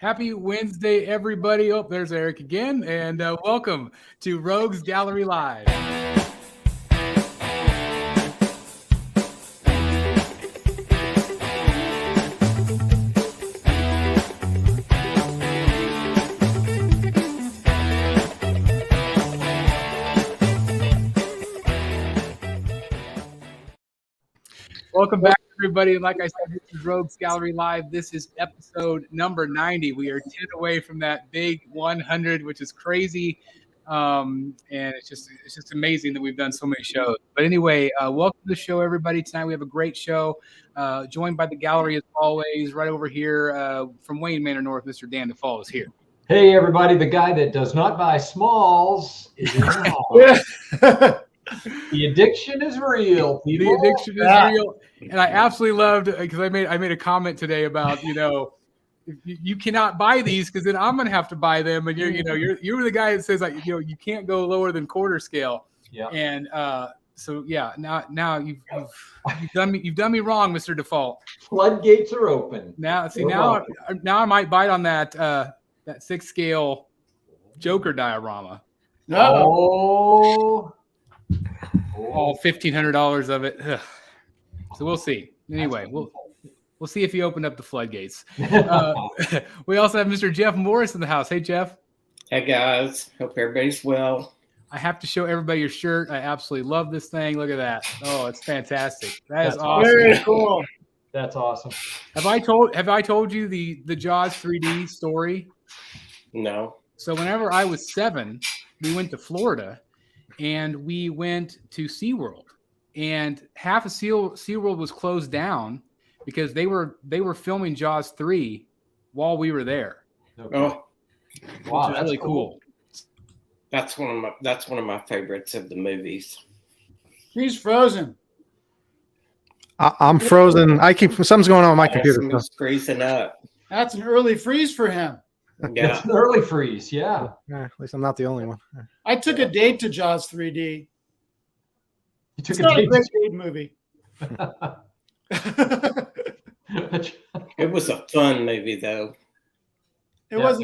Happy Wednesday, everybody. Oh, there's Eric again, and welcome to Rogues Gallery Live. Welcome back, everybody. And like I said, this is Rogues Gallery Live. This is episode number 90. We are 10 away from that big 100, which is crazy. And it's just amazing that we've done so many shows. But anyway, welcome to the show, everybody. Tonight we have a great show. Joined by the gallery as always, right over here from Wayne Manor North, Mr. Dan DeFall is here. Hey, everybody. The guy that does not buy smalls is in the house. The addiction is real, people. The addiction is real. And I absolutely loved, because I made a comment today about, you cannot buy these because then I'm gonna have to buy them, and you're the guy that says like you can't go lower than quarter scale. Yeah. And so yeah, now you've done me wrong, Mr. Default. Floodgates are open. Now I might bite on that 6 scale Joker diorama. Oh. All $1,500 of it. Ugh. So we'll see. Anyway, we'll see if he opened up the floodgates. We also have Mr. Jeff Morris in the house. Hey, Jeff. Hey, guys. Hope everybody's well. I have to show everybody your shirt. I absolutely love this thing. Look at that. Oh, it's fantastic. That's awesome. Very cool. That's awesome. Have I told you the Jaws 3D story? No. So whenever I was 7, we went to Florida and we went to SeaWorld. And half of SeaWorld was closed down because they were filming Jaws 3 while we were there. Okay. Oh, wow, that's really cool. That's one of my favorites of the movies. He's frozen. I'm frozen. Something's going on with my computer. It's freezing up. That's an early freeze for him. Yeah. It's an early freeze, yeah. At least I'm not the only one. I took a date to Jaws 3D. You took It's not a great date movie. It was a fun movie, though. It was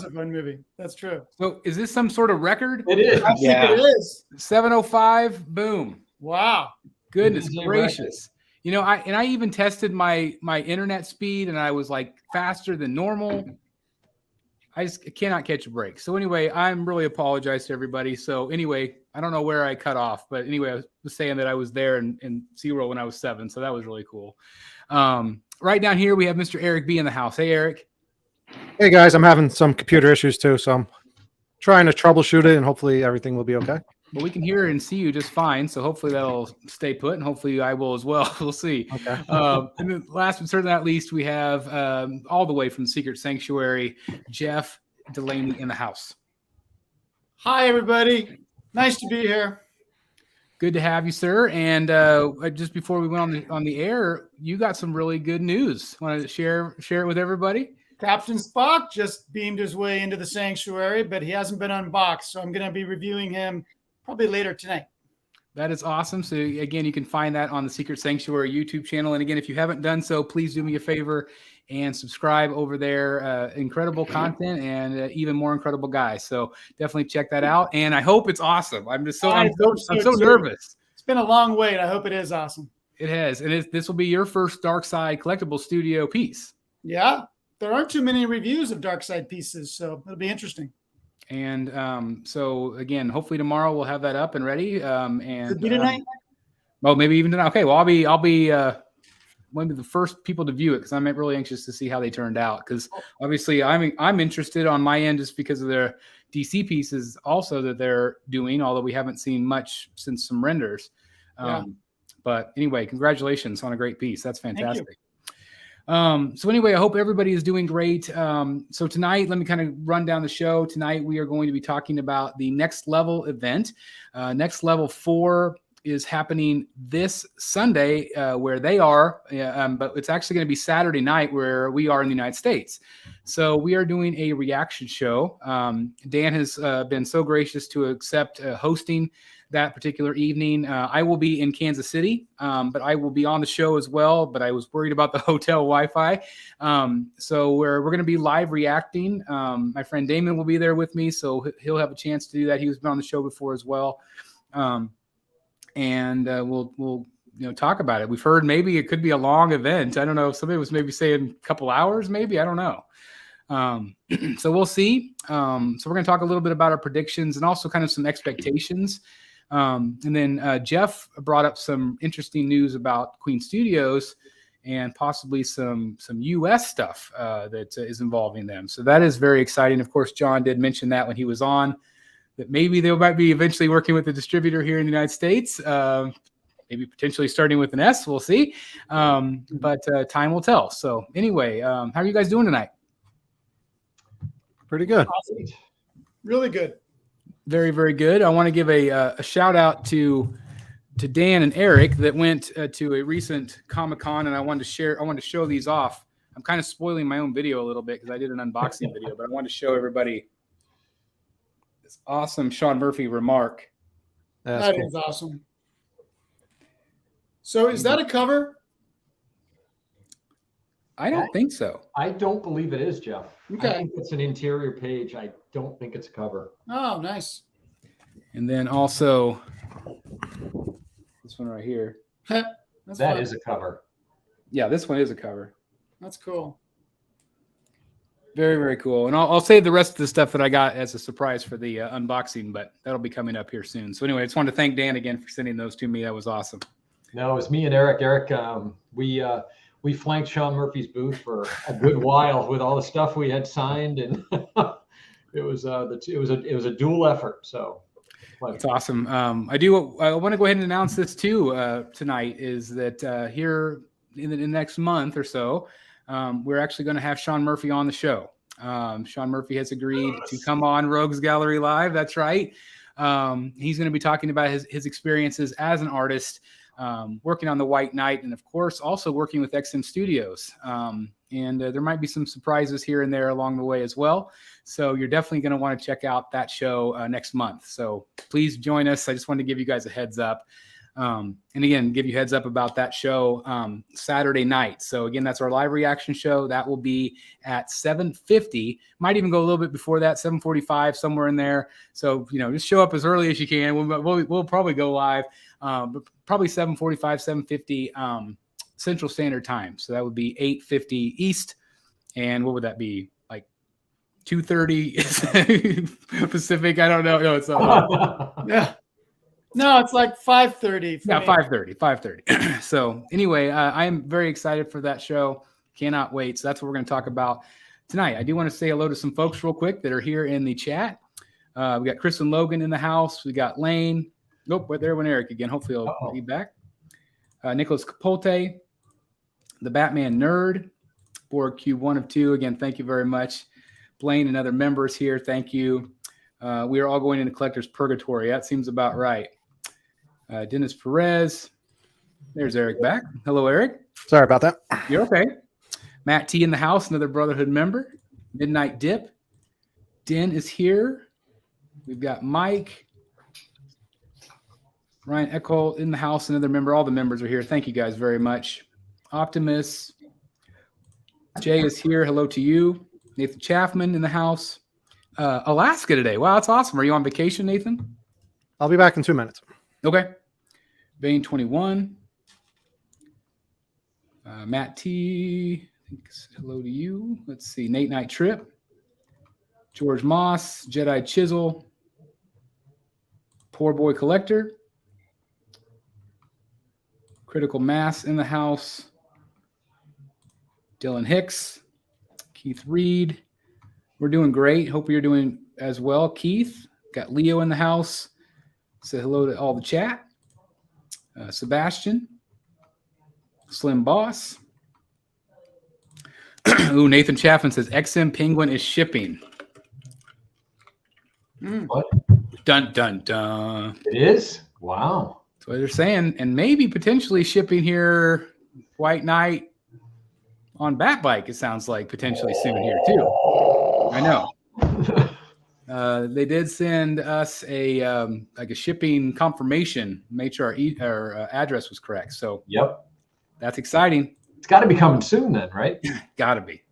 a fun movie. That's true. So is this some sort of record? It is. I think it is. 705, boom. Wow. Goodness gracious. I even tested my internet speed, and I was like faster than normal. I just cannot catch a break. So anyway, I'm really apologize to everybody. So anyway, I don't know where I cut off, but anyway, I was saying that I was there in SeaWorld when I was 7. So that was really cool. Right down here, we have Mr. Eric B in the house. Hey, Eric. Hey, guys. I'm having some computer issues, too. So I'm trying to troubleshoot it, and hopefully everything will be okay. Well, we can hear and see you just fine. So hopefully that'll stay put, and hopefully I will as well. We'll see. Okay. And then last but certainly not least, we have all the way from the Secret Sanctuary, Jeff Delaney in the house. Hi, everybody. Nice to be here. Good to have you, sir. And just before we went on the air, you got some really good news. Want to share it with everybody? Captain Spock just beamed his way into the sanctuary, but he hasn't been unboxed. So I'm going to be reviewing him probably later tonight. That is awesome. So again, you can find that on the Secret Sanctuary YouTube channel. And again, if you haven't done so, please do me a favor and subscribe over there. Incredible content and even more incredible guys. So definitely check that out. And I hope it's awesome. I'm so nervous. It's been a long wait. I hope it is awesome. It has. And this will be your first Dark Side Collectible Studio piece. Yeah. There aren't too many reviews of Dark Side pieces, so it'll be interesting. And so again, hopefully tomorrow we'll have that up and ready. And could be tonight. Well, maybe even tonight. Okay. Well, I'll be one of the first people to view it because I'm really anxious to see how they turned out. Because obviously, I'm interested on my end just because of their DC pieces also that they're doing. Although we haven't seen much since some renders. But anyway, congratulations on a great piece. That's fantastic. So anyway, I hope everybody is doing great. So tonight, let me kind of run down the show. Tonight, we are going to be talking about the Next Level event. Next Level 4 is happening this Sunday where they are, but it's actually going to be Saturday night where we are in the United States. So we are doing a reaction show. Dan has been so gracious to accept hosting that particular evening. I will be in Kansas City, but I will be on the show as well. But I was worried about the hotel Wi-Fi. So we're going to be live reacting. My friend Damon will be there with me, so he'll have a chance to do that. He was on the show before as well. And we'll talk about it. We've heard maybe it could be a long event. I don't know if somebody was maybe saying a couple hours, maybe, I don't know. So we'll see. So we're going to talk a little bit about our predictions and also kind of some expectations. And then Jeff brought up some interesting news about Queen Studios and possibly some US stuff that is involving them. So that is very exciting. Of course, John did mention that when he was on, that maybe they might be eventually working with a distributor here in the United States. Maybe potentially starting with an S. We'll see. But time will tell. So anyway, how are you guys doing tonight? Pretty good. Awesome. Really good. Very, very good. I want to give a shout out to Dan and Eric that went to a recent Comic-Con, and I wanted to show these off. I'm kind of spoiling my own video a little bit because I did an unboxing video, but I wanted to show everybody this awesome Sean Murphy remark. That is awesome. So is that a cover? I don't think so. I don't believe it is, Jeff. Okay. I think it's an interior page. I don't think it's a cover. Oh, nice. And then also this one right here. That's That fun. is a cover. Yeah, this one is a cover. That's cool. Very, very cool. And I'll save the rest of the stuff that I got as a surprise for the unboxing, but that'll be coming up here soon. So anyway, I just wanted to thank Dan again for sending those to me. That was awesome. No, it was me and Eric. Eric, we flanked Sean Murphy's booth for a good while with all the stuff we had signed, and it was a dual effort. So that's awesome. I want to go ahead and announce this too tonight. Is that here in the next month or so, we're actually going to have Sean Murphy on the show. Sean Murphy has agreed to come on Rogues Gallery Live. That's right. He's going to be talking about his experiences as an artist. Working on the White Knight, and of course also working with XM Studios. And there might be some surprises here and there along the way as well. So you're definitely going to want to check out that show next month. So please join us. I just wanted to give you guys a heads up. And again, give you heads up about that show Saturday night. So again, that's our live reaction show. That will be at 7:50. Might even go a little bit before that, 7:45, somewhere in there. So just show up as early as you can. We'll probably go live, but probably 7:45, 7:50 Central Standard Time. So that would be 8:50 East. And what would that be? Like 2:30 Pacific? I don't know. No, it's Yeah. No, it's like 5:30. Yeah, 5:30. So anyway, I am very excited for that show. Cannot wait. So that's what we're going to talk about tonight. I do want to say hello to some folks real quick that are here in the chat. We got Chris and Logan in the house. We got Lane. Nope, but there went Eric again. Hopefully he'll be back. Nicholas Capote, the Batman Nerd, Borg Q1 of 2. Again, thank you very much. Blaine and other members here. Thank you. We are all going into Collector's Purgatory. That seems about right. Dennis Perez. There's Eric back. Hello, Eric. Sorry about that. You're okay. Matt T in the house, another Brotherhood member. Midnight Dip. Den is here. We've got Mike. Ryan Eckhol in the house, another member. All the members are here. Thank you guys very much. Optimus. Jay is here. Hello to you. Nathan Chaffman in the house. Alaska today. Wow, that's awesome. Are you on vacation, Nathan? I'll be back in 2 minutes. Okay. Vane 21. Matt T. I think hello to you. Let's see. Nate Night Trip. George Moss. Jedi Chisel. Poor Boy Collector. Critical Mass in the house. Dylan Hicks. Keith Reed. We're doing great. Hope you're doing as well. Keith. Got Leo in the house. Say hello to all the chat. Sebastian. Slim Boss. Ooh, Nathan Chaffin says XM Penguin is shipping. What? Dun, dun, dun. It is? Wow. That's what they're saying. And maybe potentially shipping here White Knight on Batbike, it sounds like potentially soon here too. I know. They did send us a like a shipping confirmation, made sure our address was correct. So Yep. that's exciting. It's got to be coming soon then, right? Got to be.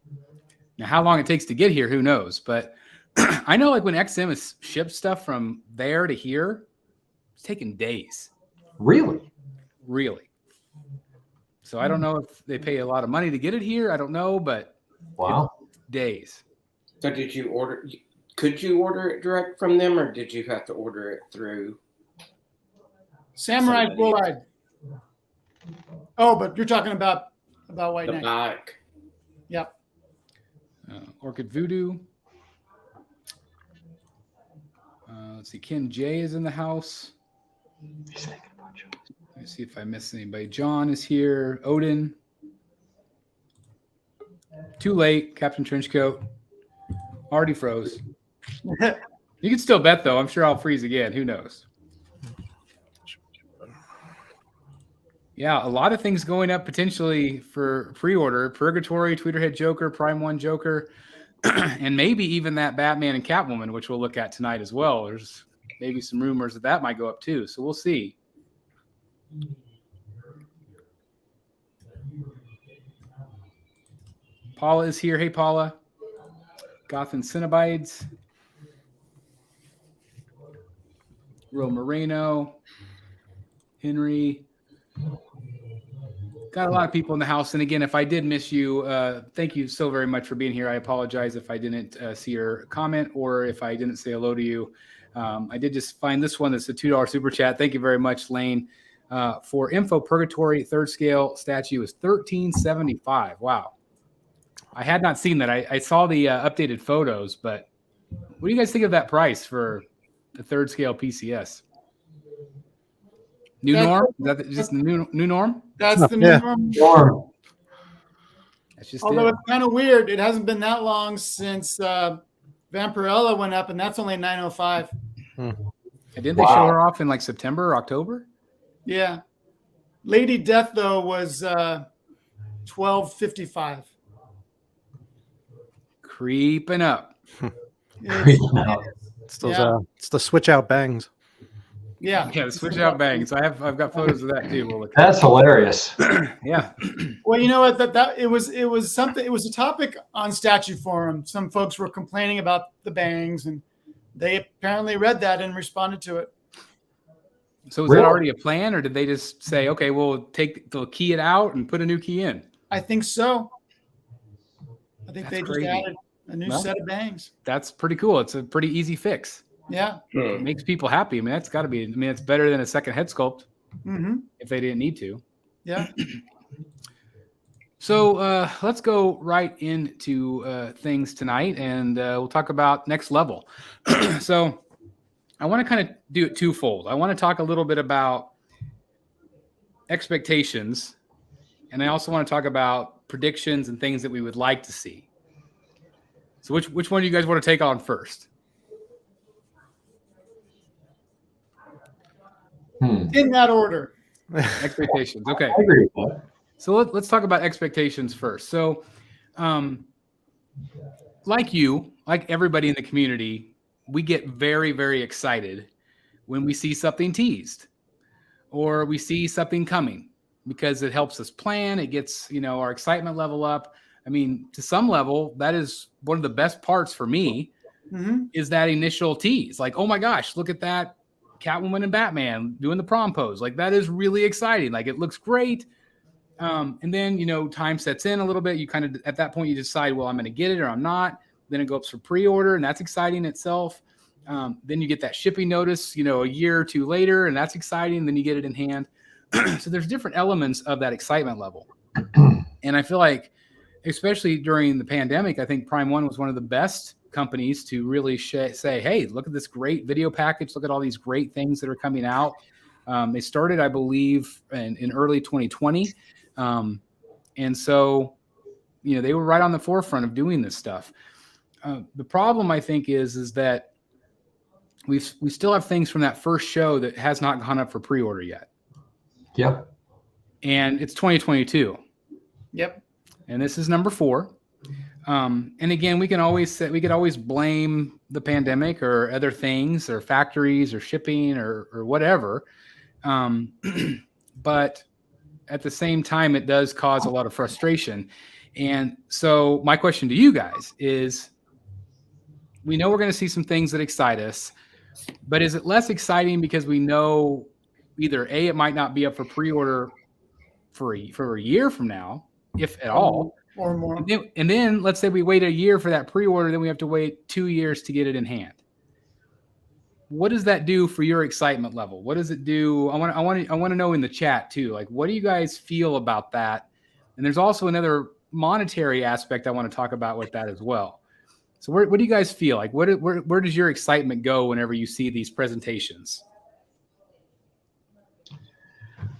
Now, how long it takes to get here, who knows? But I know, like when XM has shipped stuff from there to here, it's taking days. Really? Really. So I don't know if they pay a lot of money to get it here. I don't know, but Wow. days. So did you order? Could you order it direct from them, or did you have to order it through? Samurai Somebody. Bull-Eyed. Oh, but you're talking about White The Knight. bike. Yep. Orchid Voodoo. Let's see. Ken J is in the house. He's thinking about you. Let me see if I missed anybody. John is here. Odin. Too late. Captain Trenchcoat. Already froze. You can still bet, though. I'm sure I'll freeze again. Who knows? Yeah, a lot of things going up potentially for pre-order. Purgatory, Tweeterhead Joker, Prime 1 Joker, and maybe even that Batman and Catwoman, which we'll look at tonight as well. There's maybe some rumors that might go up too. So we'll see. Paula is here. Hey, Paula. Gotham Cinnabides. Real Moreno. Henry. Got a lot of people in the house. And again, if I did miss you, thank you so very much for being here. I apologize if I didn't see your comment or if I didn't say hello to you. I did just find this one. That's a $2 super chat. Thank you very much, Lane. For info, Purgatory third scale statue is $13.75. Wow. I had not seen that. I saw the updated photos, but what do you guys think of that price for the third scale PCS? New norm? Is that just the new norm? That's the new Yeah. norm. Warm. That's just Although it. it's kind of weird. It hasn't been that long since Vampirella went up, and that's only 905. And didn't they show her off in like September or October? Yeah. Lady Death, though, was 1255. Creeping up. It's those it's the switch out bangs. Yeah. Yeah, the switch out bangs. I've got photos of that too. We'll look That's hilarious. yeah. Well, you know what? That it was something. It was a topic on Statue Forum. Some folks were complaining about the bangs, and they apparently read that and responded to it. So was that already a plan, or did they just say, okay, they'll key it out and put a new key in? I think so. I think That's they crazy. just added a new set of bangs. That's pretty cool. It's a pretty easy fix. Yeah. It makes people happy. I mean, that's got to be. I mean, it's better than a second head sculpt Mm-hmm. if they didn't need to. Yeah. So let's go right into things tonight, and we'll talk about next level. So I want to kind of do it twofold. I want to talk a little bit about expectations, and I also want to talk about predictions and things that we would like to see. So which one do you guys want to take on first? In that order. Expectations. Okay. I agree with that. So let's talk about expectations first. So, like everybody in the community, we get very, very excited when we see something teased or we see something coming because it helps us plan. It gets, our excitement level up. I mean, to some level, that is one of the best parts for me is that initial tease. Like, oh my gosh, look at that Catwoman and Batman doing the prom pose. Like, that is really exciting. Like, it looks great. And then, time sets in a little bit. You kind of, at that point, you decide, well, I'm going to get it or I'm not. Then it goes for pre-order, and that's exciting itself. Then you get that shipping notice, a year or two later, and that's exciting. Then you get it in hand. So there's different elements of that excitement level. And I feel like, especially during the pandemic, I think Prime 1 was one of the best companies to really say, hey, look at this great video package. Look at all these great things that are coming out. They started, I believe, in early 2020. And so, they were right on the forefront of doing this stuff. The problem, I think, is that we still have things from that first show that has not gone up for pre-order yet. Yep. And it's 2022. Yep. And this is number 4. And again, we could always blame the pandemic or other things or factories or shipping or whatever. But at the same time, it does cause a lot of frustration. And so my question to you guys is, we know we're going to see some things that excite us, but is it less exciting because we know either A, it might not be up for pre-order for a year from now, if at all, or more. And then let's say we wait a year for that pre-order, then we have to wait 2 years to get it in hand. What does that do for your excitement level? What does it do? I want to know in the chat too. Like, what do you guys feel about that? And there's also another monetary aspect I want to talk about with that as well. So what do you guys feel like? Where does your excitement go whenever you see these presentations?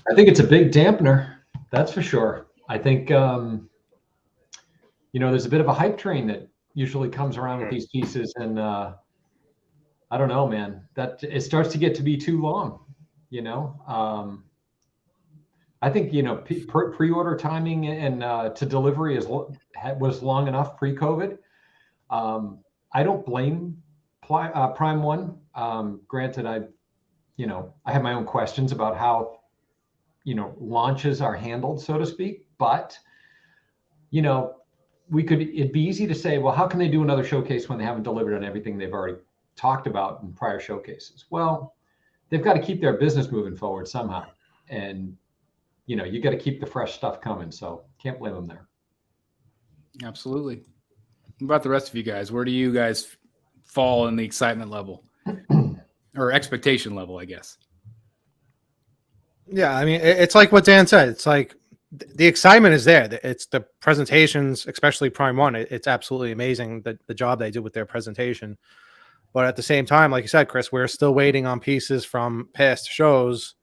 I think it's a big dampener. That's for sure. I think, there's a bit of a hype train that usually comes around with these pieces. And I don't know, man, that it starts to get to be too long, I think, pre-order timing and to delivery was long enough pre-COVID. I don't blame Prime One. Granted, I have my own questions about how, launches are handled, so to speak. But, it'd be easy to say, well, how can they do another showcase when they haven't delivered on everything they've already talked about in prior showcases? Well, they've got to keep their business moving forward somehow. And, you got to keep the fresh stuff coming. So can't blame them there. Absolutely. What about the rest of you guys? Where do you guys fall in the excitement level or expectation level, I guess? Yeah, I mean, it's like what Dan said. It's like the excitement is there. It's the presentations, especially Prime One. It's absolutely amazing the job they did with their presentation. But at the same time, like you said, Chris, we're still waiting on pieces from past shows.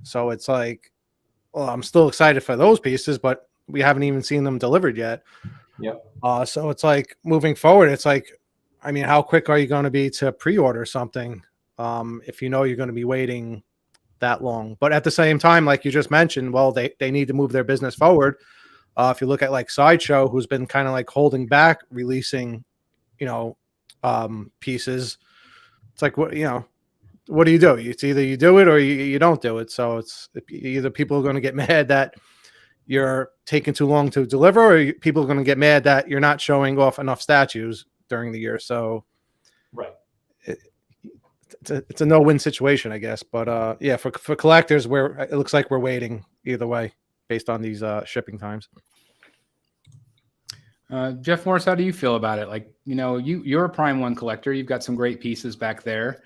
So it's like, well, I'm still excited for those pieces, but we haven't even seen them delivered yet. Yep. So it's like moving forward, it's like, I mean, how quick are you going to be to pre-order something if you know you're going to be waiting that long? But at the same time, like you just mentioned, well, they need to move their business forward. If you look at like Sideshow, who's been kind of like holding back releasing, pieces, it's like, what do you do? It's either you do it or you don't do it. So it's either people are going to get mad that you're taking too long to deliver, or people are going to get mad that you're not showing off enough statues during the year. So right. It's a no-win situation, I guess. But yeah, for collectors, it looks like we're waiting either way based on these shipping times. Jeff Morris, how do you feel about it? Like, you're a Prime One collector. You've got some great pieces back there.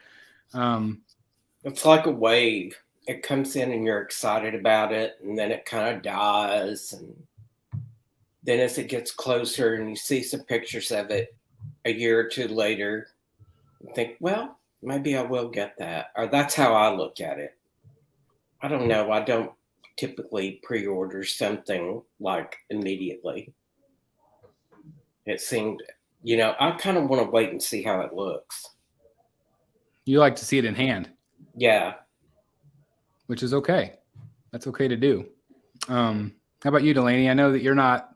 It's like a wave. It comes in and you're excited about it, and then it kind of dies. And then as it gets closer and you see some pictures of it a year or two later, you think, well, maybe I will get that. Or that's how I look at it. I don't know. I don't typically pre-order something like immediately. It seemed, I kind of want to wait and see how it looks. You like to see it in hand. Yeah. Which is okay. That's okay to do. How about you, Delaney? I know that you're not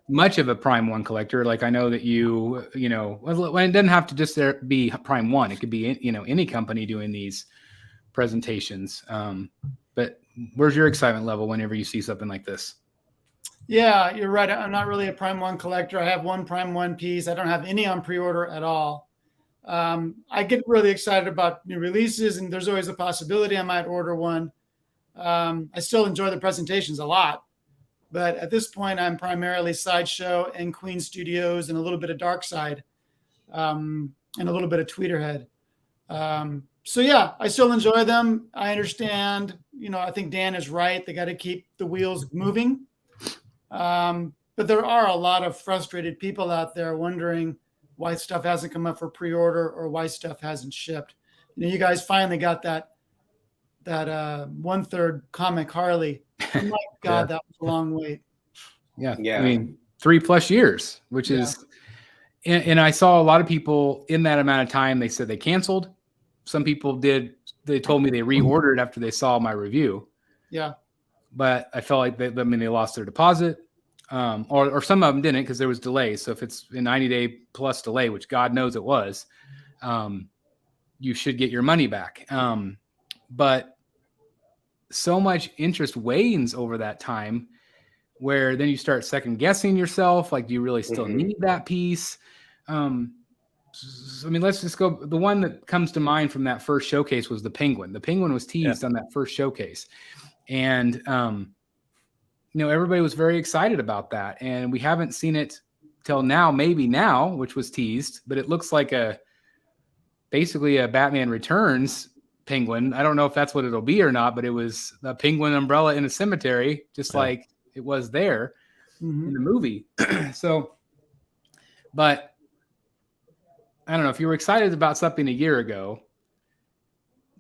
much of a Prime One collector. Like, I know that you it doesn't have to just be Prime One. It could be, any company doing these presentations. But where's your excitement level whenever you see something like this? Yeah, you're right. I'm not really a Prime One collector. I have one Prime One piece. I don't have any on pre-order at all. I get really excited about new releases, and there's always a possibility I might order one. I still enjoy the presentations a lot, but at this point, I'm primarily Sideshow and Queen Studios and a little bit of Dark Side, and a little bit of Tweeterhead. So yeah, I still enjoy them. I understand, I think Dan is right. They got to keep the wheels moving. But there are a lot of frustrated people out there wondering why stuff hasn't come up for pre-order or why stuff hasn't shipped. You guys finally got that 1/3 comic Harley. Oh my God, Yeah. that was a long wait. Yeah. Yeah. I mean, 3+ years, which is, and I saw a lot of people in that amount of time, they said they canceled. Some people they told me they reordered after they saw my review. Yeah. But I felt like they lost their deposit. or some of them didn't because there was delays. So if it's a 90-day plus delay, which God knows it was, you should get your money back. But so much interest wanes over that time where then you start second guessing yourself. Like, do you really still need that piece? I mean, let's just go. The one that comes to mind from that first showcase was the Penguin. The Penguin was teased on that first showcase. And, everybody was very excited about that. And we haven't seen it till now, maybe now, which was teased, but it looks like basically a Batman Returns Penguin. I don't know if that's what it'll be or not, but it was a penguin umbrella in a cemetery, just like it was there in the movie. So, but I don't know if you were excited about something a year ago,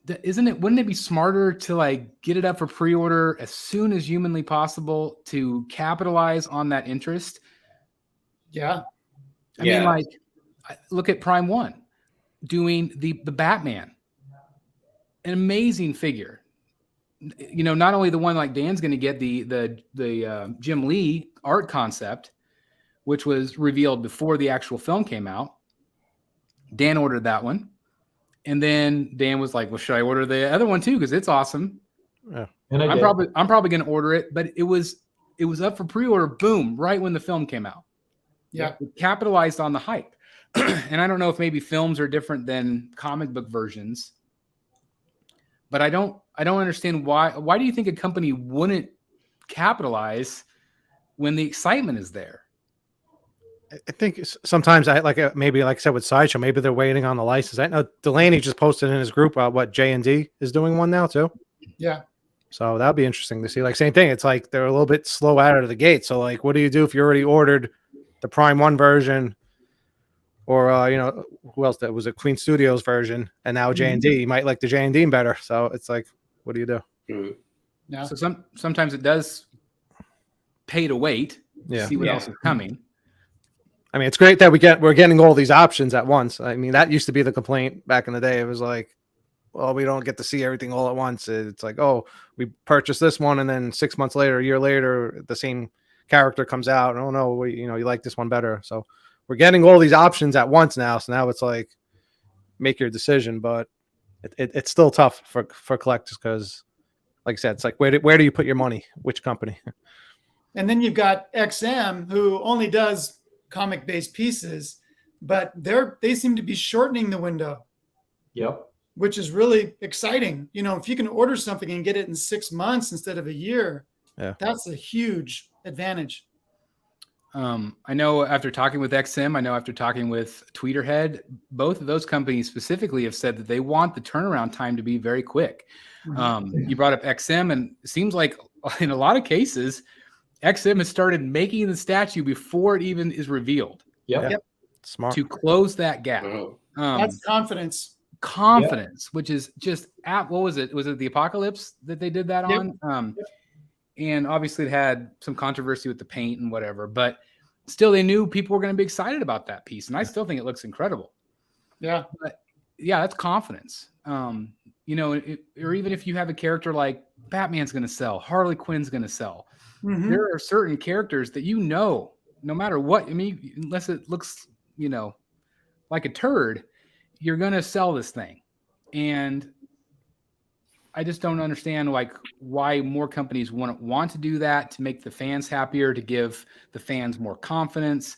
wouldn't it be smarter to like get it up for pre-order as soon as humanly possible to capitalize on that interest? Yeah. I mean, like, look at Prime 1 doing the Batman, an amazing figure. Not only the one like Dan's going to get the Jim Lee art concept, which was revealed before the actual film came out. Dan ordered that one. And then Dan was like, well, should I order the other one too? Because it's awesome. Yeah. And I'm probably going to order it, but it was up for pre-order, boom, right when the film came out. Yeah. It capitalized on the hype. And I don't know if maybe films are different than comic book versions, but I don't understand why do you think a company wouldn't capitalize when the excitement is there? I think sometimes maybe like I said with Sideshow, maybe they're waiting on the license. I know Delaney just posted in his group what J&D is doing one now too. Yeah. So that'd be interesting to see. Like same thing. It's like they're a little bit slow out of the gate. So like, what do you do if you already ordered the Prime 1 version, or who else? That was a Queen Studios version, and now J&D. You might like the J&D better. So it's like, what do you do? Yeah. So sometimes it does pay to wait. To see what else is coming. I mean, it's great that we're getting all these options at once. I mean, that used to be the complaint back in the day. It was like, well, we don't get to see everything all at once. It's like, oh, we purchased this one, and then 6 months later, a year later, the same character comes out. Oh no, you like this one better. So we're getting all these options at once now. So now it's like, make your decision. But it's still tough for collectors because, like I said, it's like where do you put your money? Which company? And then you've got XM, who only does comic-based pieces, but they seem to be shortening the window. Yep. Which is really exciting. If you can order something and get it in 6 months instead of a year, that's a huge advantage. I know after talking with XM, I know after talking with Tweeterhead, both of those companies specifically have said that they want the turnaround time to be very quick. You brought up XM, and it seems like in a lot of cases, XM has started making the statue before it even is revealed. Yep. Smart. To close that gap. That's confidence. Which is just what was it? Was it the Apocalypse that they did that on? And obviously it had some controversy with the paint and whatever, but still they knew people were going to be excited about that piece. And I still think it looks incredible. Yeah. But yeah, that's confidence. Or even if you have a character like Batman's going to sell, Harley Quinn's going to sell. There are certain characters that no matter what, unless it looks, like a turd, you're going to sell this thing. And I just don't understand why more companies want to do that, to make the fans happier, to give the fans more confidence.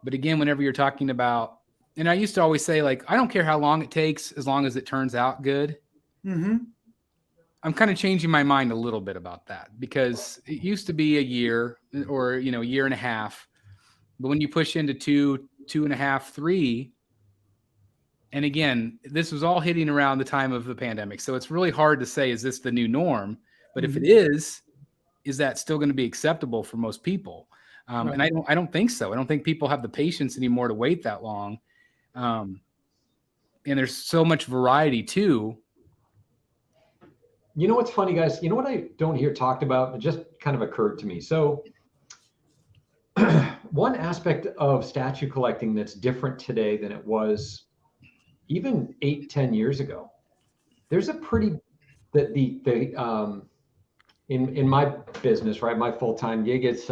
But again, whenever you're talking about, and I used to always say, I don't care how long it takes as long as it turns out good. I'm kind of changing my mind a little bit about that, because it used to be a year or, a year and a half. But when you push into 2.5, 3, and again, this was all hitting around the time of the pandemic. So it's really hard to say, is this the new norm? But if it is that still going to be acceptable for most people? And I don't think so. I don't think people have the patience anymore to wait that long. And there's so much variety too. You know what's funny, guys? You know what I don't hear talked about? It just kind of occurred to me. So one aspect of statue collecting that's different today than it was even 8-10 years ago. There's a pretty in my business, right? My full-time gig, it's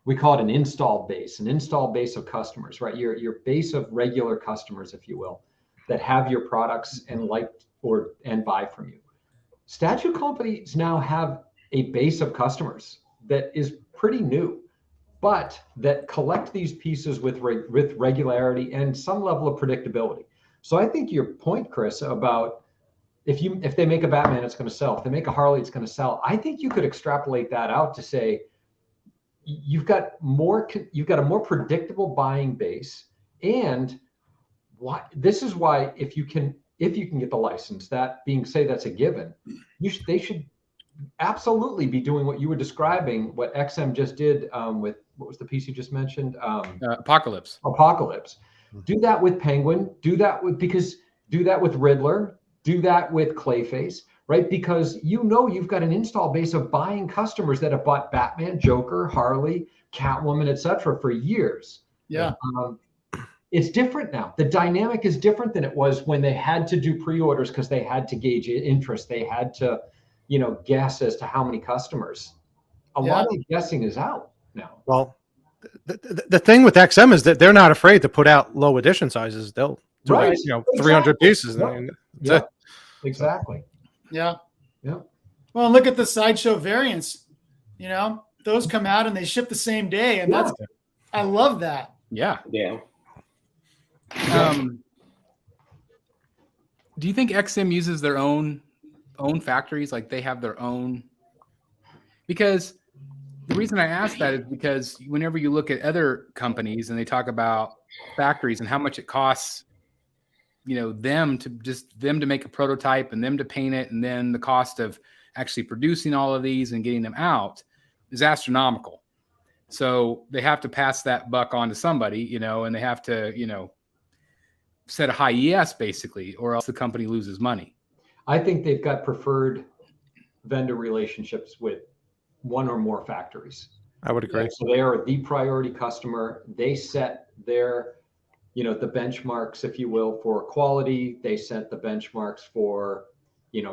we call it an install base of customers, right? Your base of regular customers, if you will, that have your products and like and buy from you. Statue companies now have a base of customers that is pretty new, but that collect these pieces with regularity and some level of predictability. So I think your point, Chris, about if they make a Batman, it's going to sell. If they make a Harley, it's going to sell. I think you could extrapolate that out to say you've got a more predictable buying base, and this is why if you can get the license, that being that's a given, they should absolutely be doing what you were describing, what XM just did with, what was the piece you just mentioned? Apocalypse. Do that with Penguin. Do that with Riddler. Do that with Clayface, right? Because you've got an install base of buying customers that have bought Batman, Joker, Harley, Catwoman, etc. for years. Yeah. It's different now. The dynamic is different than it was when they had to do pre-orders because they had to gauge interest. They had to, guess as to how many customers. A lot of the guessing is out now. Well, the thing with XM is that they're not afraid to put out low edition sizes. They'll do 300 pieces. Yeah. Exactly. Yeah. Yeah. Well, look at the Sideshow variants. Those come out and they ship the same day, and I love that. Yeah. Yeah. Do you think XM uses their own factories? Like they have their own? Because the reason I ask that is because whenever you look at other companies and they talk about factories and how much it costs, them to make a prototype and them to paint it, and then the cost of actually producing all of these and getting them out is astronomical. So they have to pass that buck on to somebody, and they have to, set a high ES basically, or else the company loses money. I think they've got preferred vendor relationships with one or more factories. I would agree. So they are the priority customer. They set their, the benchmarks, if you will, for quality. They set the benchmarks for,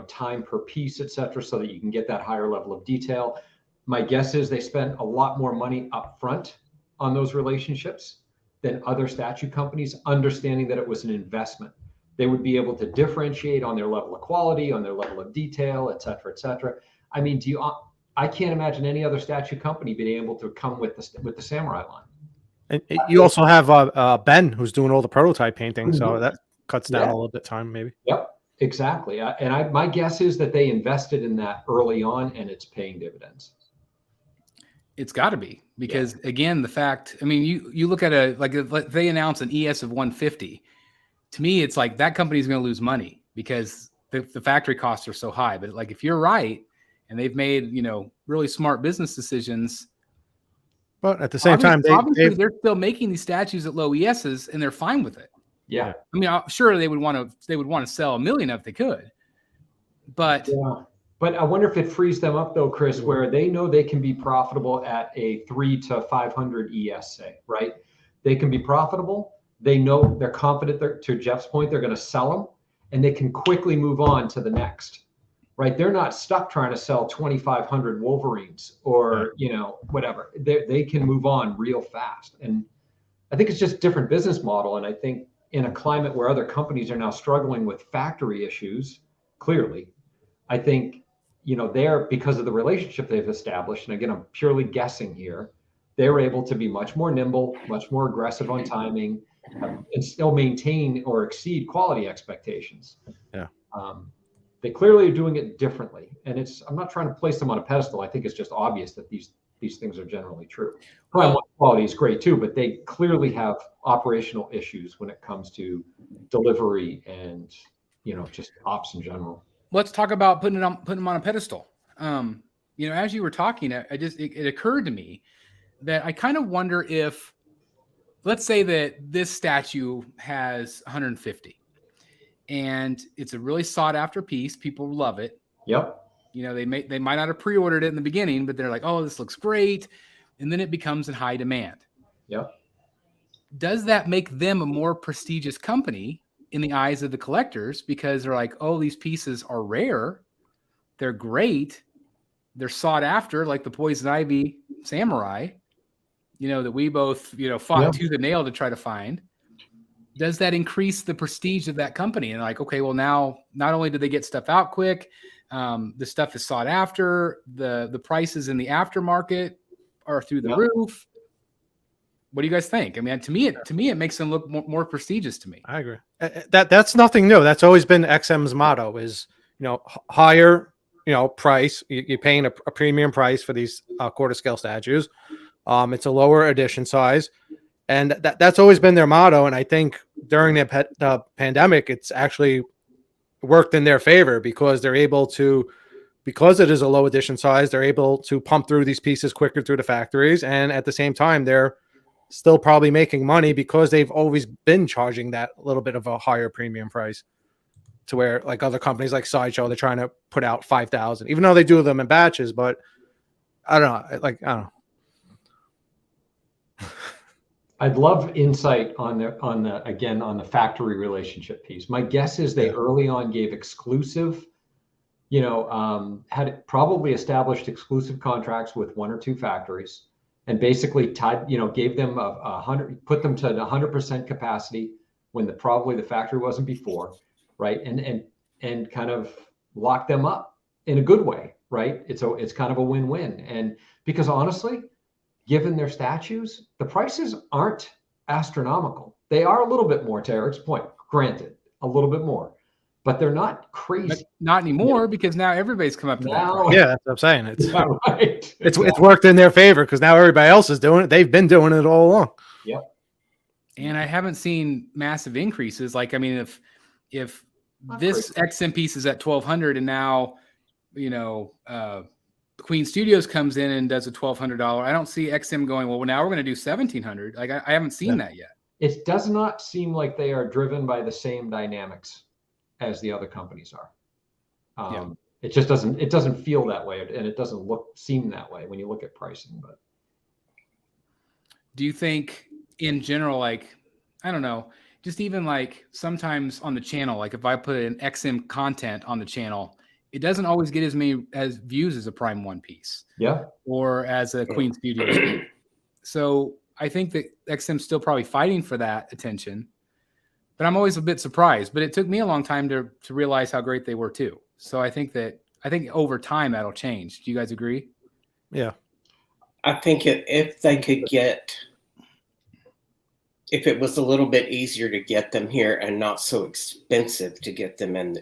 time per piece, et cetera, so that you can get that higher level of detail. My guess is they spent a lot more money up front on those relationships than other statue companies, understanding that it was an investment. They would be able to differentiate on their level of quality, on their level of detail, et cetera, et cetera. I mean, I can't imagine any other statue company being able to come with the Samurai line. And you also have Ben, who's doing all the prototype painting, so that cuts down a little bit of time, maybe. Yep, exactly. My guess is that they invested in that early on, and it's paying dividends. It's got to be, because again, the fact, I mean, you look at they announce an ES of 150. To me, it's like that company's going to lose money because the factory costs are so high. But like, if you're right, and they've made, really smart business decisions. But at the same time, they're still making these statues at low ESs, and they're fine with it. Yeah. I mean, sure, they would want to sell 1 million if they could. But But I wonder if it frees them up, though, Chris, where they know they can be profitable at a 300 to 500 ES, say, right? They can be profitable. They know they're confident. To Jeff's point, they're going to sell them, and they can quickly move on to the next, right? They're not stuck trying to sell 2,500 Wolverines or, whatever. They can move on real fast. And I think it's just a different business model. And I think in a climate where other companies are now struggling with factory issues, clearly, I think, they're, because of the relationship they've established, and again, I'm purely guessing here, they're able to be much more nimble, much more aggressive on timing, and still maintain or exceed quality expectations. Yeah. They clearly are doing it differently. And I'm not trying to place them on a pedestal. I think it's just obvious that these things are generally true. Quality is great too, but they clearly have operational issues when it comes to delivery and, just ops in general. Let's talk about putting them on a pedestal. As you were talking, it occurred to me that I kind of wonder if, let's say that this statue has 150 and it's a really sought after piece. People love it. Yep. They might not have pre-ordered it in the beginning, but they're like, oh, this looks great. And then it becomes in high demand. Yep. Does that make them a more prestigious company in the eyes of the collectors, because they're like, oh, these pieces are rare, they're great, they're sought after, like the Poison Ivy Samurai? that we both, fought tooth and nail to try to find, does that increase the prestige of that company? And like, okay, well now not only do they get stuff out quick, the stuff is sought after, the prices in the aftermarket are through the roof. What do you guys think? I mean, to me, it makes them look more prestigious to me. I agree. That's nothing new. That's always been XM's motto is, higher, price. You're paying a premium price for these quarter scale statues. It's a lower edition size. And that's always been their motto. And I think during the pandemic, it's actually worked in their favor because they're able to, because it is a low edition size, they're able to pump through these pieces quicker through the factories. And at the same time, they're still probably making money because they've always been charging that little bit of a higher premium price to where like other companies like Sideshow, they're trying to put out 5,000, even though they do them in batches. But I don't know. I don't know. I'd love insight on the factory relationship piece. My guess is they early on gave exclusive, had probably established exclusive contracts with 1 or 2 factories, and basically tied, gave them put them to 100% capacity when probably the factory wasn't before, right? And kind of locked them up in a good way, right? It's kind of a win-win, and because honestly, given their statues, the prices aren't astronomical. They are a little bit more, to Eric's point, granted, a little bit more, but they're not crazy. But not anymore because now everybody's come up to that price. Yeah, that's what I'm saying. It's right. It's worked in their favor because now everybody else is doing it. They've been doing it all along. Yep. And I haven't seen massive increases. Like, I mean, if this XM piece is at 1,200 and now, Queen Studios comes in and does a $1,200. I don't see XM going, well, now we're going to do 1,700. Like I haven't seen that yet. It does not seem like they are driven by the same dynamics as the other companies are. It just doesn't feel that way, and it doesn't seem that way when you look at pricing. But do you think in general, like, I don't know, just even like sometimes on the channel, like if I put an XM content on the channel, it doesn't always get as many views as a Prime 1 piece. Yeah. Or as a Queen Studios. So I think that XM's still probably fighting for that attention, but I'm always a bit surprised. But it took me a long time to realize how great they were too. So I think over time that'll change. Do you guys agree? Yeah. I think if it was a little bit easier to get them here and not so expensive to get them in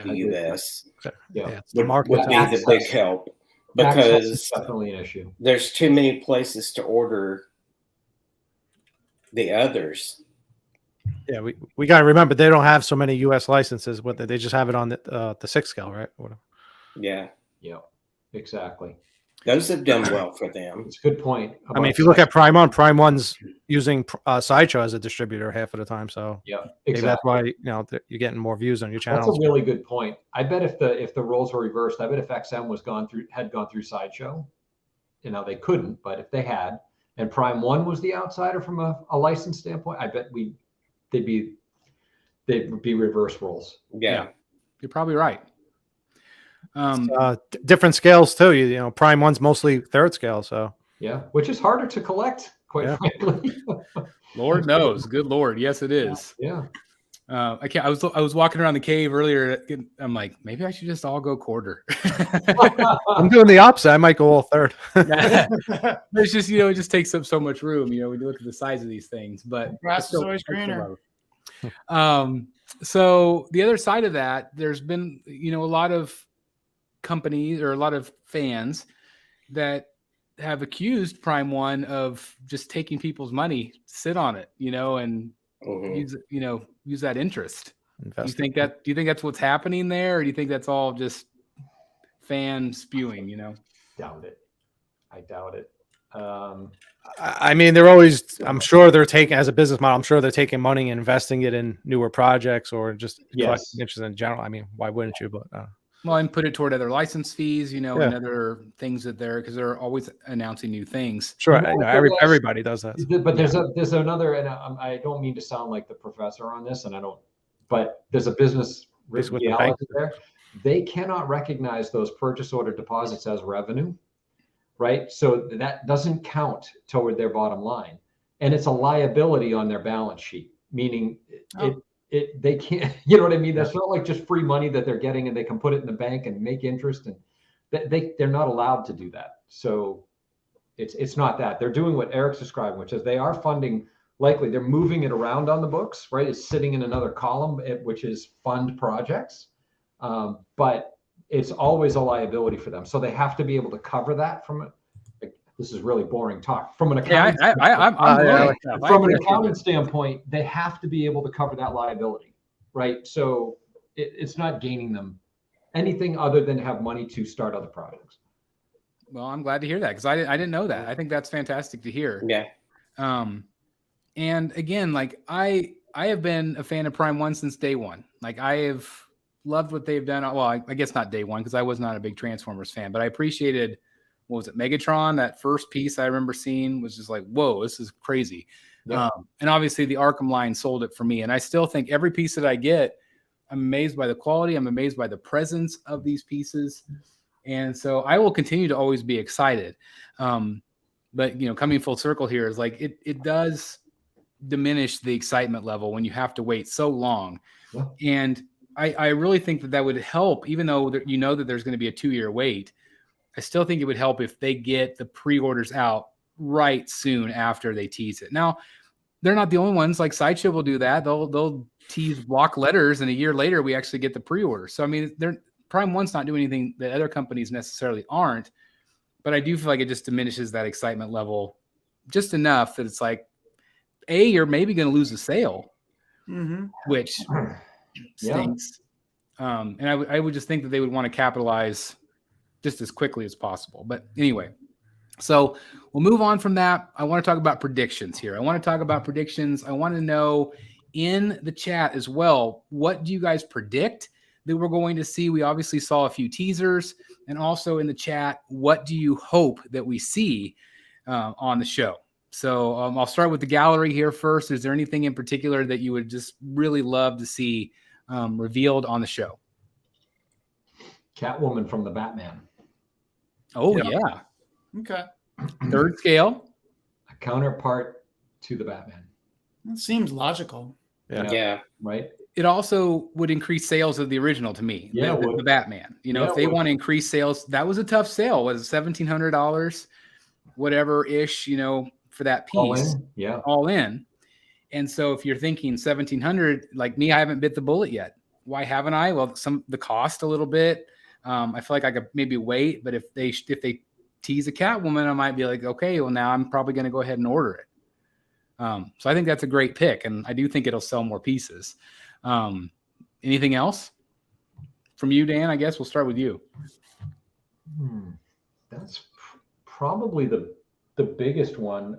the US, would be the big help, because definitely an issue. There's too many places to order the others. Yeah, we got to remember they don't have so many US licenses. They just have it on the 6 scale, right? Yeah, exactly. Those have done well for them. It's a good point. I mean, if you look at Prime 1's using Sideshow as a distributor half of the time, so exactly. That's why you're getting more views on your channel. That's a really good point. I bet if the roles were reversed, I bet if XM had gone through Sideshow, they couldn't, but if they had, and Prime 1 was the outsider from a license standpoint, I bet they'd be reverse roles. Yeah, you're probably right. Different scales too. Prime 1's mostly 3rd scale, so which is harder to collect, quite frankly. Lord knows, good Lord, yes, it is. Yeah. I was walking around the cave earlier. I'm like, maybe I should just all go quarter. I'm doing the opposite. I might go all 3rd. It's just it just takes up so much room. When you look at the size of these things, but grass is always greener. So the other side of that, there's been a lot of companies or a lot of fans that have accused Prime 1 of just taking people's money, sit on it, and use that interest. Do you think that's what's happening there, or do you think that's all just fan spewing? Doubt it. I doubt it. I mean, they're always. I'm sure they're taking as a business model. I'm sure they're taking money and investing it in newer projects or just collecting interest in general. I mean, why wouldn't you? But well, and put it toward other license fees, and other things because they're always announcing new things. Sure, everybody does that. But there's another, and I don't mean to sound like the professor on this, but there's a business reality there. They cannot recognize those purchase order deposits as revenue right? So that doesn't count toward their bottom line. And it's a liability on their balance sheet, meaning they can't, you know what I mean? That's not like just free money that they're getting and they can put it in the bank and make interest, and they're not allowed to do that. So it's not that. They're doing what Eric's describing, which is they are funding, likely they're moving it around on the books, right? It's sitting in another column, which is fund projects. But it's always a liability for them. So they have to be able to cover that from it. This is really boring talk. From an accounting standpoint, they have to be able to cover that liability, right? So it's not gaining them anything other than have money to start other projects. Well, I'm glad to hear that, because I didn't know that. I think that's fantastic to hear. Yeah. And again, like I have been a fan of Prime One since day one. Like I have loved what they've done. Well, I guess not day one, because I was not a big Transformers fan, but I appreciated, what was it, Megatron? That first piece I remember seeing was just like, whoa, this is crazy. Yeah. And obviously the Arkham line sold it for me. And I still think every piece that I get, I'm amazed by the quality. I'm amazed by the presence of these pieces. And so I will continue to always be excited. But, you know, coming full circle here is like, it does diminish the excitement level when you have to wait so long. Yeah. And I really think that would help, even though you know that there's going to be a 2-year wait. I still think it would help if they get the pre-orders out right soon after they tease it. Now, they're not the only ones. Like Sideshow will do that. They'll tease block letters, and a year later we actually get the pre-order. So I mean, Prime One's not doing anything that other companies necessarily aren't, but I do feel like it just diminishes that excitement level just enough that it's like, you're maybe going to lose a sale, which stinks. And I would just think that they would want to capitalize just as quickly as possible. But anyway, so we'll move on from that. I want to talk about predictions here. I want to talk about predictions. I want to know in the chat as well, what do you guys predict that we're going to see? We obviously saw a few teasers, and also in the chat, what do you hope that we see on the show? So I'll start with the gallery here first. Is there anything in particular that you would just really love to see revealed on the show? Catwoman from the Batman. Oh, yeah. Okay. Third scale. A counterpart to the Batman. That seems logical. Yeah. Right. It also would increase sales of the original to me. Yeah, the Batman. You know, if they want to increase sales, that was a tough sale. Was $1,700, whatever ish, you know, for that piece. All in. Yeah. All in. And so if you're thinking 1,700, like me, I haven't bit the bullet yet. Why haven't I? Well, the cost a little bit. I feel like I could maybe wait, but if they tease a Catwoman, I might be like, okay, well now I'm probably going to go ahead and order it. So I think that's a great pick, and I do think it'll sell more pieces. Anything else from you, Dan? I guess we'll start with you. That's probably the biggest one.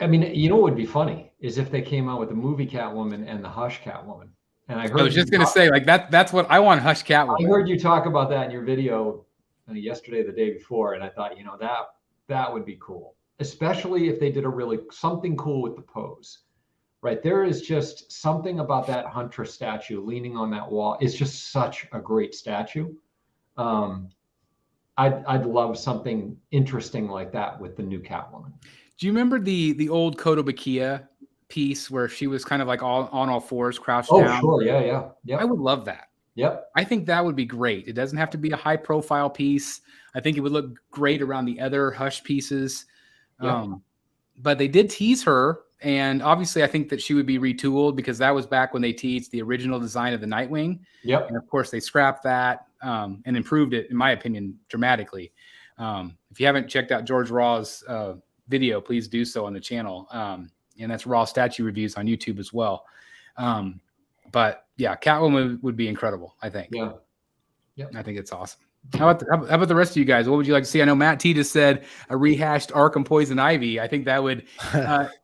I mean, you know what would be funny is if they came out with the movie Catwoman and the Hush Catwoman. And I was just going to say, like, that's what I want, Hush Catwoman. I heard you talk about that in your video yesterday, the day before, and I thought, you know, that would be cool, especially if they did something cool with the pose, right? There is just something about that Huntress statue leaning on that wall. It's just such a great statue. I'd love something interesting like that with the new Catwoman. Do you remember the old Kotobukiya piece where she was kind of like on all fours, crouched down? Oh, sure. Yeah. I would love that. Yep. I think that would be great. It doesn't have to be a high profile piece. I think it would look great around the other Hush pieces. Yep. But they did tease her. And obviously I think that she would be retooled, because that was back when they teased the original design of the Nightwing. Yep. And of course they scrapped that and improved it, in my opinion, dramatically. If you haven't checked out George Raw's video, please do so on the channel. And that's Raw Statue Reviews on YouTube as well. But yeah, Catwoman would be incredible, I think. Yeah. Yep. I think it's awesome. How about the rest of you guys? What would you like to see? I know Matt T just said a rehashed Arkham Poison Ivy. I think that would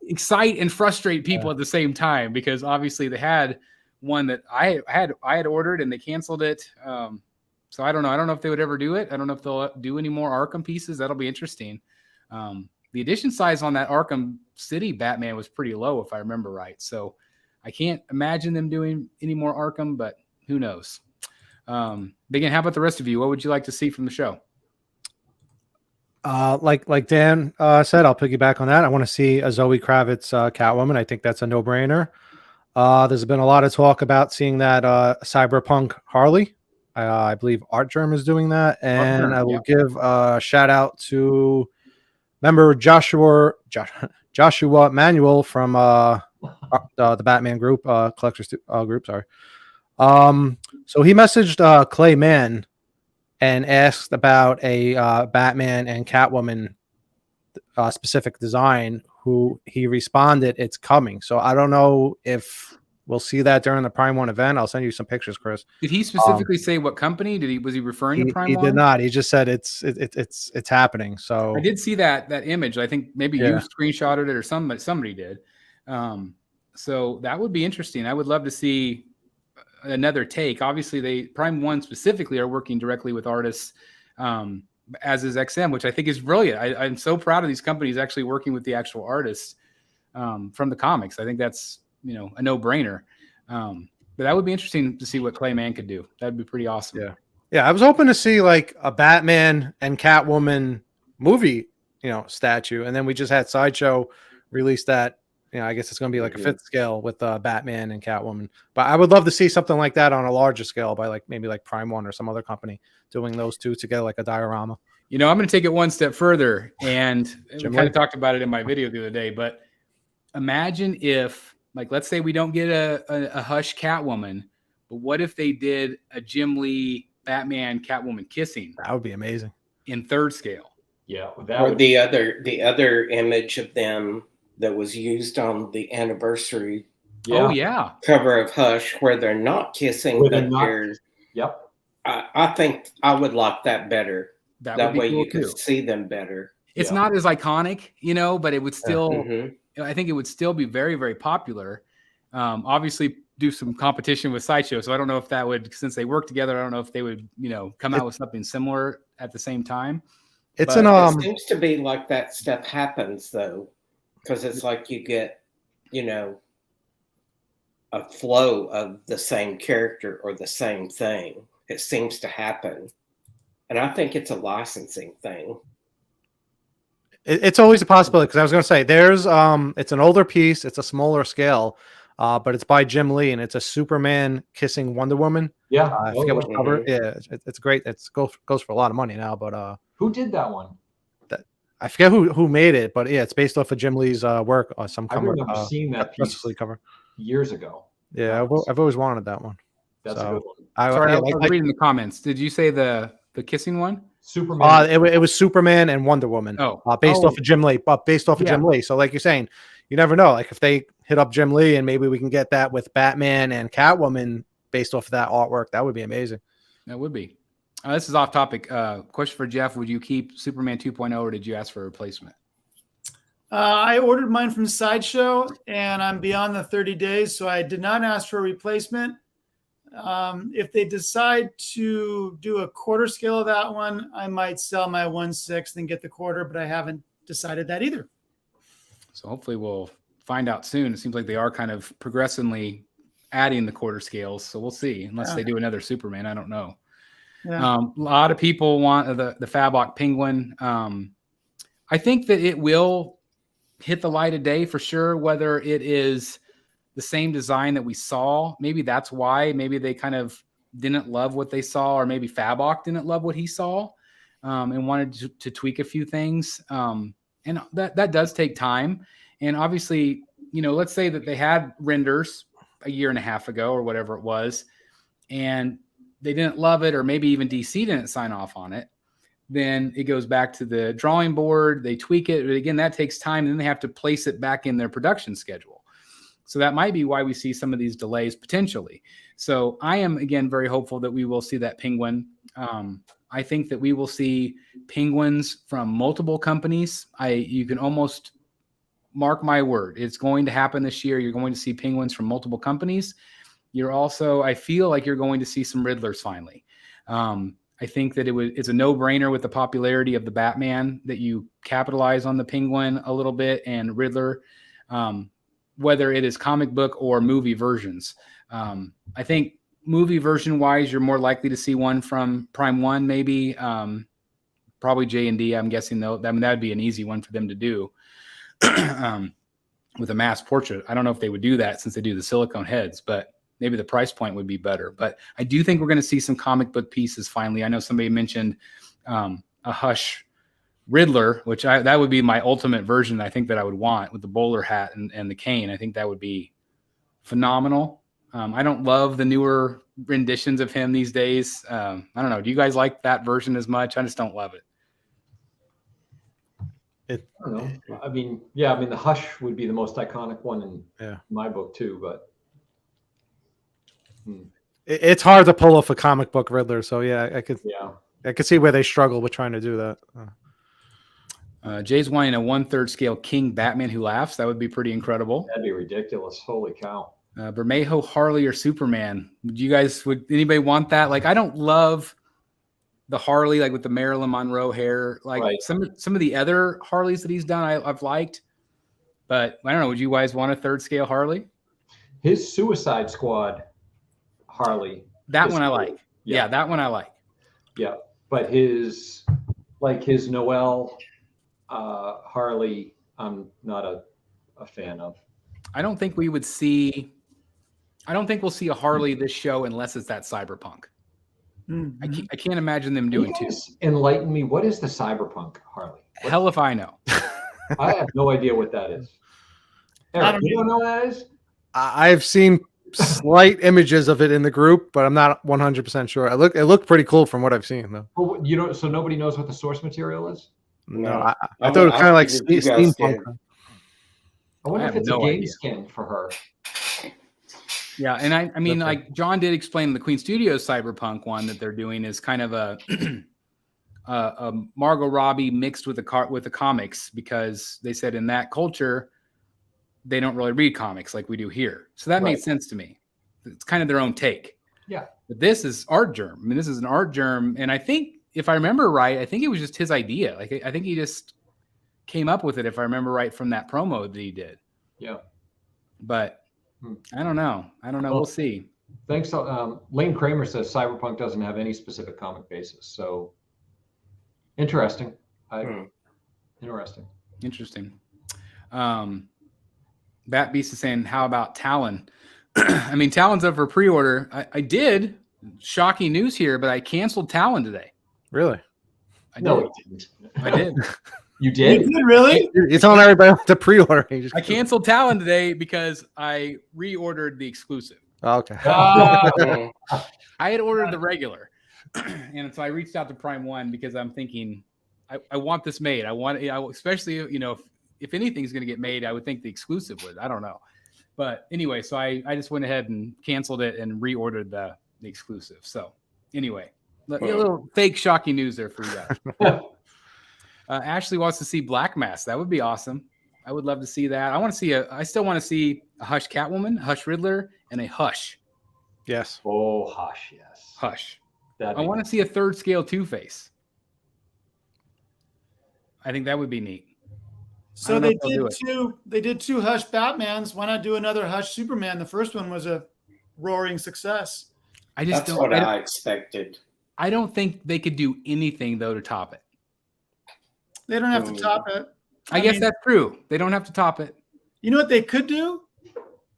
excite and frustrate people at the same time, because obviously they had one that I had ordered and they canceled it. So I don't know. I don't know if they would ever do it. I don't know if they'll do any more Arkham pieces. That'll be interesting. The edition size on that Arkham City Batman was pretty low, if I remember right. So I can't imagine them doing any more Arkham, but who knows? Again, how about the rest of you? What would you like to see from the show? Like Dan said, I'll piggyback on that. I want to see a Zoe Kravitz Catwoman. I think that's a no-brainer. There's been a lot of talk about seeing that Cyberpunk Harley. I believe Art Germ is doing that, and I will give a shout out to member Joshua Manuel from the Batman group, collectors group. Sorry. So he messaged Clay Mann and asked about a Batman and Catwoman specific design, who he responded, it's coming. So I don't know if we'll see that during the Prime 1 event. I'll send you some pictures, Chris. Did he specifically say what company? Was he referring to Prime 1? He did not. He just said it's happening. So I did see that image. I think maybe you screenshotted it or somebody did. So that would be interesting. I would love to see another take. Obviously, they Prime 1 specifically are working directly with artists, as is XM, which I think is brilliant. I'm so proud of these companies actually working with the actual artists from the comics. I think that's a no-brainer. But that would be interesting to see what Clay Mann could do. That'd be pretty awesome. Yeah. I was hoping to see like a Batman and Catwoman movie, statue, and then we just had Sideshow release that. I guess it's going to be like a 5th scale with Batman and Catwoman. But I would love to see something like that on a larger scale by maybe Prime 1 or some other company doing those two together like a diorama. I'm going to take it one step further, and we kind of talked about it in my video the other day, but imagine if, let's say we don't get a Hush Catwoman, but what if they did a Jim Lee Batman Catwoman kissing? That would be amazing. In 3rd scale. Yeah. Or the other image of them that was used on the anniversary cover of Hush, where they're not kissing, they're. Yep. I think I would like that better. That way you can see them better. It's not as iconic, but it would still. I think it would still be very, very popular. Obviously, do some competition with Sideshow. So I don't know if that would, since they work together, I don't know if they would, come out with something similar at the same time. It seems to be like that stuff happens though, because it's like you get, a flow of the same character or the same thing. It seems to happen, and I think it's a licensing thing. It's always a possibility, because I was going to say there's it's an older piece, it's a smaller scale, but it's by Jim Lee, and it's a Superman kissing Wonder Woman. I forget which cover. Yeah, it's great. It goes for a lot of money now. But who did that one? I forget who made it, but it's based off of Jim Lee's work on some cover. I remember seeing that piece cover years ago. Yeah, I've always wanted that one. That's a good one. I was reading the comments. Did you say the kissing one? Superman. It was Superman and Wonder Woman. Based off of Jim Lee. But based off of Jim Lee. So like you're saying, you never know. Like if they hit up Jim Lee and maybe we can get that with Batman and Catwoman based off of that artwork, that would be amazing. That would be. This is off topic. Question for Jeff: would you keep Superman 2.0 or did you ask for a replacement? I ordered mine from Sideshow, and I'm beyond the 30 days, so I did not ask for a replacement. If they decide to do a quarter scale of that one, I might sell my 1/6 and get the quarter, but I haven't decided that either. So hopefully we'll find out soon. It seems like they are kind of progressively adding the quarter scales, so we'll see. Unless they do another Superman, I don't know. A lot of people want the Fabok Penguin. I think that it will hit the light of day for sure, whether it is the same design that we saw. Maybe that's why. Maybe they kind of didn't love what they saw, or maybe Fabok didn't love what he saw and wanted to tweak a few things. And that does take time. And obviously, let's say that they had renders a year and a half ago or whatever it was, and they didn't love it, or maybe even DC didn't sign off on it. Then it goes back to the drawing board. They tweak it. But again, that takes time. And then they have to place it back in their production schedule. So that might be why we see some of these delays potentially. So I am, again, very hopeful that we will see that penguin. I think that we will see penguins from multiple companies. You can almost mark my word. It's going to happen this year. You're going to see penguins from multiple companies. I feel like you're going to see some Riddlers finally. I think that it's a no-brainer with the popularity of the Batman that you capitalize on the Penguin a little bit and Riddler, whether it is comic book or movie versions. I think movie version wise, you're more likely to see one from Prime One, maybe. Probably J&D. I'm guessing though. I mean, that'd be an easy one for them to do. With a mass portrait. I don't know if they would do that since they do the silicone heads, but maybe the price point would be better. But I do think we're going to see some comic book pieces finally. I know somebody mentioned a Hush Riddler, which that would be my ultimate version. I think that I would want with the bowler hat and the cane. I think that would be phenomenal. I don't love the newer renditions of him these days. I don't know. Do you guys like that version as much? I just don't love it. I don't know. I mean, yeah, I mean, the Hush would be the most iconic one in my book too, but it's hard to pull off a comic book Riddler. So yeah, I could see where they struggle with trying to do that. Jay's wanting a 1/3 scale King Batman who laughs. That would be pretty incredible. That'd be ridiculous. Holy cow. Bermejo, Harley, or Superman. Would anybody want that? Like, I don't love the Harley, like with the Marilyn Monroe hair, like some of the other Harleys that he's done, I've liked, but I don't know. Would you guys want a 3rd scale Harley? His Suicide Squad Harley. That one I like. Yeah, that one I like. Yeah, but his Noel Harley, I'm not a fan of. I don't think we'll see a Harley this show unless it's that cyberpunk. Mm-hmm. I can't imagine them doing two. Enlighten me. What is the cyberpunk Harley? Hell if I know. I have no idea what that is. Eric, you don't know what that is? I've seen slight images of it in the group, but I'm not 100% sure. It looked pretty cool from what I've seen though. Well, you don't. So nobody knows what the source material is. No, I thought it was kind of like steampunk. I wonder if it's a game skin for her. Yeah, and I mean, like John did explain the Queen Studios Cyberpunk one that they're doing is kind of a Margot Robbie mixed with the comics, because they said in that culture they don't really read comics like we do here. So that made sense to me. It's kind of their own take. Yeah. But this is art germ. I mean, this is an art germ, and I think if I remember right, I think it was just his idea. Like I think he just came up with it, if I remember right, from that promo that he did. Yeah. But I don't know. Well, we'll see. Thanks. Lane Kramer says Cyberpunk doesn't have any specific comic basis. So interesting. Interesting. Bat Beast is saying, how about Talon? I mean, Talon's up for pre-order. I did. Shocking news here, but I canceled Talon today. Really? I did. You did? You did, really? You're telling everybody to pre-order. I canceled Talon today because I reordered the exclusive. Oh, okay. I had ordered the regular, and so I reached out to Prime One because I'm thinking, I want this made. Especially if anything's going to get made, I would think the exclusive would. I don't know, but anyway, so I just went ahead and canceled it and reordered the exclusive. So anyway, a little fake shocking news there for you guys. Ashley wants to see Black Mass. That would be awesome. I would love to see that. I still want to see a Hush Catwoman, Hush Riddler, and a Hush. Yes. Oh, Hush, yes. Hush. I want to see a 3rd scale Two-Face. I think that would be neat. So they did two Hush Batmans. Why not do another Hush Superman? The first one was a roaring success. That's what I expected. I don't think they could do anything though to top it. They don't have to top it. I guess that's true. They don't have to top it. You know what they could do?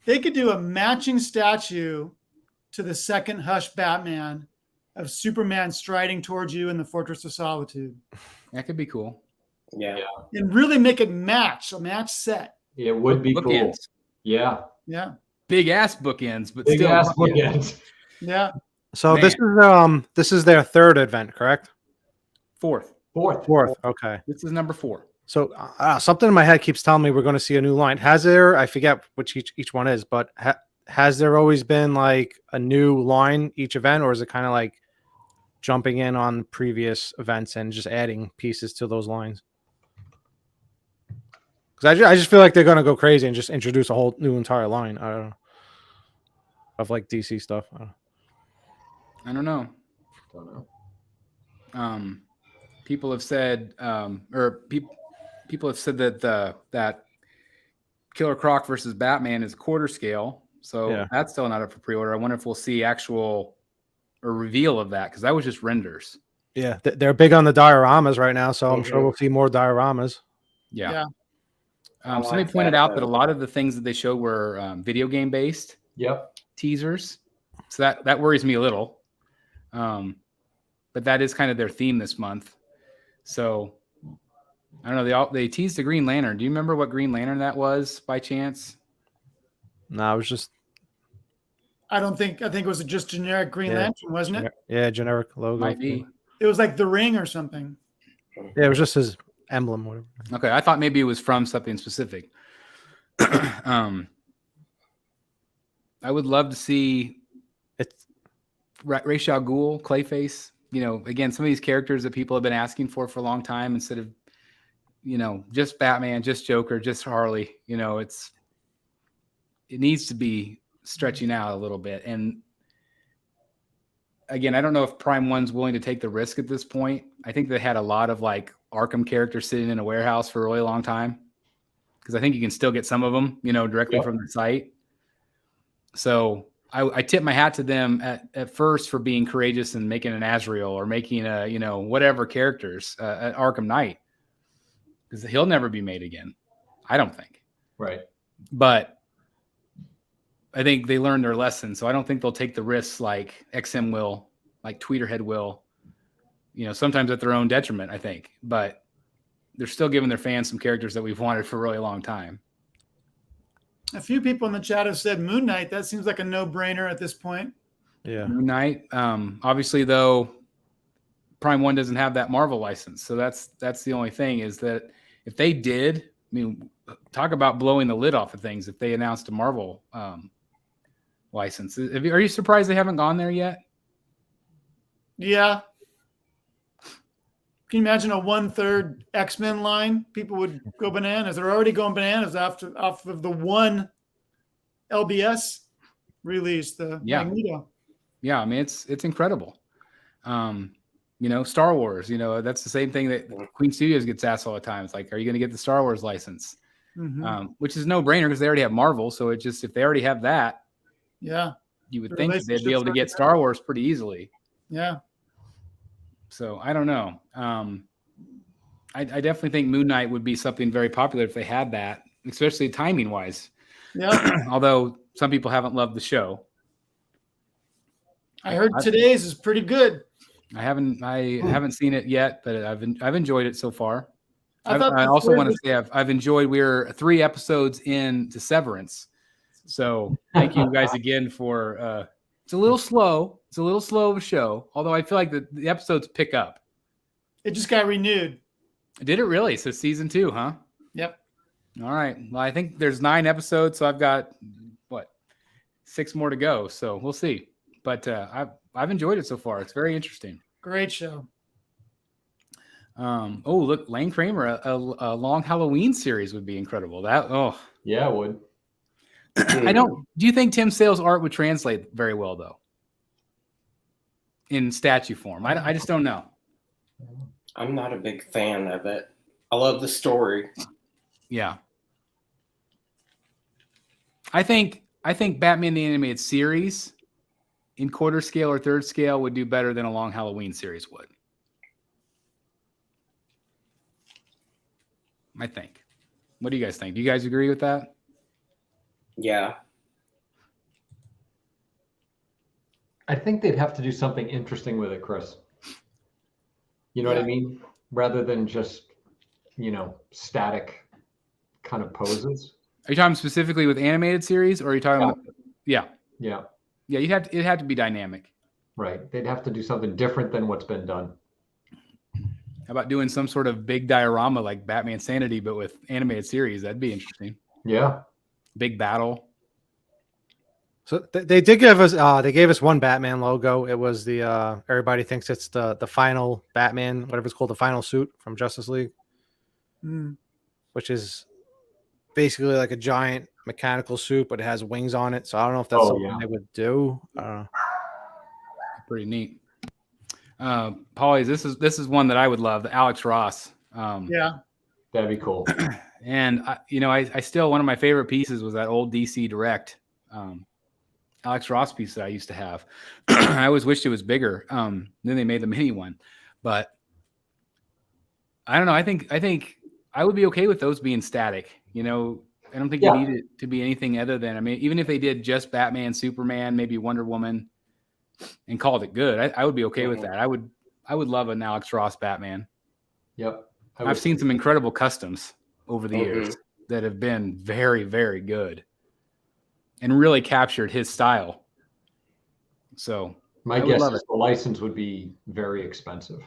They could do a matching statue to the second Hush Batman of Superman striding towards you in the Fortress of Solitude. That could be cool. Yeah. And really make it a match set. It would be cool. Bookends. Yeah. Yeah. Big ass bookends, but Big still ass bookends. Yeah. So this is their 3rd event, correct? Fourth. Okay. This is number 4. So something in my head keeps telling me we're going to see a new line. Has there? I forget which each one is, but has there always been like a new line each event, or is it kind of like jumping in on previous events and just adding pieces to those lines? Because I just feel like they're going to go crazy and just introduce a whole new entire line. I don't know, of like DC stuff. I don't know. People have said, people have said that that Killer Croc versus Batman is quarter scale. So Yeah. that's still not up for pre-order. I wonder if we'll see actual or reveal of that because that was just renders. Yeah, they're big on the dioramas right now, so I'm sure Mhm. we'll see more dioramas. Yeah. Yeah. I Somebody like pointed that, out that though. a lot of the things that they showed were video game based Yep. teasers. So that worries me a little. But that is kind of their theme this month. So I don't know. They teased the Green Lantern. Do you remember what Green Lantern that was by chance? No, it was just I think it was just generic Green Yeah. Lantern, wasn't it? generic logo. Might be. It was like the ring or something. Yeah, it was just his emblem. Whatever. Okay, I thought maybe it was from something specific. I would love to see It's Ra's al Ghul, Clayface. Again, some of these characters that people have been asking for a long time instead of, just Batman, just Joker, just Harley. It needs to be stretching out a little bit. And again, I don't know if Prime One's willing to take the risk at this point. I think they had a lot of like Arkham characters sitting in a warehouse for a really long time because I think you can still get some of them, directly from the site. So I tip my hat to them at first for being courageous and making an Azrael or making a, whatever characters at Arkham Knight because he'll never be made again. I don't think. Right. But I think they learned their lesson. So I don't think they'll take the risks like XM will, like Tweeterhead will, sometimes at their own detriment, I think. But they're still giving their fans some characters that we've wanted for a really long time. A few people in the chat have said Moon Knight. That seems like a no-brainer at this point. yeah. Moon Knight. Obviously, though, Prime One doesn't have that Marvel license. So that's the only thing is that if they did, talk about blowing the lid off of things if they announced a Marvel license. Are you surprised they haven't gone there yet? Yeah. Can you imagine a 1/3 X-Men line? People would go bananas. They're already going bananas off of the one LBS release, the Magneto. Yeah, it's incredible. Star Wars, that's the same thing that Queen Studios gets asked all the time. It's like, are you going to get the Star Wars license? Mhm. Which is no brainer because they already have Marvel. So it just, if they already have that, Yeah. you would The think that they'd be able to get relationships Star Wars pretty easily. Yeah. So I don't know. I definitely think Moon Knight would be something very popular if they had that, especially timing wise. Yeah. Although some people haven't loved the show. I heard today's is pretty good. I haven't seen it yet, but I've enjoyed it so far. I thought I the also third want to was- say I've enjoyed. We're 3 episodes into Severance, so thank you guys again for. It's a little slow. It's a little slow of a show, although I feel like the episodes pick up. It just got renewed. Did it really? So season 2, huh? Yep. All right. Well, I think there's 9 episodes, so I've got 6 more to go. So we'll see. But I've enjoyed it so far. It's very interesting. Great show. Oh, look, Lane Kramer, a long Halloween series would be incredible. Yeah, it would. Do you think Tim Sale's art would translate very well though? In statue form? I just don't know. I'm not a big fan of it. I love the story. Yeah. I think Batman the Animated Series in quarter scale or third scale would do better than a long Halloween series would. I think. What do you guys think? Do you guys agree with that? Yeah. I think they'd have to do something interesting with it, Chris. You know what I mean? Rather than just, static kind of poses. Are you talking specifically with animated series or are you talking about Yeah. Yeah, it'd have to be dynamic. Right. They'd have to do something different than what's been done. How about doing some sort of big diorama like Batman Sanity, but with animated series? That'd be interesting. Yeah. Big battle. So they did give us they gave us one Batman logo. It was the everybody thinks it's the final Batman, whatever it's called, the final suit from Justice League, which is basically like a giant mechanical suit, but it has wings on it. So I don't know if that's something they would do. Pretty neat. Paulie, this is one that I would love. The Alex Ross. Yeah, that'd be cool. And I still, one of my favorite pieces was that old DC Direct Alex Ross piece that I used to have. I always wished it was bigger. Then they made the mini one, but I don't know. I think I would be okay with those being static. You know, I don't think you need it to be anything other than, I mean, even if they did just Batman, Superman, maybe Wonder Woman, and called it good, I would be okay with that. I would love an Alex Ross Batman. Yep. I've seen some incredible customs over the years that have been very, very good and really captured his style. So my guess is the license would be very expensive.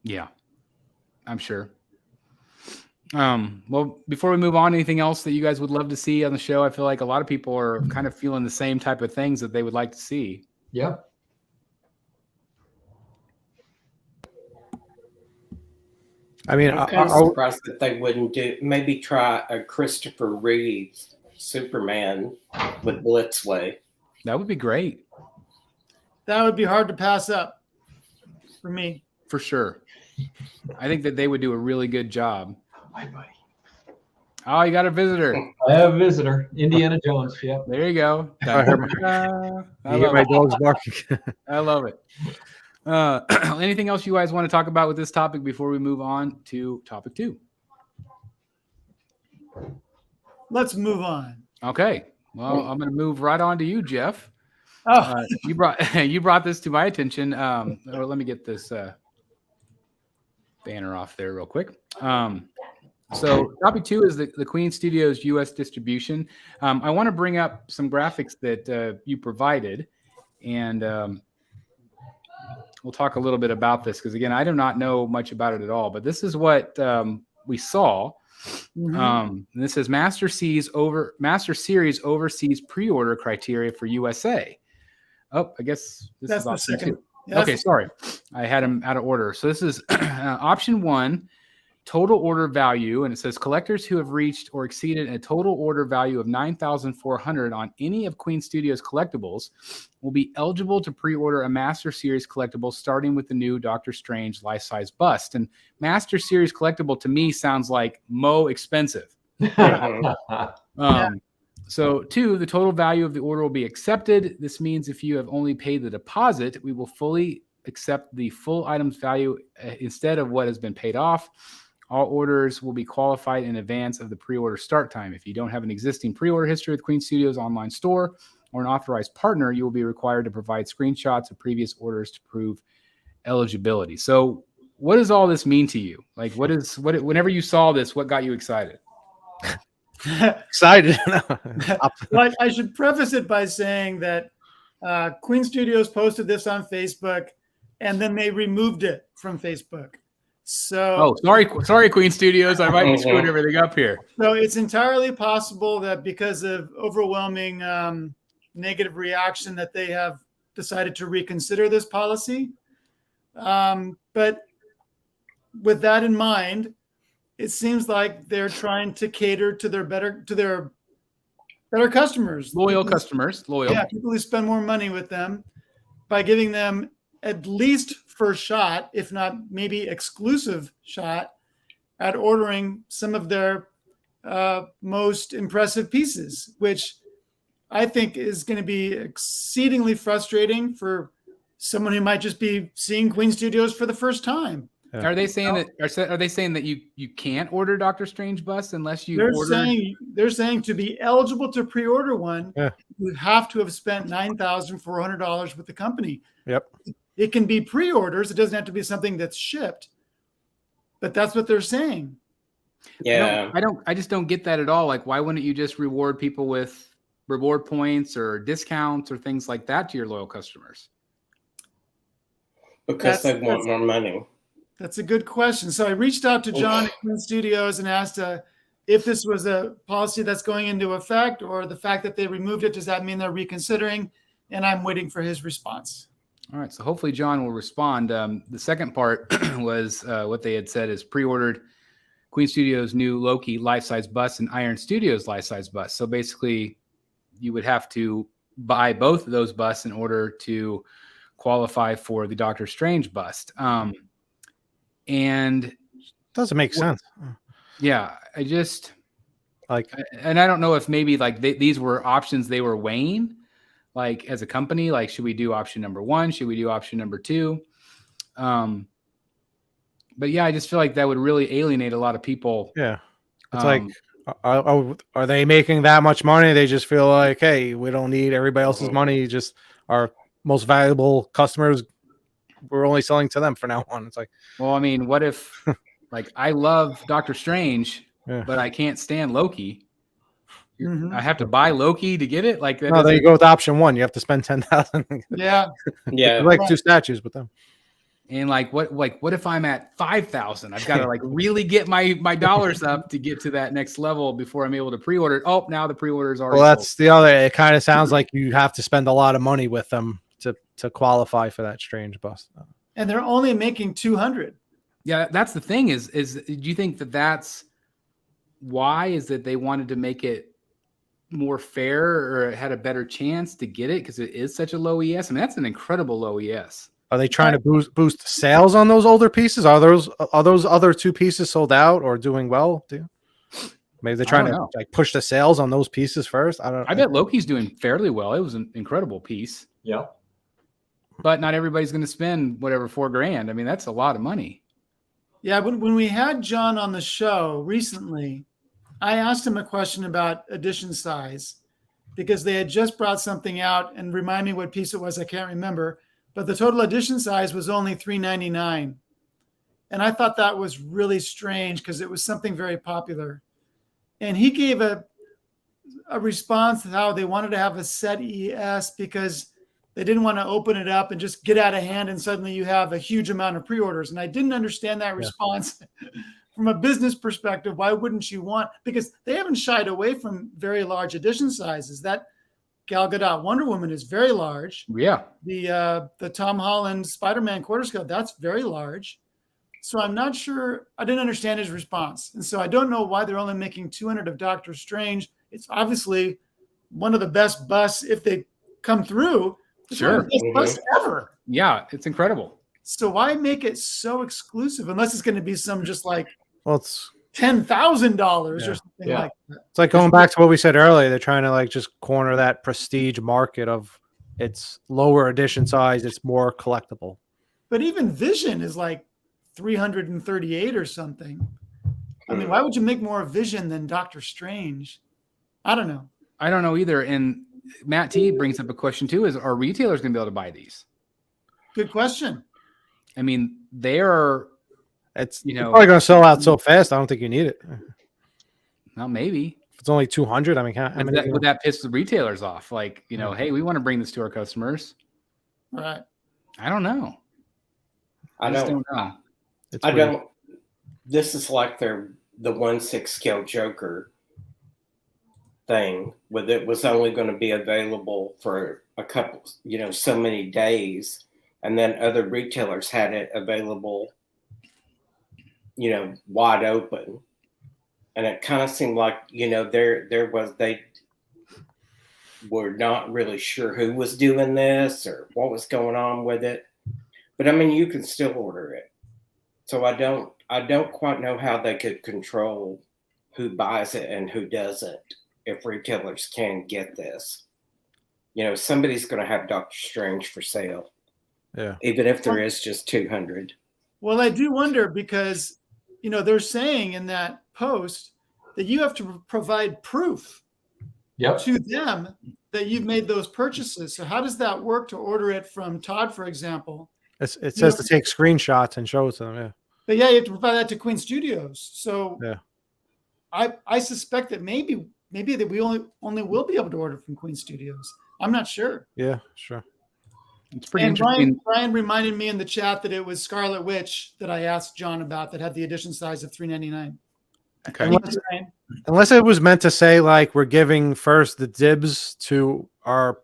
Yeah, I'm sure. Well, before we move on, anything else that you guys would love to see on the show? I feel like a lot of people are kind of feeling the same type of things that they would like to see. Yeah. I mean, I'm surprised that they wouldn't maybe try a Christopher Reeve Superman with Blitzway. That would be great. That would be hard to pass up for me. For sure. I think that they would do a really good job. Hi, buddy. Oh, you got a visitor. I have a visitor. Indiana Jones. Yeah. There you go. I hear my dog's barking. I love it. Anything else you guys want to talk about with this topic before we move on to topic 2? Let's move on. Okay. Well, I'm going to move right on to you, Jeff. Oh, you brought this to my attention. Let me get this banner off there real quick. So topic 2 is the Queen Studios U.S. distribution. I want to bring up some graphics that you provided, and we'll talk a little bit about this because, again, I do not know much about it at all. But this is what we saw. This is Master Series overseas pre-order criteria for USA. Oh, I guess that's the second. Okay, sorry. I had them out of order. So this is option 1, total order value, and it says collectors who have reached or exceeded a total order value of $9,400 on any of Queen Studios collectibles will be eligible to pre-order a Master Series collectible starting with the new Doctor Strange life-size bust. And Master Series collectible to me sounds like expensive. So 2, the total value of the order will be accepted. This means if you have only paid the deposit, we will fully accept the full item's value instead of what has been paid off. All orders will be qualified in advance of the pre-order start time. If you don't have an existing pre-order history with Queen Studios online store or an authorized partner, you will be required to provide screenshots of previous orders to prove eligibility. So what does all this mean to you? Like, whenever you saw this, what got you excited? Excited. Well, I should preface it by saying that Queen Studios posted this on Facebook, and then they removed it from Facebook. So, sorry, Queen Studios. I might be screwing everything up here. So it's entirely possible that because of overwhelming negative reaction that they have decided to reconsider this policy. But with that in mind, it seems like they're trying to cater to their better customers, loyal customers, yeah, people who spend more money with them, by giving them at least first shot, if not maybe exclusive shot, at ordering some of their most impressive pieces, which I think is going to be exceedingly frustrating for someone who might just be seeing Queen Studios for the first time. Yeah. Are they saying that you can't order Doctor Strange bus unless you They're saying to be eligible to pre-order one, you have to have spent $9,400 with the company. Yep. It can be pre-orders. It doesn't have to be something that's shipped, but that's what they're saying. Yeah. I just don't get that at all. Like, why wouldn't you just reward people with reward points or discounts or things like that to your loyal customers? Because they want more money. That's a good question. So I reached out to John at Queen Studios and asked if this was a policy that's going into effect, or the fact that they removed it, does that mean they're reconsidering? And I'm waiting for his response. All right. So hopefully John will respond. The second part was what they had said is pre-ordered Queen Studios' new Loki life-size bust and Iron Studios life-size bust. So basically, you would have to buy both of those busts in order to qualify for the Doctor Strange bust. And doesn't make sense. Yeah, I just like, and I don't know if maybe like these were options they were weighing. like as a company, like should we do option number 1? Should we do option number 2? But yeah, I just feel like that would really alienate a lot of people. Yeah. It's like, are they making that much money? They just feel like, hey, we don't need everybody else's money. Just our most valuable customers, we're only selling to them for now on. It's like, well, I mean, what if like I love Doctor Strange, but I can't stand Loki? I have to buy Loki to get it. Like that. No, then you go with option 1. You have to spend 10,000. Yeah. Like 2 statues with them. And what if I'm at 5,000? I've got to like really get my dollars up to get to that next level before I'm able to pre-order. Oh, now the pre-orders are. Well, that's the other. It kind of sounds like you have to spend a lot of money with them to qualify for that Strange bust. And they're only making 200. Yeah, that's the thing. Is do you think that's why? Is that they wanted to make it more fair or it had a better chance to get it because it is such a low ES? I mean, that's an incredible low ES. Are they trying to boost sales on those older pieces? Are those other 2 pieces sold out or doing well too? Maybe they're trying to like push the sales on those pieces first. I bet Loki's doing fairly well. It was an incredible piece. Yeah. But not everybody's going to spend whatever $4,000. I mean, that's a lot of money. Yeah, when we had John on the show recently, I asked him a question about edition size because they had just brought something out, and remind me what piece it was. I can't remember. But the total edition size was only $3.99. And I thought that was really strange because it was something very popular. And he gave a response to how they wanted to have a set ES because they didn't want to open it up and just get out of hand and suddenly you have a huge amount of pre-orders. And I didn't understand that response from a business perspective. Why wouldn't you want? Because they haven't shied away from very large edition sizes. That Gal Gadot Wonder Woman is very large. Yeah. The Tom Holland Spider-Man quarter scale, that's very large. So I'm not sure. I didn't understand his response. And so I don't know why they're only making 200 of Doctor Strange. It's obviously one of the best busts if they come through. It's one of the best busts ever. Yeah, it's incredible. So why make it so exclusive unless it's going to be some just like it's $10,000 or something like that. It's like going back to what we said earlier. They're trying to like just corner that prestige market of it's lower edition size. It's more collectible. But even Vision is like 338 or something. I mean, why would you make more Vision than Doctor Strange? I don't know. I don't know either. And Matt T brings up a question too: is are retailers going to be able to buy these? Good question. I mean, they're. It's probably going to sell out so fast. I don't think you need it. Well, maybe if it's only 200. I mean, would that piss the retailers off? Like, hey, we want to bring this to our customers. Right. I don't know. I don't know. I don't. This is like the 1/6 scale Joker thing, with it was only going to be available for a couple, so many days, and then other retailers had it available, wide open, and it kind of seemed like they were not really sure who was doing this or what was going on with it. But I mean, you can still order it. So I don't quite know how they could control who buys it and who doesn't if retailers can get this. Somebody's going to have Doctor Strange for sale. Yeah. Even if there is just 200. Well, I do wonder because, they're saying in that post that you have to provide proof to them that you've made those purchases. So how does that work to order it from Todd, for example? It says to take screenshots and show it to them. Yeah. But yeah, you have to provide that to Queen Studios. So yeah, I suspect that maybe that we only will be able to order from Queen Studios. I'm not sure. Yeah, sure. It's pretty interesting. Brian reminded me in the chat that it was Scarlet Witch that I asked John about that had the edition size of $3.99. Okay. Unless it was meant to say like we're giving first the dibs to our,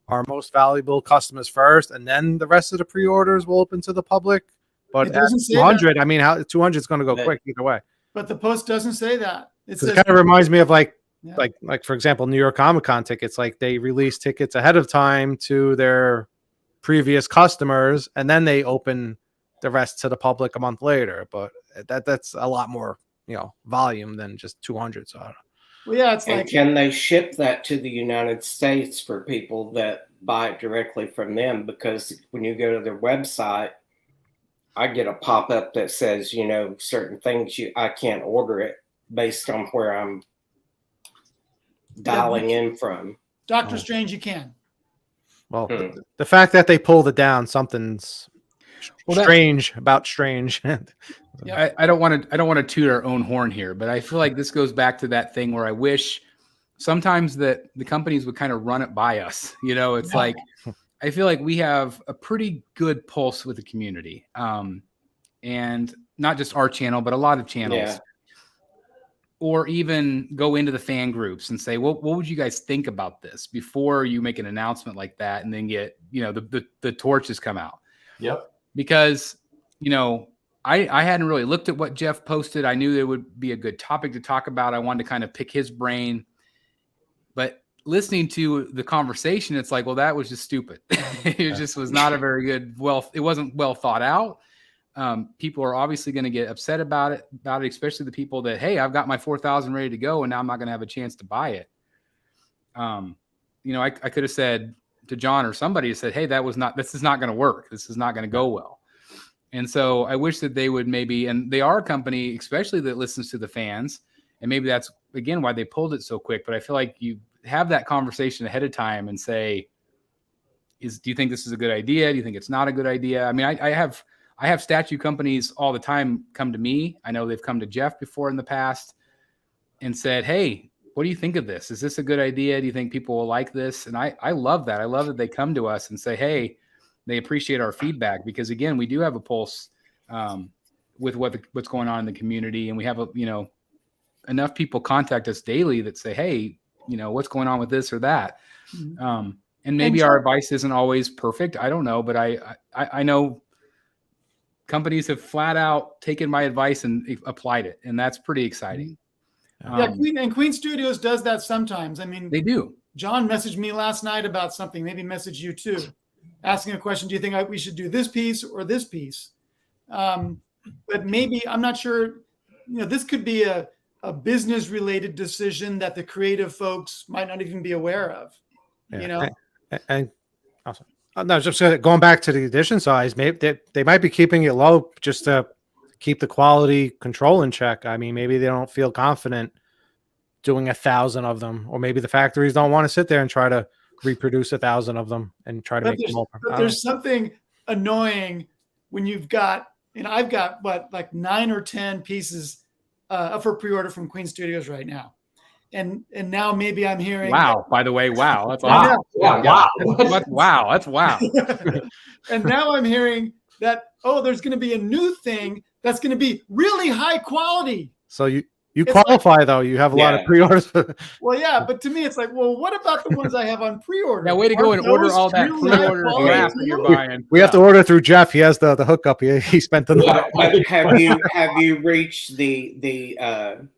our most valuable customers first, and then the rest of the pre-orders will open to the public. But at 200, I mean, how 200 is going to go quick either way. But the post doesn't say that. It kind of reminds me of like for example, New York Comic Con tickets. Like they release tickets ahead of time to their previous customers, and then they open the rest to the public a month later. But that's a lot more, volume than just 200. So I don't know. Well, yeah, it's And like, can they ship that to the United States for people that buy it directly from them? Because when you go to their website, I get a pop-up that says, certain things I can't order it based on where I'm dialing in from. Doctor Strange, you can. Well, the fact that they pulled it down, something's strange about Strange. Yeah. I don't want to toot our own horn here, but I feel like this goes back to that thing where I wish sometimes that the companies would kind of run it by us. It's like, I feel like we have a pretty good pulse with the community. And not just our channel, but a lot of channels. Yeah. Or even go into the fan groups and say, what would you guys think about this before you make an announcement like that and then get, the torches come out. Yep. Because, I hadn't really looked at what Jeff posted. I knew there would be a good topic to talk about. I wanted to kind of pick his brain. But listening to the conversation, it's like, well, that was just stupid. It just was not a very good, it wasn't well thought out. People are obviously going to get upset about it, especially the people that, hey, I've got my 4,000 ready to go and now I'm not going to have a chance to buy it. I could have said to John or somebody said, hey, this is not going to work. This is not going to go well. And so I wish that they would maybe, and they are a company, especially that listens to the fans. And maybe that's, again, why they pulled it so quick. But I feel like you have that conversation ahead of time and say, do you think this is a good idea? Do you think it's not a good idea? I mean, I have statue companies all the time come to me. I know they've come to Jeff before in the past and said, hey, what do you think of this? Is this a good idea? Do you think people will like this? And I love that. I love that they come to us and say, hey, they appreciate our feedback because, again, we do have a pulse with what's going on in the community. And we have, enough people contact us daily that say, hey, what's going on with this or that? And maybe our advice isn't always perfect. I don't know, but I know companies have flat out taken my advice and applied it. And that's pretty exciting. Yeah, Queen Studios does that sometimes. I mean, they do. John messaged me last night about something, maybe messaged you too, asking a question. Do you think we should do this piece or this piece? But maybe, I'm not sure, this could be a business related decision that the creative folks might not even be aware of, And also, no, just going back to the edition size, maybe they might be keeping it low just to keep the quality control in check. I mean, maybe they don't feel confident doing 1,000 of them, or maybe the factories don't want to sit there and try to reproduce 1,000 of them and try to make them more. But there's something annoying when you've got, I've got like 9 or 10 pieces up for pre-order from Queen Studios right now. And now maybe I'm hearing. Wow, by the way, wow. That's awesome. Wow. That's wow. And now I'm hearing that, there's going to be a new thing that's going to be really high quality. So you qualify, though. You have a lot of pre-orders. Well, yeah, but to me, it's like, well, what about the ones I have on pre-order? Yeah, way to go and order all that pre-order crap that you're buying. We have to order through Jeff. He has the hookup. He spent the night. Have you reached the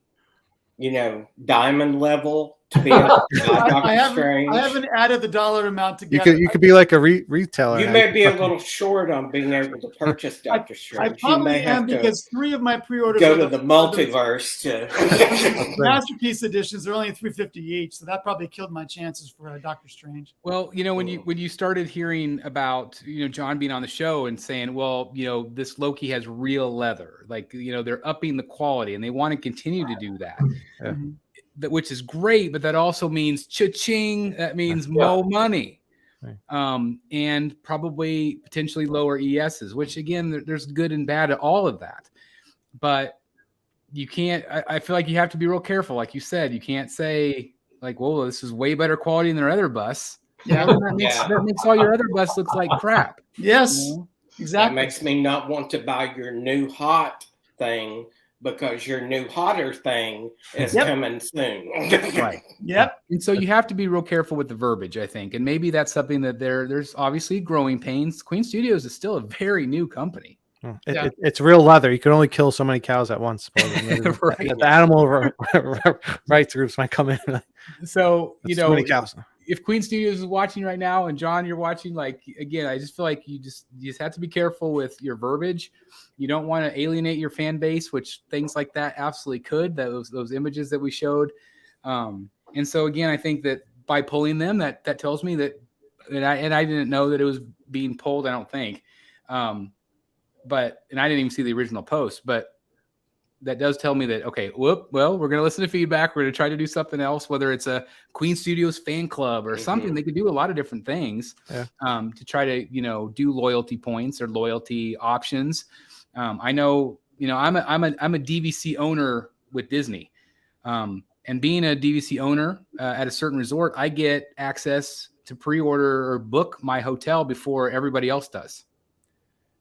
diamond level to be able to buy Doctor Strange? I haven't added the dollar amount together. You could be like a retailer. You may be a little short on being able to purchase Doctor Strange. I probably am, because 3 of my pre-orders go to the multiverse to masterpiece editions. They're only $350 each, so that probably killed my chances for Doctor Strange. Well, when you started hearing about John being on the show and saying, well, this Loki has real leather, like they're upping the quality and they want to continue to do that. Yeah. Which is great, but that also means cha-ching. That means more money, and probably potentially lower ESs. Which again, there's good and bad at all of that. But you can't. I feel like you have to be real careful. Like you said, you can't say like, "Whoa, this is way better quality than their other bus." Yeah, that makes all your other bus looks like crap. Yes, exactly. That makes me not want to buy your new hot thing, because your new hotter thing is coming soon. Right. Yep. And so you have to be real careful with the verbiage, I think. And maybe that's something that there's obviously growing pains. Queen Studios is still a very new company. It's real leather. You can only kill so many cows at once. Right. The animal rights groups might come in. So, so many cows. If Queen Studios is watching right now and John, you're watching, like, again, I just feel like you just have to be careful with your verbiage. You don't want to alienate your fan base, which things like that absolutely could, those images that we showed. And so again, I think that by pulling them, that tells me that, and I didn't know that it was being pulled. I don't think, but I didn't even see the original post, but that does tell me that, okay, well, we're going to listen to feedback. We're going to try to do something else, whether it's a Queen Studios fan club or something. They could do a lot of different things to try to, do loyalty points or loyalty options. I know, I'm a DVC owner with Disney. And being a DVC owner at a certain resort, I get access to pre-order or book my hotel before everybody else does.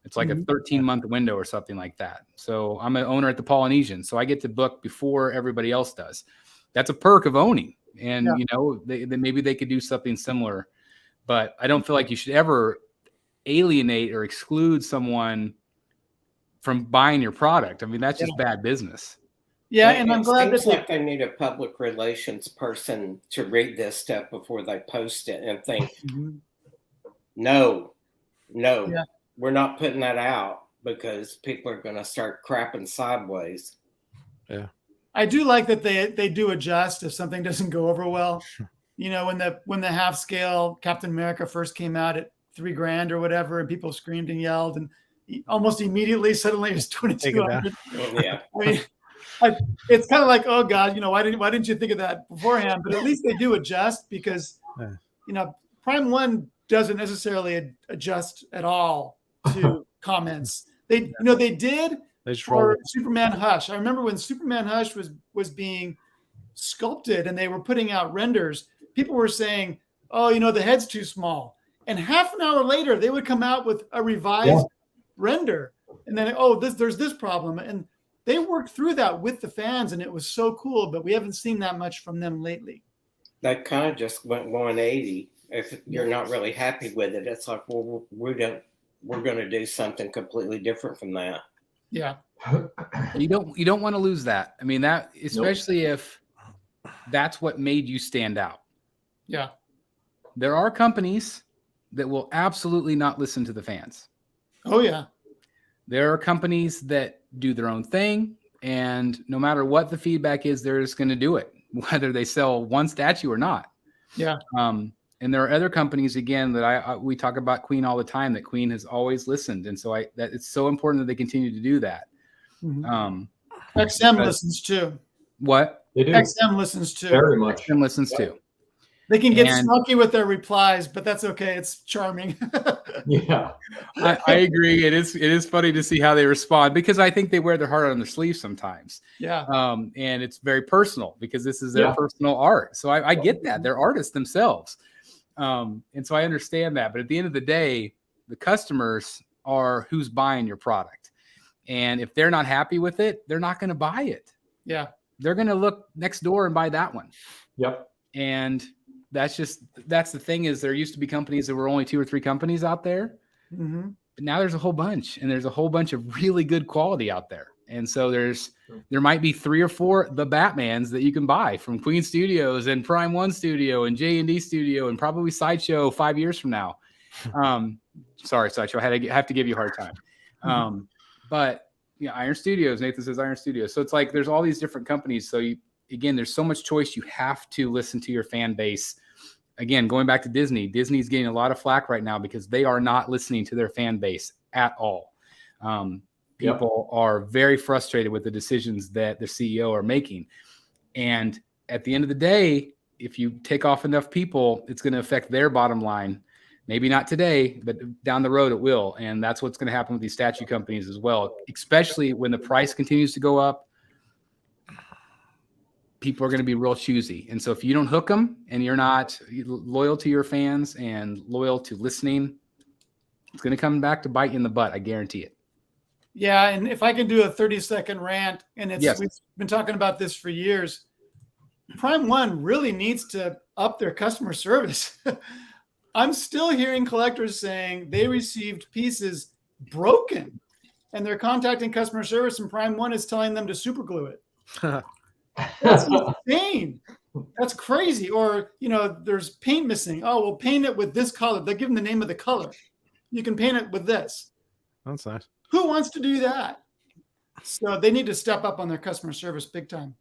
It's like a 13-month window or something like that. So I'm an owner at the Polynesian, so I get to book before everybody else does. That's a perk of owning. And, maybe they could do something similar. But I don't feel like you should ever alienate or exclude someone from buying your product. I mean, that's just bad business. Yeah, and I'm glad that like they need a public relations person to read this stuff before they post it and think, no, we're not putting that out because people are going to start crapping sideways. Yeah, I do like that they do adjust if something doesn't go over well. When the half scale Captain America first came out at $3,000 or whatever, and people screamed and yelled, and almost immediately suddenly it was $2,200. Yeah. I mean, it's kind of like, oh God, why didn't you think of that beforehand? But at least they do adjust because, Prime One doesn't necessarily adjust at all to comments. They did for Superman Hush. I remember when Superman Hush was being sculpted and they were putting out renders, people were saying, oh, the head's too small. And half an hour later, they would come out with a revised render. And then, there's this problem. And they worked through that with the fans, and it was so cool, but we haven't seen that much from them lately. That kind of just went 180. If you're not really happy with it, it's like, well, we're going to do something completely different from that. Yeah. You don't want to lose that. I mean, that, especially if that's what made you stand out. Yeah. There are companies that will absolutely not listen to the fans. Oh, yeah. There are companies that do their own thing, and no matter what the feedback is, they're just going to do it, whether they sell one statue or not. Yeah. And there are other companies, again, that we talk about Queen all the time, that Queen has always listened. And so that it's so important that they continue to do that. XM listens too. What? They do. XM listens too. Very much. XM listens too. They can get snarky with their replies, but that's okay. It's charming. Yeah. I agree. It is funny to see how they respond, because I think they wear their heart on their sleeve sometimes. Yeah. And it's very personal because this is their personal art. So I get that. They're artists themselves. And so I understand that. But at the end of the day, the customers are who's buying your product. And if they're not happy with it, they're not going to buy it. Yeah. They're going to look next door and buy that one. Yep. And that's the thing, is there used to be companies that were only 2 or 3 companies out there. But now there's a whole bunch, and there's a whole bunch of really good quality out there. And so there might be 3 or 4 the Batmans that you can buy from Queen Studios and Prime One Studio and J&D Studio and probably Sideshow 5 years from now. Sorry, Sideshow, I have to give you a hard time. But Iron Studios, Nathan says Iron Studios. So it's like there's all these different companies. So again, there's so much choice. You have to listen to your fan base. Again, going back to Disney's getting a lot of flack right now because they are not listening to their fan base at all. People are very frustrated with the decisions that the CEO are making. And at the end of the day, if you take off enough people, it's going to affect their bottom line. Maybe not today, but down the road it will. And that's what's going to happen with these statue companies as well, especially when the price continues to go up. People are going to be real choosy. And so if you don't hook them and you're not loyal to your fans and loyal to listening, it's going to come back to bite you in the butt. I guarantee it. Yeah. And if I can do a 30-second rant, and we've been talking about this for years, Prime One really needs to up their customer service. I'm still hearing collectors saying they received pieces broken and they're contacting customer service, and Prime One is telling them to super glue it. That's insane. That's crazy. Or, there's paint missing. Oh, we'll paint it with this color. They give them the name of the color. You can paint it with this. That's nice. Who wants to do that? So they need to step up on their customer service big time.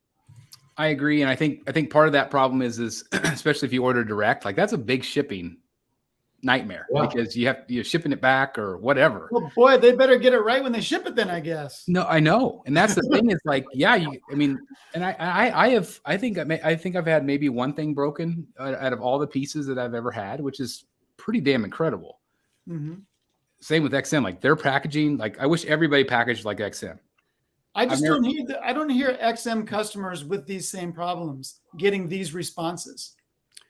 I agree, and I think part of that problem is especially if you order direct, like that's a big shipping nightmare because you're shipping it back or whatever. Well, boy, they better get it right when they ship it then, I guess. No, I know. And that's the thing is like, and I think I've had maybe one thing broken out of all the pieces that I've ever had, which is pretty damn incredible. Mm-hmm. Same with XM, like their packaging, like I wish everybody packaged like XM. I don't hear XM customers with these same problems getting these responses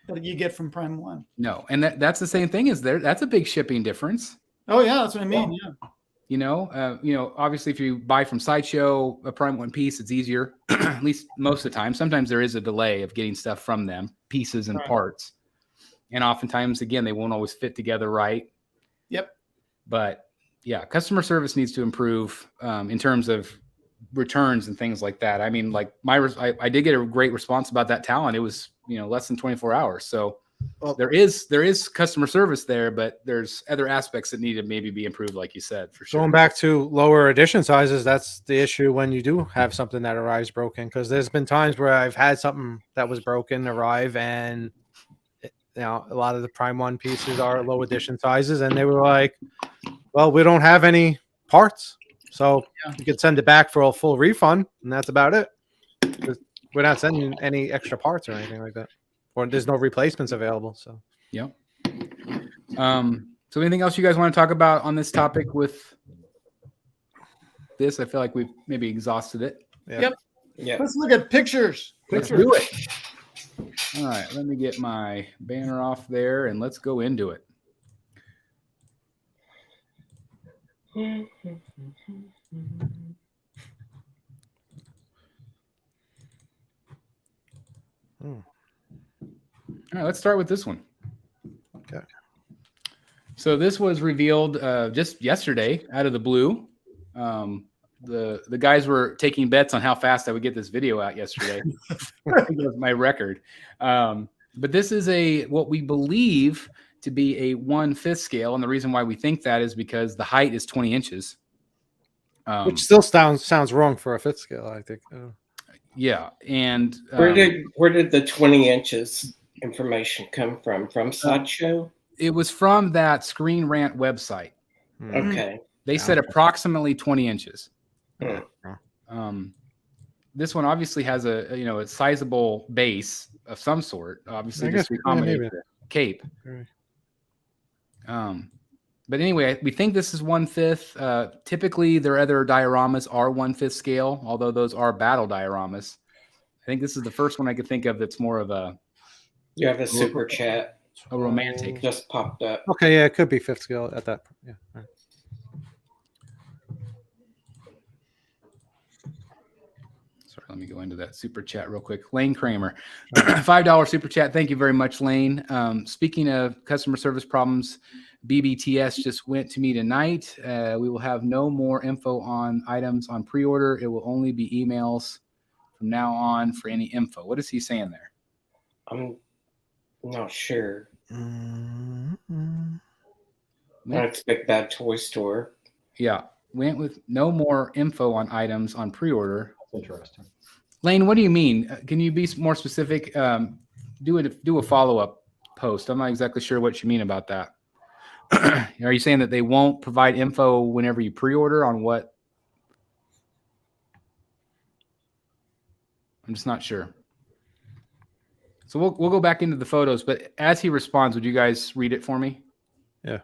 that you get from Prime One. No, and that's the same thing is that's a big shipping difference. Oh yeah, that's what I mean. Yeah. Obviously if you buy from Sideshow a Prime One piece, it's easier, at least most of the time. Sometimes there is a delay of getting stuff from them, pieces and parts. And oftentimes, again, they won't always fit together right. Yep. But yeah, customer service needs to improve in terms of returns and things like that. I mean, like I did get a great response about that talent. It was, less than 24 hours. So there is customer service there, but there's other aspects that need to maybe be improved, like you said, for sure. Going back to lower edition sizes, that's the issue when you do have something that arrives broken, because there's been times where I've had something that was broken arrive, and a lot of the Prime One pieces are low edition sizes, and they were like, well, we don't have any parts, so you could send it back for a full refund, and that's about it. We're not sending any extra parts or anything like that, or there's no replacements available. So so anything else you guys want to talk about on this topic with this? I feel like we've maybe exhausted it. Yep. Let's look at pictures. Let's do it. All right, let me get my banner off there and let's go into it. All right, let's start with this one. Okay. So this was revealed just yesterday out of the blue. The guys were taking bets on how fast I would get this video out yesterday. I think it was my record. But this is what we believe to be a 1/5 scale. And the reason why we think that is because the height is 20 inches. Which still sounds wrong for a 5th scale, I think. Yeah. And where did the 20 inches information come from? From Sideshow? It was from that Screen Rant website. Okay. They said approximately 20 inches. Hmm. This one obviously has a sizable base of some sort. Obviously, just to accommodate the cape. But anyway, we think this is 1/5. Typically, their other dioramas are 1/5 scale, although those are battle dioramas. I think this is the first one I could think of that's more of a. You have a super chat. A romantic. Just popped up. Okay, yeah, it could be 5th scale at that. Yeah. All right. Sorry, let me go into that super chat real quick. Lane Kramer, $5 super chat. Thank you very much, Lane. Speaking of customer service problems, BBTS just went to me tonight. We will have no more info on items on pre-order. It will only be emails from now on for any info. What is he saying there? I'm not sure. Mm-hmm. I expect that toy store. Yeah, went with no more info on items on pre-order. Interesting. Lane, what do you mean? Can you be more specific? Do a follow-up post. I'm not exactly sure what you mean about that. Are you saying that they won't provide info whenever you pre-order on what? I'm just not sure. So we'll go back into the photos, but as he responds, would you guys read it for me? Yeah.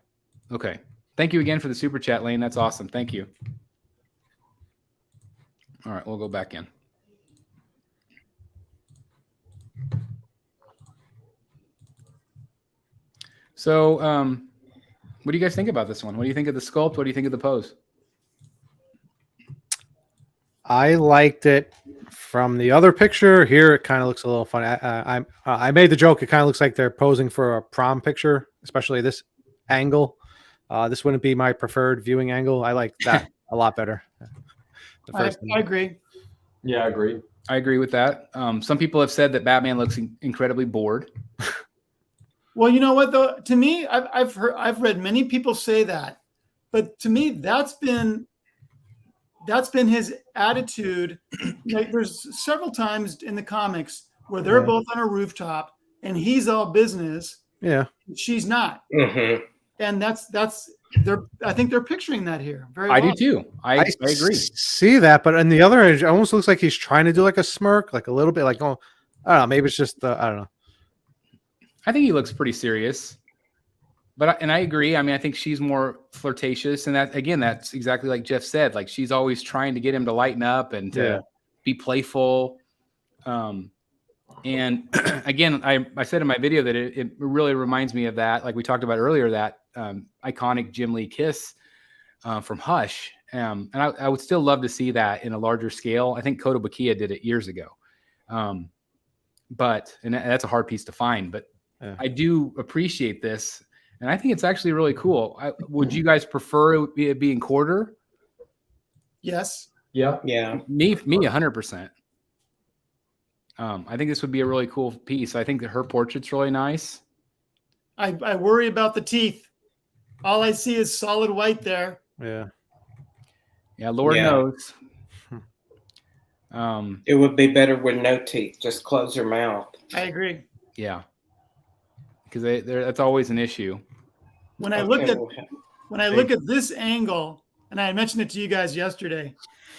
Okay. Thank you again for the super chat, Lane. That's awesome. Thank you. All right, we'll go back in. So, what do you guys think about this one? What do you think of the sculpt? What do you think of the pose? I liked it from the other picture. Here, it kind of looks a little funny. I made the joke. It kind of looks like they're posing for a prom picture, especially this angle. This wouldn't be my preferred viewing angle. I like that a lot better. I agree. Yeah, I agree. I agree with that. Some people have said that Batman looks incredibly bored. Well, you know what though? To me, I've read many people say that, but to me, that's been that's been his attitude. Like, there's several times in the comics where they're both on a rooftop and he's all business. Yeah. She's not. Mm-hmm. And I think they're picturing that here. Very I well. do too. I agree. See that, but on the other end, it almost looks like he's trying to do like a smirk, like a little bit like, oh, I don't know, maybe it's just I don't know. I think he looks pretty serious. But I agree. I mean, I think she's more flirtatious, and that's exactly like Jeff said. Like, she's always trying to get him to lighten up and to be playful. And again, I said in my video that it really reminds me of that, like we talked about earlier, that iconic Jim Lee kiss from Hush. And I would still love to see that in a larger scale. I think Kotobukiya did it years ago. But that's a hard piece to find. But I do appreciate this. And I think it's actually really cool. Would you guys prefer it being quarter? Yes. Yeah. Yeah. Me, 100%. I think this would be a really cool piece. I think that her portrait's really nice. I worry about the teeth. All I see is solid white there. Yeah. Yeah, Lord knows. It would be better with no teeth. Just close her mouth. I agree. Yeah. Because that's always an issue. When I look at this angle, and I mentioned it to you guys yesterday,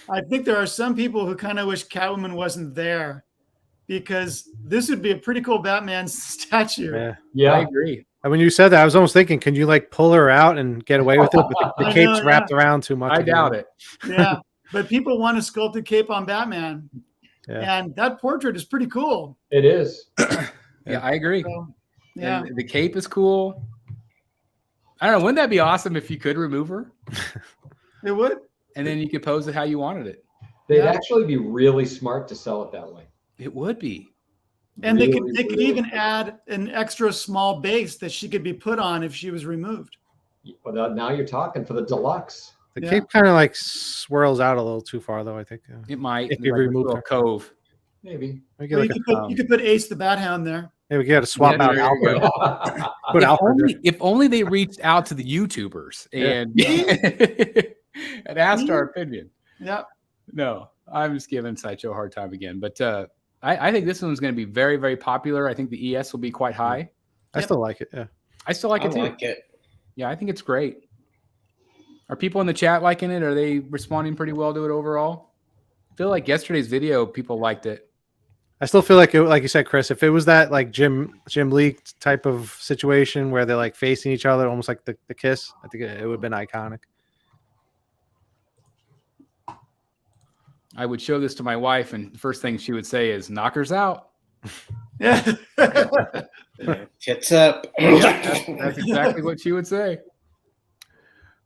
I think there are some people who kind of wish Catwoman wasn't there, because this would be a pretty cool Batman statue. Yeah. I agree. And when you said that, I was almost thinking, can you like pull her out and get away with it? But the cape's wrapped around too much. I doubt it. Yeah. But people want a sculpted cape on Batman. Yeah. And that portrait is pretty cool. It is. Yeah, I agree. So, yeah. And the cape is cool. I don't know. Wouldn't that be awesome if you could remove her? It would. And then you could pose it how you wanted it. They'd actually be really smart to sell it that way. It would be. And they could even add an extra small base that she could be put on if she was removed. Well, now you're talking for the deluxe. The cape kind of like swirls out a little too far, though, I think. It might. If you like remove a little her. cove. Maybe. We Well, you could put Ace the Bat Hound there. Maybe we got to swap out there you Alfred. go. Put Alfred. If only they reached out to the YouTubers and and asked our opinion. Yeah. No, I'm just giving Sideshow a hard time again. But I think this one's going to be very, very popular. I think the ES will be quite high. I still like it. Yeah. I still like it too. I like it. Yeah, I think it's great. Are people in the chat liking it? Are they responding pretty well to it overall? I feel like yesterday's video, people liked it. I still feel like, like you said, Chris, if it was that like Jim Lee type of situation where they're like facing each other, almost like the kiss, I think it would have been iconic. I would show this to my wife, and the first thing she would say is, "Knockers out." Yeah. Tits up. That's exactly what she would say.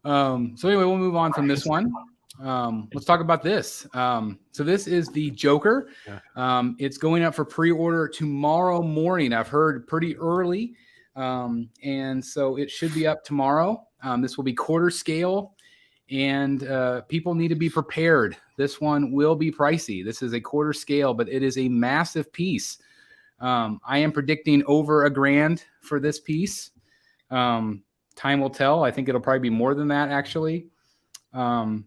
So anyway, we'll move on from this one. Let's talk about this. So this is the Joker. It's going up for pre-order tomorrow morning. I've heard pretty early. And so it should be up tomorrow. This will be quarter scale, and people need to be prepared. This one will be pricey. This is a quarter scale, but it is a massive piece. I am predicting over $1,000 for this piece. Time will tell. I think it'll probably be more than that, actually. Do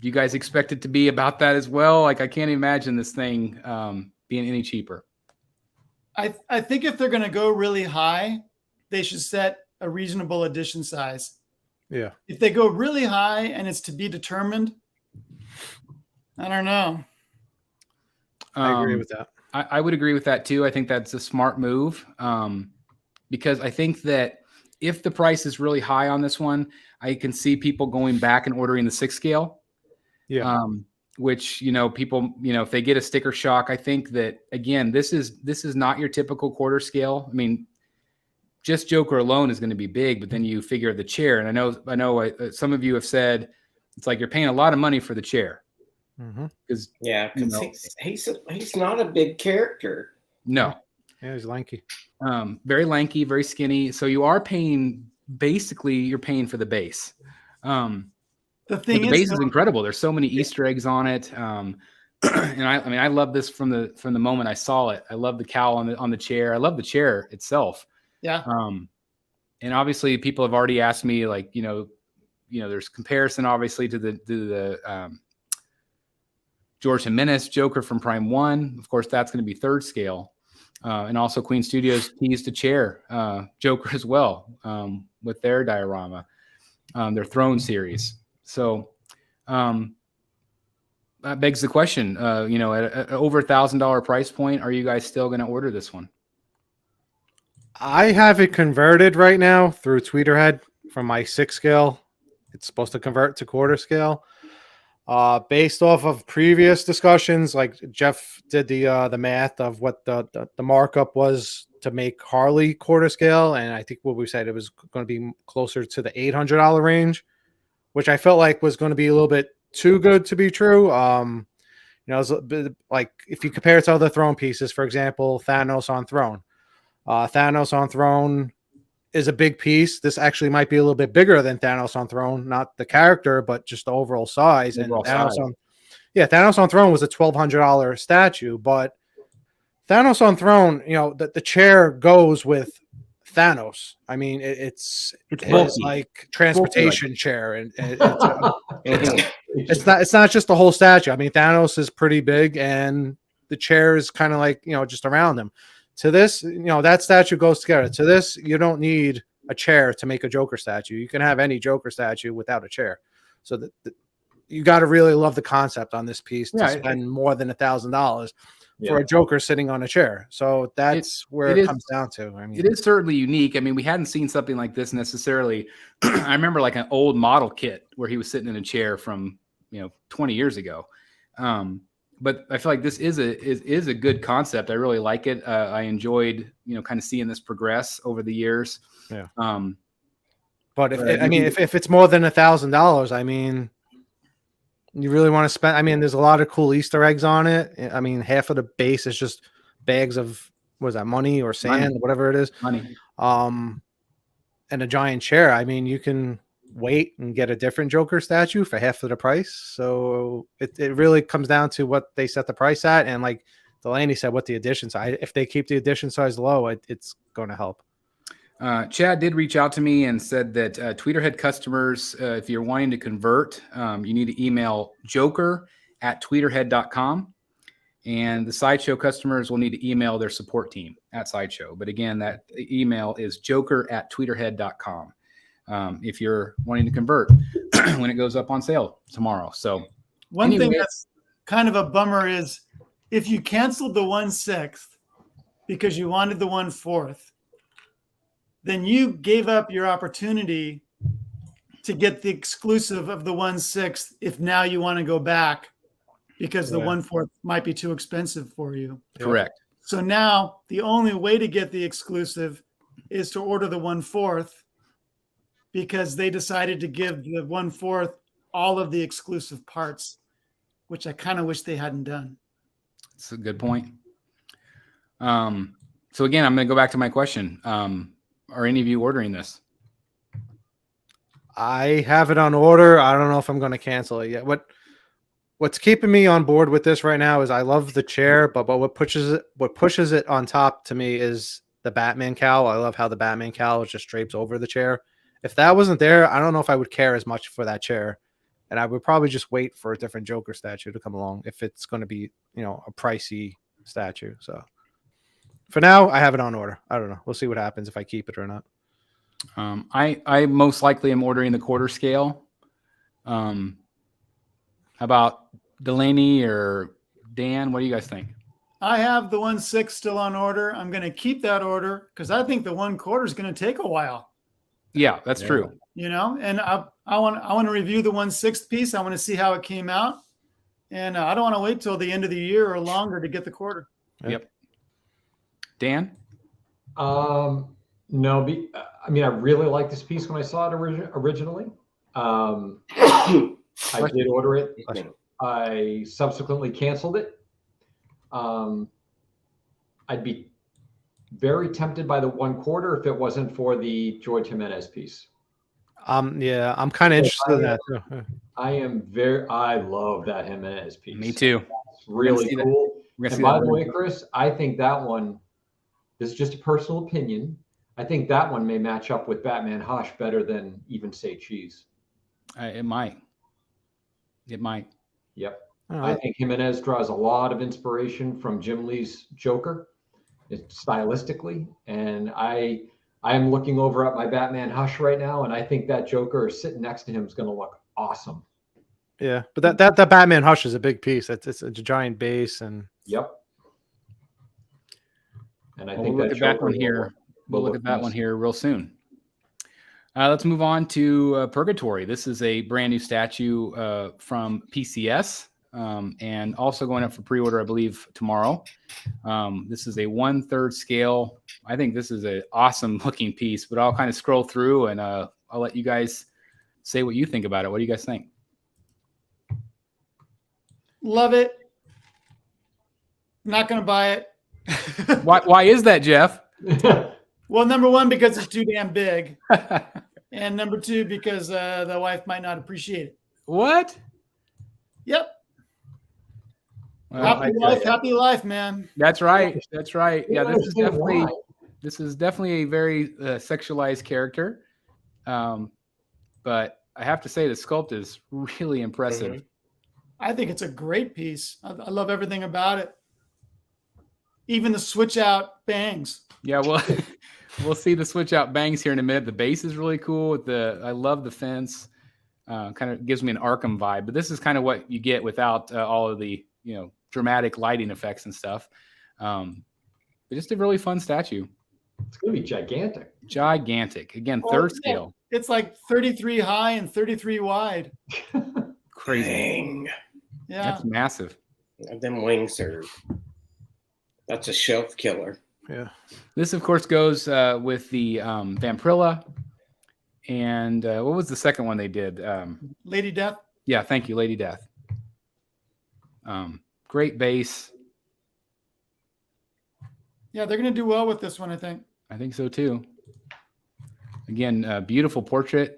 you guys expect it to be about that as well? Like, I can't imagine this thing being any cheaper. I think if they're going to go really high, they should set a reasonable edition size. Yeah. If they go really high and it's to be determined, I don't know. I agree with that. I would agree with that too. I think that's a smart move, because I think that if the price is really high on this one, I can see people going back and ordering the 6 scale. Yeah. Which, people, if they get a sticker shock, I think that, again, this is not your typical quarter scale. I mean, just Joker alone is going to be big, but then you figure the chair. And I know some of you have said it's like you're paying a lot of money for the chair. Because he's not a big character. No. Yeah, he's lanky. Very lanky, very skinny. So you are paying, basically, you're paying for the base. The thing the base is incredible. There's so many Easter eggs on it. And I love this from the moment I saw it. I love the cowl on the chair. I love the chair itself. Yeah. And obviously people have already asked me, like, there's comparison obviously to the George Jimenez Joker from Prime 1. Of course, that's going to be 3rd scale. And also Queen Studios teased a chair Joker as well with their diorama, their Throne series. So that begs the question, at over $1,000 price point, are you guys still going to order this one? I have it converted right now through Tweeterhead from my 6 scale. It's supposed to convert to quarter scale. Based off of previous discussions, like Jeff did the math of what the markup was to make Harley quarter scale, and I think what we said, it was going to be closer to the $800 range, which I felt like was going to be a little bit too good to be true. It's a bit like if you compare it to other Throne pieces, for example, Thanos on Throne. Thanos on Throne is a big piece. This actually might be a little bit bigger than Thanos on Throne, not the character, but just the overall size. Thanos on Throne was a $1,200 statue, but Thanos on Throne, the chair goes with Thanos. I mean, it's like transportation chair, and it's not just the whole statue. I mean, Thanos is pretty big, and the chair is kind of like just around him. To this, that statue goes together. To this, you don't need a chair to make a Joker statue. You can have any Joker statue without a chair. So you got to really love the concept on this piece to spend more than $1,000 for a Joker sitting on a chair. So that's where it comes down to. I mean, it is certainly unique. I mean, we hadn't seen something like this necessarily. I remember like an old model kit where he was sitting in a chair from 20 years ago. But I feel like this is a good concept. I really like it. I enjoyed, kind of seeing this progress over the years. Yeah. But if it's more than $1,000, I mean, you really want to spend. I mean, there's a lot of cool Easter eggs on it. I mean, half of the base is just bags of money or sand, whatever it is. Money. And a giant chair. I mean, you can wait and get a different Joker statue for half of the price. So it really comes down to what they set the price at, and like Delaney said, what the edition size. If they keep the edition size low, it's going to help. Chad did reach out to me and said that Tweeterhead customers, if you're wanting to convert, you need to email joker@tweeterhead.com, and the Sideshow customers will need to email their support team at Sideshow. But again, that email is joker@tweeterhead.com. If you're wanting to convert when it goes up on sale tomorrow. So one thing that's kind of a bummer is if you canceled the 1/6 because you wanted the 1/4, then you gave up your opportunity to get the exclusive of the 1/6 if now you want to go back because the 1/4 might be too expensive for you. Correct. So now the only way to get the exclusive is to order the 1/4, because they decided to give the 1/4 all of the exclusive parts, which I kind of wish they hadn't done. That's a good point. So again, I'm going to go back to my question. Are any of you ordering this? I have it on order. I don't know if I'm going to cancel it yet. What's keeping me on board with this right now is I love the chair, but what pushes it on top to me is the Batman cowl. I love how the Batman cowl just drapes over the chair. If that wasn't there, I don't know if I would care as much for that chair, and I would probably just wait for a different Joker statue to come along if it's going to be, a pricey statue. So for now, I have it on order. I don't know. We'll see what happens if I keep it or not. I most likely am ordering the quarter scale. How about Delaney or Dan? What do you guys think? I have the 1/6 still on order. I'm going to keep that order because I think the 1/4 is going to take a while. Yeah, that's true. And I want to review the 1/6 piece. I want to see how it came out, and I don't want to wait till the end of the year or longer to get the quarter. Yep. Dan? No, I mean, I really liked this piece when I saw it originally. I did order it. I subsequently canceled it. I'd be very tempted by the 1/4 if it wasn't for the George Jimenez piece. Yeah, I'm kind of interested in that too. I love that Jimenez piece. Me too. It's really cool. And by the way, Chris, I think that one, this is just a personal opinion, I think that one may match up with Batman Hush better than even say Cheese. It might. Yep. I think Jimenez draws a lot of inspiration from Jim Lee's Joker, stylistically, and I am looking over at my Batman Hush right now, and I think that Joker sitting next to him is going to look awesome. Yeah, but that Batman Hush is a big piece. It's a giant base, and Yep. And I Well, think we'll look that at that Joker one here. We'll look look at that nice. one here real soon. Let's move on to Purgatory. This is a brand new statue from PCS, and also going up for pre-order, I believe, tomorrow. This is a 1/3 scale. I think this is an awesome looking piece, but I'll kind of scroll through and I'll let you guys say what you think about it. What do you guys think? Love it. Not going to buy it. Why is that, Jeff? Well, number one, because it's too damn big. And number two, because the wife might not appreciate it. What? Yep. Well, Happy life, man. that's right. That's right. Yeah, I this is understand definitely why. this is definitely a very sexualized character. But I have to say the sculpt is really impressive. Mhm. I think it's a great piece. I love everything about it. Even the switch out bangs. Yeah, well, we'll see the switch out bangs here in a minute. The base is really cool. I love the fence. Kind of gives me an Arkham vibe. But this is kind of what you get without all of the dramatic lighting effects and stuff. But just a really fun statue. It's going to be gigantic. Gigantic. Again, Oh, third yeah. scale. It's like 33 high and 33 wide. Crazy. Dang. Yeah. That's massive. Them wings that's a shelf killer. yeah. This, of course, goes with the Vampirilla. And what was the second one they did? Lady Death. Yeah, thank you, Lady Death. Great base. Yeah, they're going to do well with this one, I think. I think so too. Again, beautiful portrait.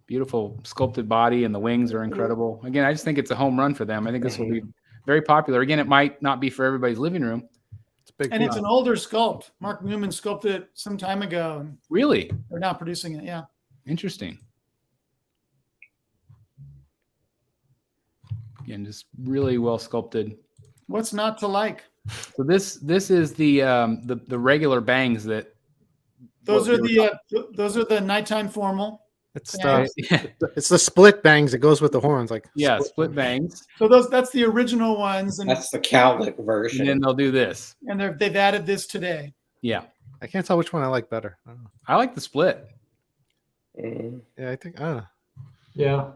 Beautiful sculpted body, and the wings are incredible. Again, I just think it's a home run for them. I think this will be very popular. Again, it might not be for everybody's living room. It's a big And piece. it's an older sculpt. Mark Newman sculpted it some time ago, and Really they're now producing it. Yeah. interesting. Again, just really well sculpted. What's not to like? So this is the regular bangs that Those are the nighttime formal. It's bangs. it's the split bangs that goes with the horns, like yeah, split bangs, So that's the original ones, and That's the cowlick and version. then they'll do this. they've added this today. Yeah, I can't tell which one I like better. I don't know. I like the split. Mhm. Yeah, I think I don't know. Yeah.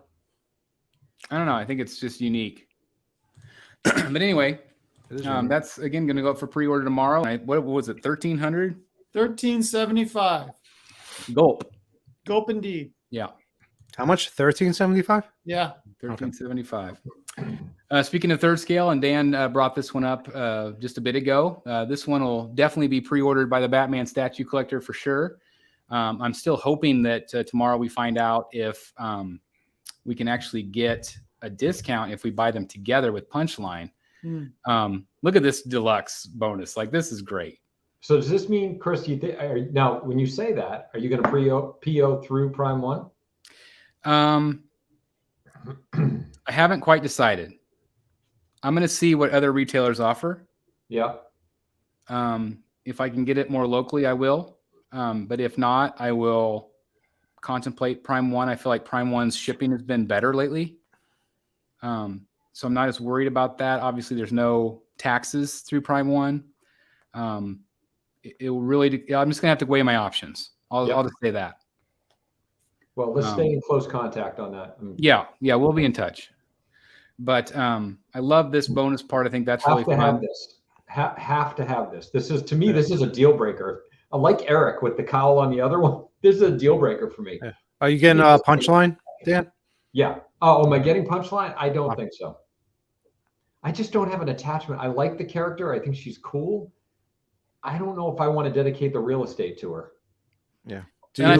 I don't know. I think it's just unique. But anyway, It is unique. that's again going to go up for pre-order tomorrow. What was it? 1,300 $13.75. gulp. Gulp indeed. Yeah, How much? 1375. Yeah. 1375. Speaking of third scale, and Dan brought this one up just a bit ago. This one will definitely be pre-ordered by the Batman statue collector for sure. I'm still hoping that tomorrow we find out if we can actually get a discount if we buy them together with Punchline. Look at this deluxe bonus. Like, this is great. So does this mean, Chris, now when you say that, are you going to PO through Prime 1? I haven't quite decided. I'm going to see what other retailers offer. Yeah. If I can get it more locally, I will. But if not, I will contemplate Prime 1. I feel like Prime 1's shipping has been better lately. So I'm not as worried about that. Obviously, there's no taxes through Prime 1. It will really, I'm just going to have to weigh my options. I'll just say that. Well, let's stay in close contact on that. Yeah, we'll be in touch. But I love this bonus part. I think that's really fun. Have this. Have to have this. This is, to me, this is a deal breaker. I like Eric with the cowl on the other one. This is a deal breaker for me. Yeah. Are you getting a Punchline, Dan? Yeah. Oh, am I getting Punchline? I don't think so. I just don't have an attachment. I like the character. I think she's cool. I don't know if I want to dedicate the real estate to her. Yeah. And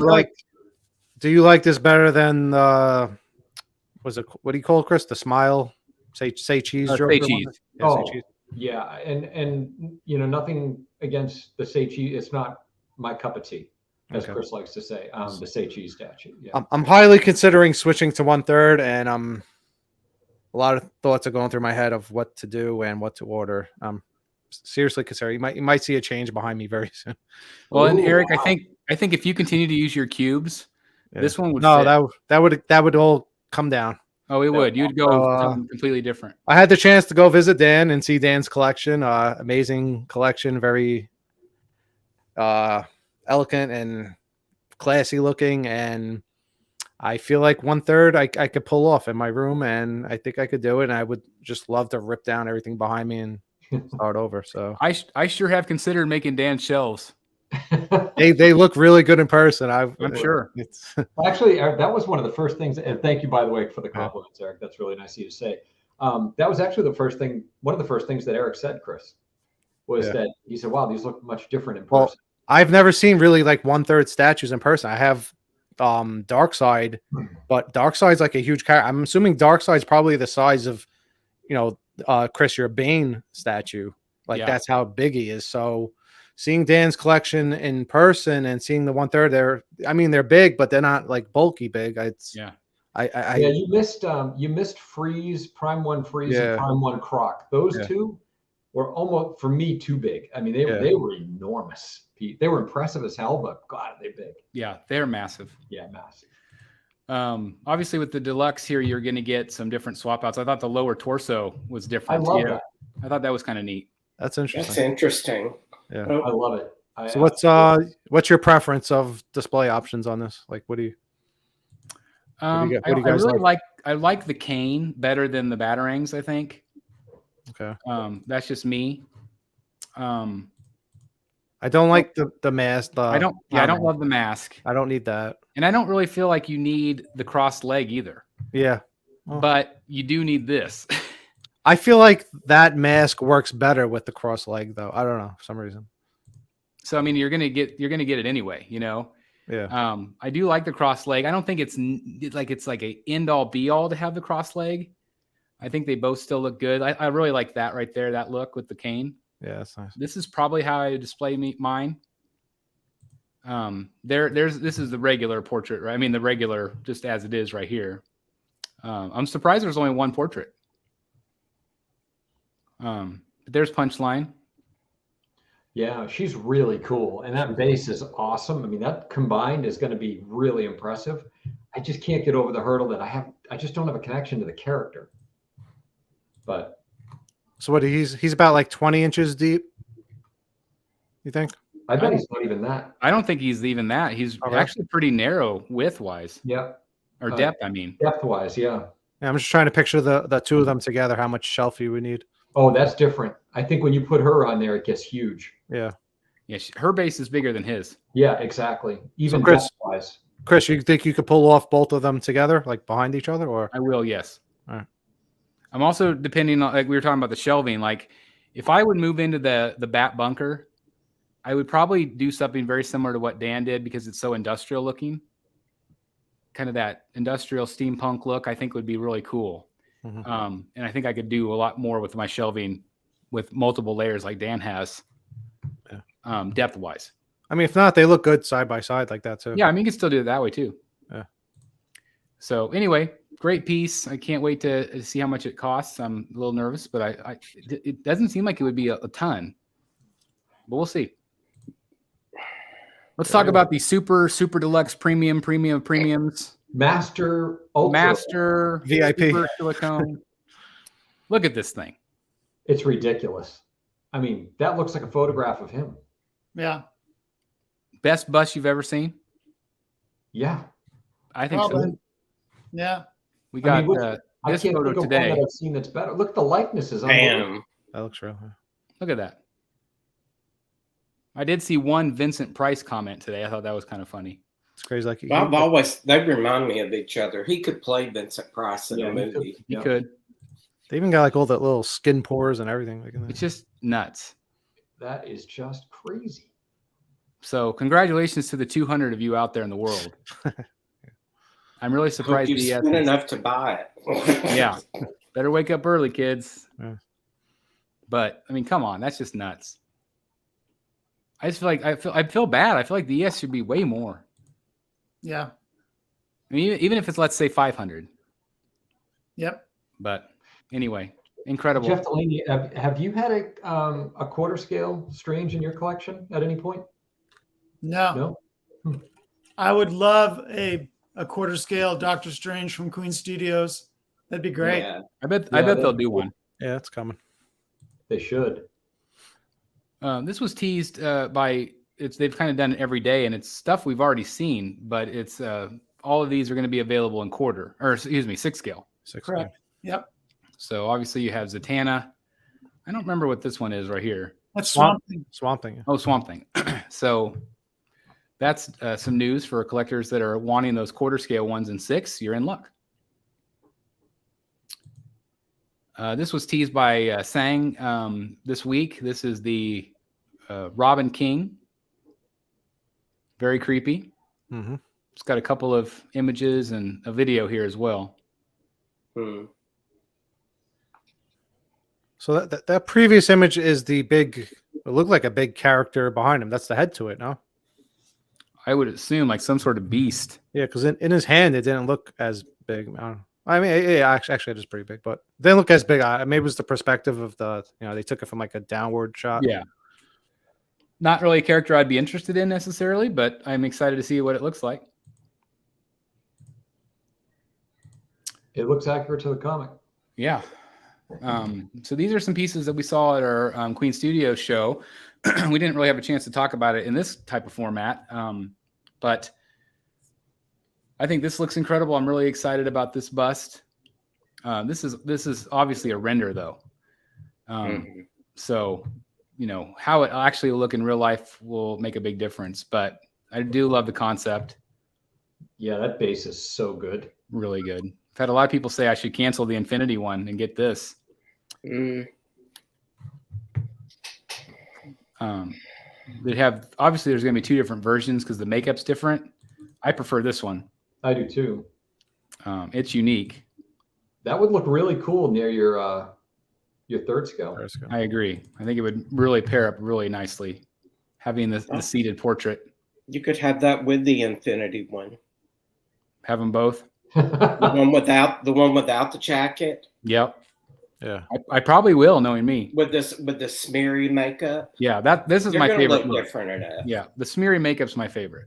Do you like this better than what do you call it, Chris? The smile, say cheese joke. Say cheese. Yeah, Oh, say cheese. yeah, and nothing against the say cheese. It's not my cup of tea, as Okay. Chris likes to say. The say cheese statue. Yeah. I'm highly considering switching to 1/3, and a lot of thoughts are going through my head of what to do and what to order. Seriously consider. You might see a change behind me very soon. Well, and Ooh, Eric, wow. I think if you continue to use your cubes, Yeah. this one would No, fit. that would all come down. Oh, it would. You'd go So, something completely different. I had the chance to go visit Dan and see Dan's collection. Amazing collection, very elegant and classy looking, and I feel like 1/3 I could pull off in my room, and I think I could do it. And I would just love to rip down everything behind me and start over. So I sure have considered making Dan's shelves. they look really good in person. I'm sure. It's Actually, Eric, that was one of the first things, and thank you, by the way, for the compliments, Eric. That's really nice of you to say. That was actually one of the first things that Eric said, Chris, was that he said, wow, these look much different in person. Well, I've never seen really like 1/3 statues in person. I have Darkseid, but Darkseid's like a huge character. I'm assuming Darkseid's probably the size of, Chris, your Bane statue. Like that's how big he is. So seeing Dan's collection in person and seeing the 1/3, they're big, but they're not like bulky big. You missed Freeze, Prime 1 Freeze, and Prime 1 Croc. Those two were almost, for me, too big. I mean, they were enormous. They were impressive as hell, but God, are they big. Yeah, they're massive. Yeah, massive. Obviously, with the deluxe here, you're going to get some different swap outs. I thought the lower torso was different. I love that. I thought that was kind of neat. That's interesting. That's interesting. Yeah, I love it. So what's your preference of display options on this? Like, what do you? I really like the cane better than the Batarangs, I think. Okay. That's just me. I don't like the mask. I don't love the mask. I don't need that. And I don't really feel like you need the crossed leg either. Yeah. But you do need this. I feel like that mask works better with the cross leg though. I don't know, for some reason. So I mean you're gonna get it anyway, Yeah. I do like the cross leg. I don't think it's like a end all be all to have the cross leg. I think they both still look good. I really like that right there, that look with the cane. Yeah, that's nice. This is probably how I display mine. This is the regular portrait, right? I mean the regular just as it is right here. I'm surprised there's only one portrait. But there's Punchline. Yeah, she's really cool. And that base is awesome. I mean, that combined is going to be really impressive. I just can't get over the hurdle that I just don't have a connection to the character. But so what he's about like 20 inches deep, you think? I bet he's not even that. I don't think he's even that. He's actually pretty narrow width wise. Yeah. Or depth, I mean. Depth wise, yeah. I'm just trying to picture the two of them together, how much shelf you would need. Oh, that's different. I think when you put her on there, it gets huge. Yeah. Yeah, her base is bigger than his. Yeah, exactly. Even Chris, depth-wise. Chris, you think you could pull off both of them together, like behind each other, or? I will, yes. All right. I'm also depending on, like we were talking about the shelving. Like, if I would move into the bat bunker, I would probably do something very similar to what Dan did because it's so industrial looking. Kind of that industrial steampunk look, I think would be really cool. Mm-hmm. And I think I could do a lot more with my shelving with multiple layers like Dan has, depth wise. I mean, if not, they look good side by side like that too. Yeah, I mean, you can still do it that way too. Yeah. So anyway, great piece. I can't wait to see how much it costs. I'm a little nervous, but it doesn't seem like it would be a ton, but we'll see. Let's talk about the super deluxe premiums. Master, Ultra. Master, VIP, super silicone. Look at this thing. It's ridiculous. I mean, that looks like a photograph of him. Yeah. Best bust you've ever seen? Yeah. I think so. Yeah. We got I this can't photo think of today. one that I've seen that's better. Look, the likeness is Damn. That looks real. Look at that. I did see one Vincent Price comment today. I thought that was kind of funny. It's crazy. Like they remind me of each other. He could play Vincent Price in a movie. He could. They even got like all the little skin pores and everything. It's just nuts. That is just crazy. So congratulations to the 200 of you out there in the world. I'm really surprised you spent enough to buy it. Yeah. Better wake up early, kids. Yeah. But I mean, come on, that's just nuts. I just feel like I feel bad. I feel like the ES should be way more. Yeah. I mean, even if it's, let's say 500. Yep. But anyway, incredible. Jeff Delaney, have you had a quarter scale Strange in your collection at any point? No. No. I would love a quarter scale Doctor Strange from Queen Studios. That'd be great. Yeah. I bet Yeah, they'll do one. Yeah, it's coming. They should. This was teased they've kind of done it every day, and it's stuff we've already seen, but it's all of these are going to be available in 6 scale. 6 Correct. Yep. So obviously you have Zatanna. I don't remember what this one is right here. That's Swamp Thing. Swamp Thing. Oh, Swamp Thing. So that's some news for collectors that are wanting those quarter scale ones in 6. You're in luck. This was teased by Sang this week. This is the Robin King. Very creepy. Mm-hmm. It's got a couple of images and a video here as well. So that previous image is the big. It looked like a big character behind him. That's the head to it, no? I would assume like some sort of beast. Yeah, because in his hand it didn't look as big. I mean, yeah, actually, it is pretty big, but it didn't look as big. Maybe it was the perspective of they took it from like a downward shot. Yeah. Not really a character I'd be interested in necessarily, but I'm excited to see what it looks like. It looks accurate to the comic. Yeah. So these are some pieces that we saw at our Queen Studios show. We didn't really have a chance to talk about it in this type of format, but I think this looks incredible. I'm really excited about this bust. This is obviously a render though. So, how it actually will look in real life will make a big difference, but I do love the concept. Yeah, that base is so good. Really good. I've had a lot of people say I should cancel the Infinity one and get this. They have, obviously there's going to be 2 different versions because the makeup's different. I prefer this one. I do too. It's unique. That would look really cool near your 3rd scale. I agree. I think it would really pair up really nicely, having the seated portrait. You could have that with the Infinity one. Have them both. The one without the jacket. Yep. Yeah. I probably will, knowing me. With the smeary makeup. Yeah, this is You're my gonna favorite. look different enough. Yeah, the smeary makeup's my favorite.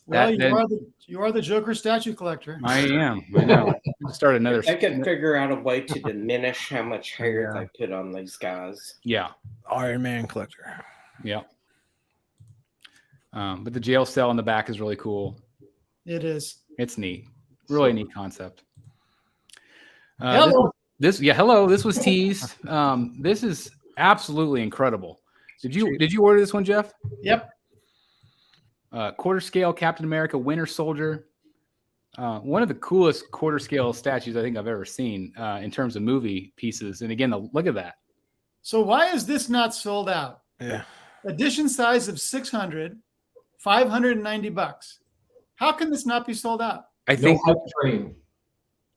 Well, you are the Joker statue collector. I am. I know. Start another. They can figure out a way to diminish how much hair they put on these guys. Yeah. Iron Man collector. Yeah. But the jail cell in the back is really cool. It is. It's neat. Really neat concept. Hello. Hello. This was teased. This is absolutely incredible. Did you order this one, Jeff? Yep. Quarter scale Captain America Winter Soldier. One of the coolest quarter scale statues I think I've ever seen in terms of movie pieces. And again, look at that. So why is this not sold out? Yeah. Edition size of 600, $590. How can this not be sold out? I think. No hype train.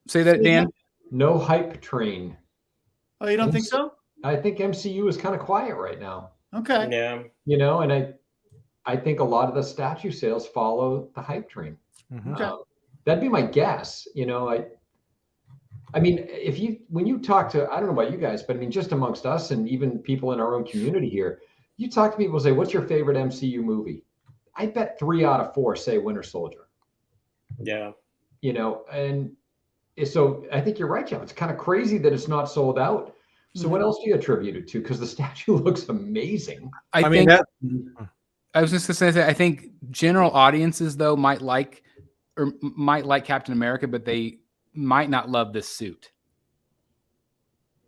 Say that, Dan. No hype train. Oh, you don't think so? I think MCU is kind of quiet right now. Okay. Yeah. And I think a lot of the statue sales follow the hype train. Mm-hmm. Okay. That'd be my guess. I mean, when you talk to, I don't know about you guys, but I mean, just amongst us and even people in our own community here, you talk to people, say, what's your favorite MCU movie? I bet 3 out of 4 say Winter Soldier. Yeah. And so I think you're right, Jeff. It's kind of crazy that it's not sold out. So what else do you attribute it to? Because the statue looks amazing. I was just going to say, I think general audiences though might like Captain America, but they might not love this suit.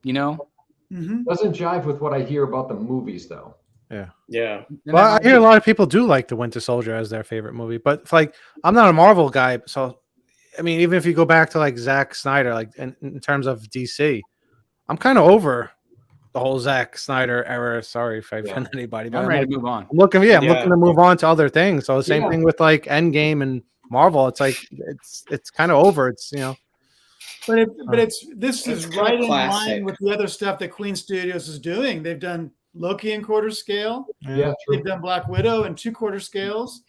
Mm-hmm. Doesn't jive with what I hear about the movies, though. Yeah. Yeah. Well, I hear a lot of people do like the Winter Soldier as their favorite movie, but I'm not a Marvel guy, so I mean, even if you go back to like Zack Snyder, like in terms of DC, I'm kind of over the whole Zack Snyder era. Sorry if I offend anybody, but I'm ready to move on. I'm looking to move on to other things. So the same thing with like Endgame and Marvel. It's like it's kind of over. It's But this is right in classic. line with the other stuff that Queen Studios is doing. They've done Loki in quarter scale. Yeah, true. They've done Black Widow in 2 quarter scales.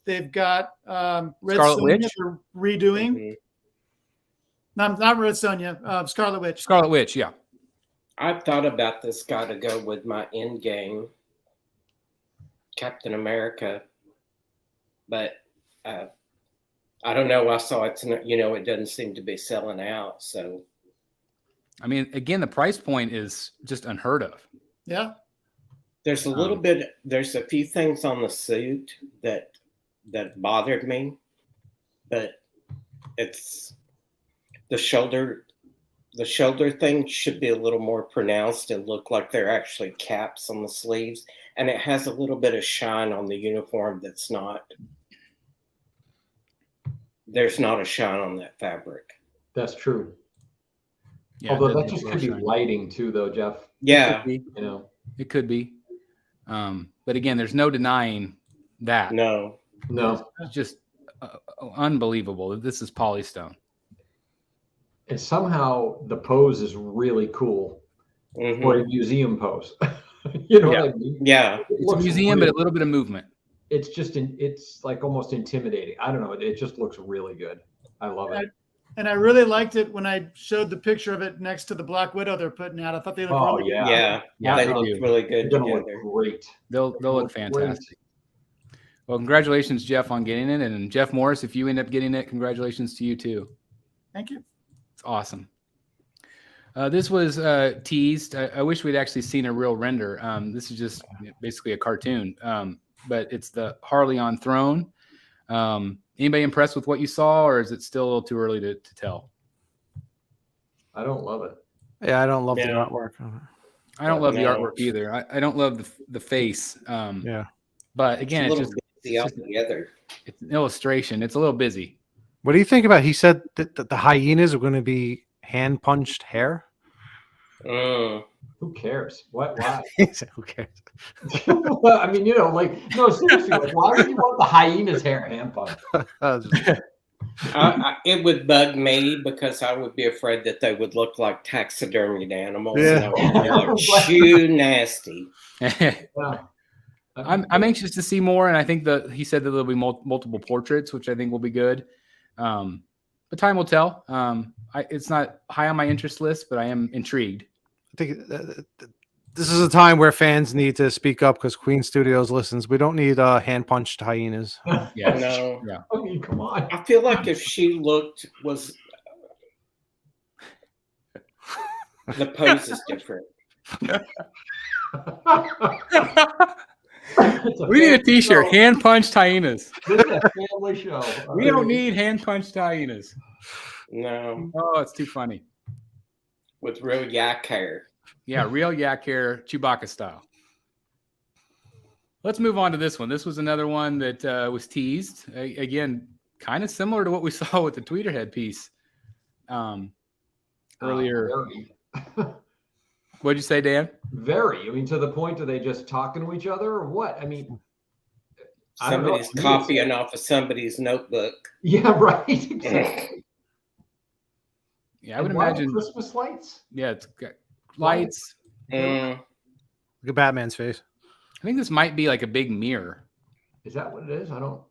They've got Red Scarlet Sonja Witch. they're redoing. Not Red Sonja, Scarlet Witch. Scarlet Witch, yeah. I've thought about this guy to go with my end game, Captain America, but I don't know. I saw it's it doesn't seem to be selling out. So, I mean, again, the price point is just unheard of. Yeah. there's a little bit. There's a few things on the suit that bothered me, but it's the shoulder. The shoulder thing should be a little more pronounced and look like they're actually caps on the sleeves. And it has a little bit of shine on the uniform that's not. There's not a shine on that fabric. That's true. Yeah, Although that just could be lighting too, though, Jeff. Yeah. It could be. But again, there's no denying that. No. It's just unbelievable that this is polystone. And somehow the pose is really cool for a museum pose. You know what I mean? Yeah. It's a museum, but a little bit of movement. It's just, it's like almost intimidating. I don't know. It just looks really good. I love it. And I really liked it when I showed the picture of it next to the Black Widow they're putting out. I thought they looked really good. Yeah. They look really good They're gonna together. look great. They'll look fantastic. Well, congratulations, Jeff, on getting it. And Jeff Morris, if you end up getting it, congratulations to you too. Thank you. It's awesome. This was teased. I wish we'd actually seen a real render. This is just basically a cartoon, but it's the Harley on throne. Anybody impressed with what you saw, or is it still a little too early to tell? I don't love it. Yeah, I don't love the artwork. I don't love the artwork either. I don't love the face. Yeah. But again, it's busy altogether. It's an illustration. It's a little busy. What do you think about? He said that the hyenas are going to be hand punched hair. Who cares? What? Why? He said, who cares? Well, I mean, no, seriously. Like, why would you want the hyena's hair hand punched? It would bug me because I would be afraid that they would look like taxidermied animals. Yeah. And I would be like, too nasty. I'm anxious to see more, and I think he said that there'll be multiple portraits, which I think will be good. But time will tell. It's not high on my interest list, but I am intrigued. I think this is a time where fans need to speak up because Queen Studios listens. We don't need hand punched hyenas. Yeah, No. Yeah. I mean, come on. I feel like if she was the pose is different. We need a T-shirt. Hand punched hyenas. This is a family show. We don't need hand punched hyenas. No, Oh, it's too funny. with real yak hair. Yeah, real yak hair, Chewbacca style. Let's move on to this one. This was another one that was teased. Again, kind of similar to what we saw with the Tweeterhead piece earlier. What'd you say, Dan? Very. I mean, to the point, are they just talking to each other or what? I mean, I don't know. Somebody's copying off of somebody's notebook. Yeah, right. Exactly. Yeah, I would And why imagine. Christmas lights. Yeah, it's got lights. Mm. Look at Batman's face. I think this might be like a big mirror, Is that what it is? I don't.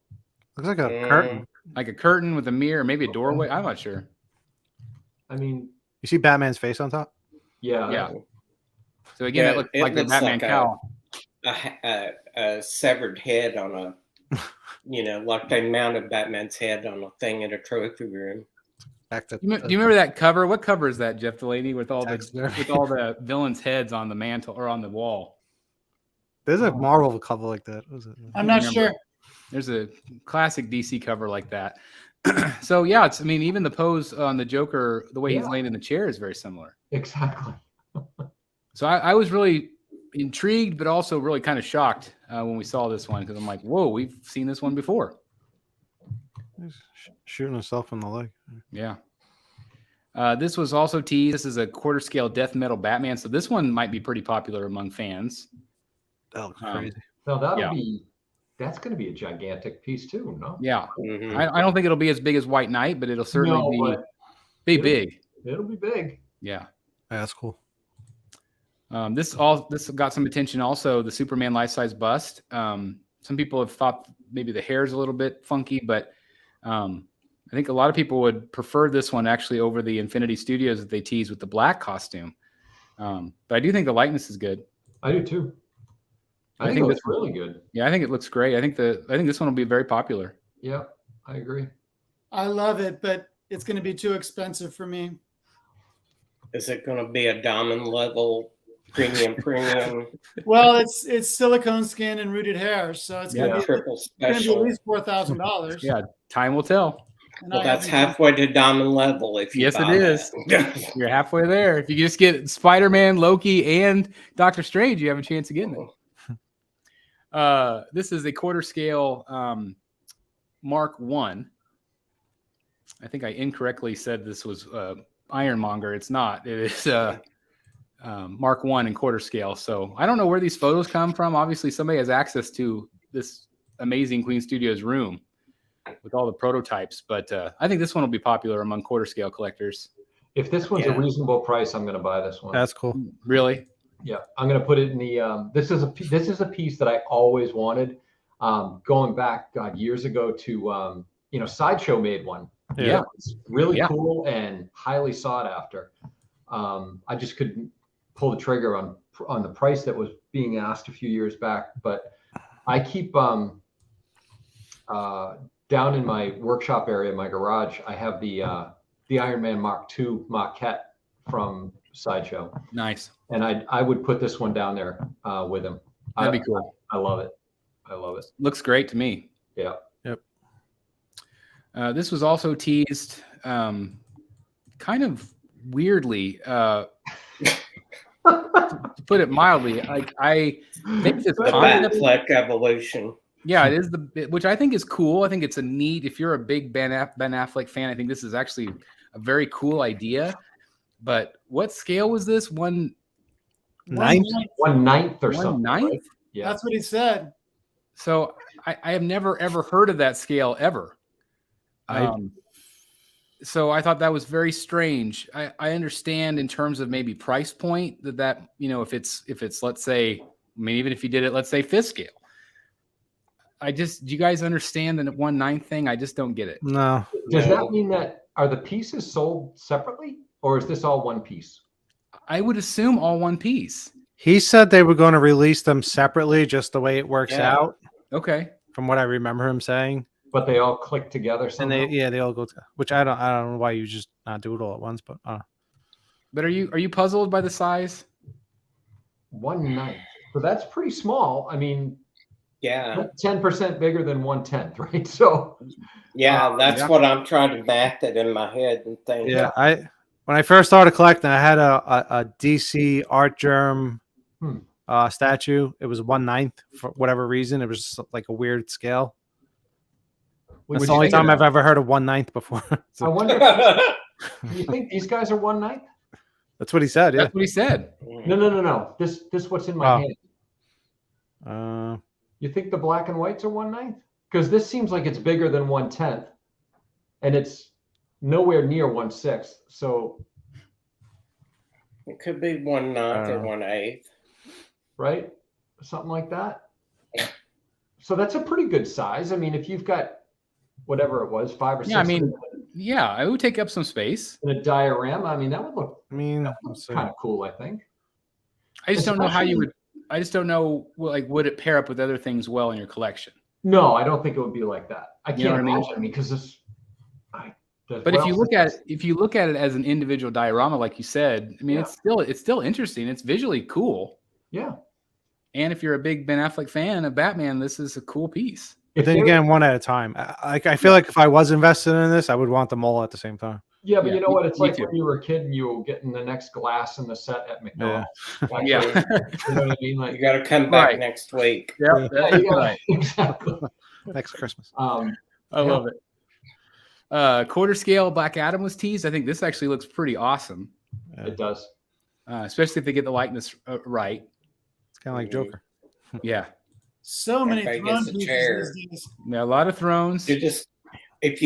Looks like a curtain. like a curtain with a mirror, maybe a doorway. I'm not sure. I mean, You see Batman's face on top? yeah. Yeah. So again, it looks like the Batman cowl. A severed head on a, like they mounted Batman's head on a thing in a trophy room. Do you remember that cover? What cover is that, Jeff Delaney, with all the villains' heads on the mantle or on the wall? There's a Marvel cover like that. What was it? I'm not sure. There's a classic DC cover like that. So yeah, even the pose on the Joker, the way he's laying in the chair is very similar. Exactly. So I was really intrigued, but also really kind of shocked when we saw this one because I'm like, whoa, we've seen this one before. He's shooting himself in the leg. Yeah. This was also teased. This is a quarter scale death metal Batman. So this one might be pretty popular among fans. That looks crazy. No, that's going to be a gigantic piece too, no? Yeah. Mhm. I don't think it'll be as big as White Knight, but it'll certainly be big. It'll be big. Yeah. Yeah, that's cool. This got some attention also, the Superman life-size bust. Some people have thought maybe the hair is a little bit funky, but I think a lot of people would prefer this one actually over the Infinity Studios that they tease with the black costume. But I do think the likeness is good. I do too. I think it looks really good. Yeah, I think it looks great. I think this one will be very popular. Yeah, I agree. I love it, but it's going to be too expensive for me. Is it going to be a diamond level premium? Well, it's silicone skin and rooted hair, so it's going to be triple at special. least $4,000. Yeah, time will tell. Well, that's halfway to diamond level. If you Yes, it is. You're halfway there. If you just get Spider-Man, Loki, and Doctor Strange, you have a chance of getting it. This is a quarter scale Mark 1. I think I incorrectly said this was Ironmonger. It's not. It is Mark 1 in quarter scale. So I don't know where these photos come from. Obviously, somebody has access to this amazing Queen Studios room with all the prototypes. But I think this one will be popular among quarter scale collectors. If this one's a reasonable price, I'm going to buy this one. That's cool. Really? Yeah, I'm going to put it in the. This is a piece that I always wanted. Going back years ago to Sideshow made one. Yeah. It's really cool and highly sought after. I just couldn't pull the trigger on the price that was being asked a few years back. But I keep down in my workshop area, my garage, I have the Iron Man Mark II maquette from Sideshow. Nice. And I would put this one down there with him. That'd be cool. I love it. I love it. Looks great to me. Yeah. Yep. This was also teased kind of weirdly, to put it mildly. Like I think this concept, Batfleck evolution. yeah, it is which I think is cool. I think it's a neat. If you're a big Ben Affleck fan, I think this is actually a very cool idea. But what scale was this? 1/9 1/9 or something. 1/9? Right? Yeah. That's what he said. So I have never ever heard of that scale ever. So I thought that was very strange. I understand in terms of maybe price point that if it's let's say, I mean, even if you did it, let's say 5th scale. Do you guys understand the 1/9 thing? I just don't get it. No. Does that mean that are the pieces sold separately, or is this all one piece? I would assume all one piece. He said they were going to release them separately, just the way it works out. Okay. From what I remember him saying. But they all click together somehow? And they all go to, which I don't know why you just not do it all at once, but But are you puzzled by the size? 1/9. So that's pretty small. I mean, Yeah. 10% bigger than 1/10, right? So Yeah, that's what I'm trying to math it in my head and think. yeah, when I first started collecting, I had a DC Art Germ statue. It was 1/9 for whatever reason. It was just like a weird scale. That's the only time I've ever heard of 1/9 before. I wonder do you think these guys are 1/9? That's what he said. Yeah. That's what he said. No. This what's in my hand. You think the black and whites are 1/9? Because this seems like it's bigger than 1/10, and it's nowhere near 1/6. So It could be 1/9 or 1/8. Right? Something like that. So that's a pretty good size. I mean, if you've got whatever it was, 5 or 6. Yeah, I mean, yeah, it would take up some space. In a diorama, I mean, that would look kind of cool, I think. I just don't know how you would. I just don't know, like, would it pair up with other things well in your collection? No, I don't think it would be like that. I You know can't what I mean? imagine. I mean, because this. But if you look at it as an individual diorama, like you said, I mean, it's still interesting. It's visually cool. Yeah. And if you're a big Ben Affleck fan of Batman, this is a cool piece. But then again, one at a time. I feel like if I was invested in this, I would want them all at the same time. Yeah, but you know what? It's me like too. when you were a kid and you were getting the next glass in the set at McDonald's. Yeah. You know what I mean? Like, You got to come back Right. next week. Yeah, yeah, you gotta- exactly. Next Christmas. I love it. Quarter scale Black Adam was teased. I think this actually looks pretty awesome, It does. especially if they get the likeness right. It's kind of like Joker. Yeah. So many Everybody throne gets a pieces chair. these days. Yeah, a lot of thrones. You just if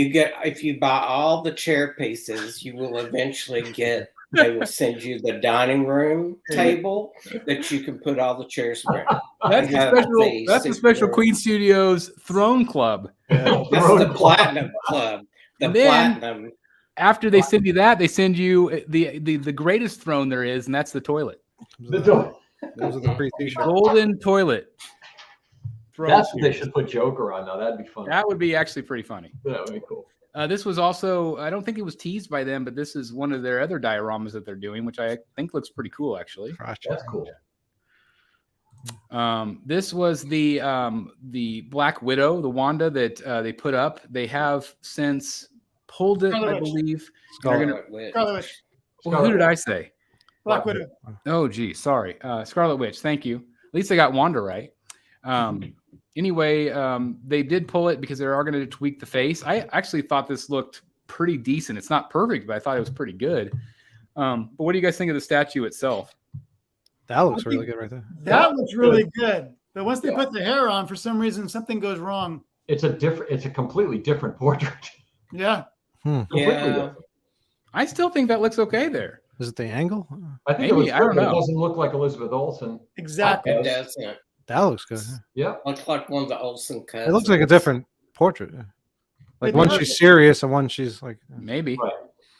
you buy all the chair pieces, you will eventually get. They will send you the dining room table that you can put all the chairs around. That's the special Queen Studios Throne Club. This is the Platinum Club. And then platinum. after they send you that, they send you the greatest throne there is, and that's the toilet. Those are the free t-shirts. Golden toilet. Throne That's what they series. should put Joker on now. That'd be fun. That would be actually pretty funny. That would be cool. This was also, I don't think it was teased by them, but this is one of their other dioramas that they're doing, which I think looks pretty cool, actually. That's cool. This was the Black Widow, the Wanda that they put up. They have since pulled it, Scarlet I Witch. believe. Scarlet Witch. Scarlet Witch. Well, who did I say? Black Widow. Oh, gee, sorry. Scarlet Witch. Thank you. At least I got Wanda right. Anyway, they did pull it because they are going to tweak the face. I actually thought this looked pretty decent. It's not perfect, but I thought it was pretty good. But what do you guys think of the statue itself? That looks really good right there. That looks really good. But once they put the hair on, for some reason, something goes wrong. It's a completely different portrait. Yeah. Completely different. I still think that looks okay there. Is it the angle? I think Maybe, I don't but know. It doesn't look like Elizabeth Olsen. Exactly. It doesn't. That looks good. Yeah. Looks like one of the Olsen cousins. It looks like a different portrait. Like It one does. she's serious and one she's like. Maybe. Right.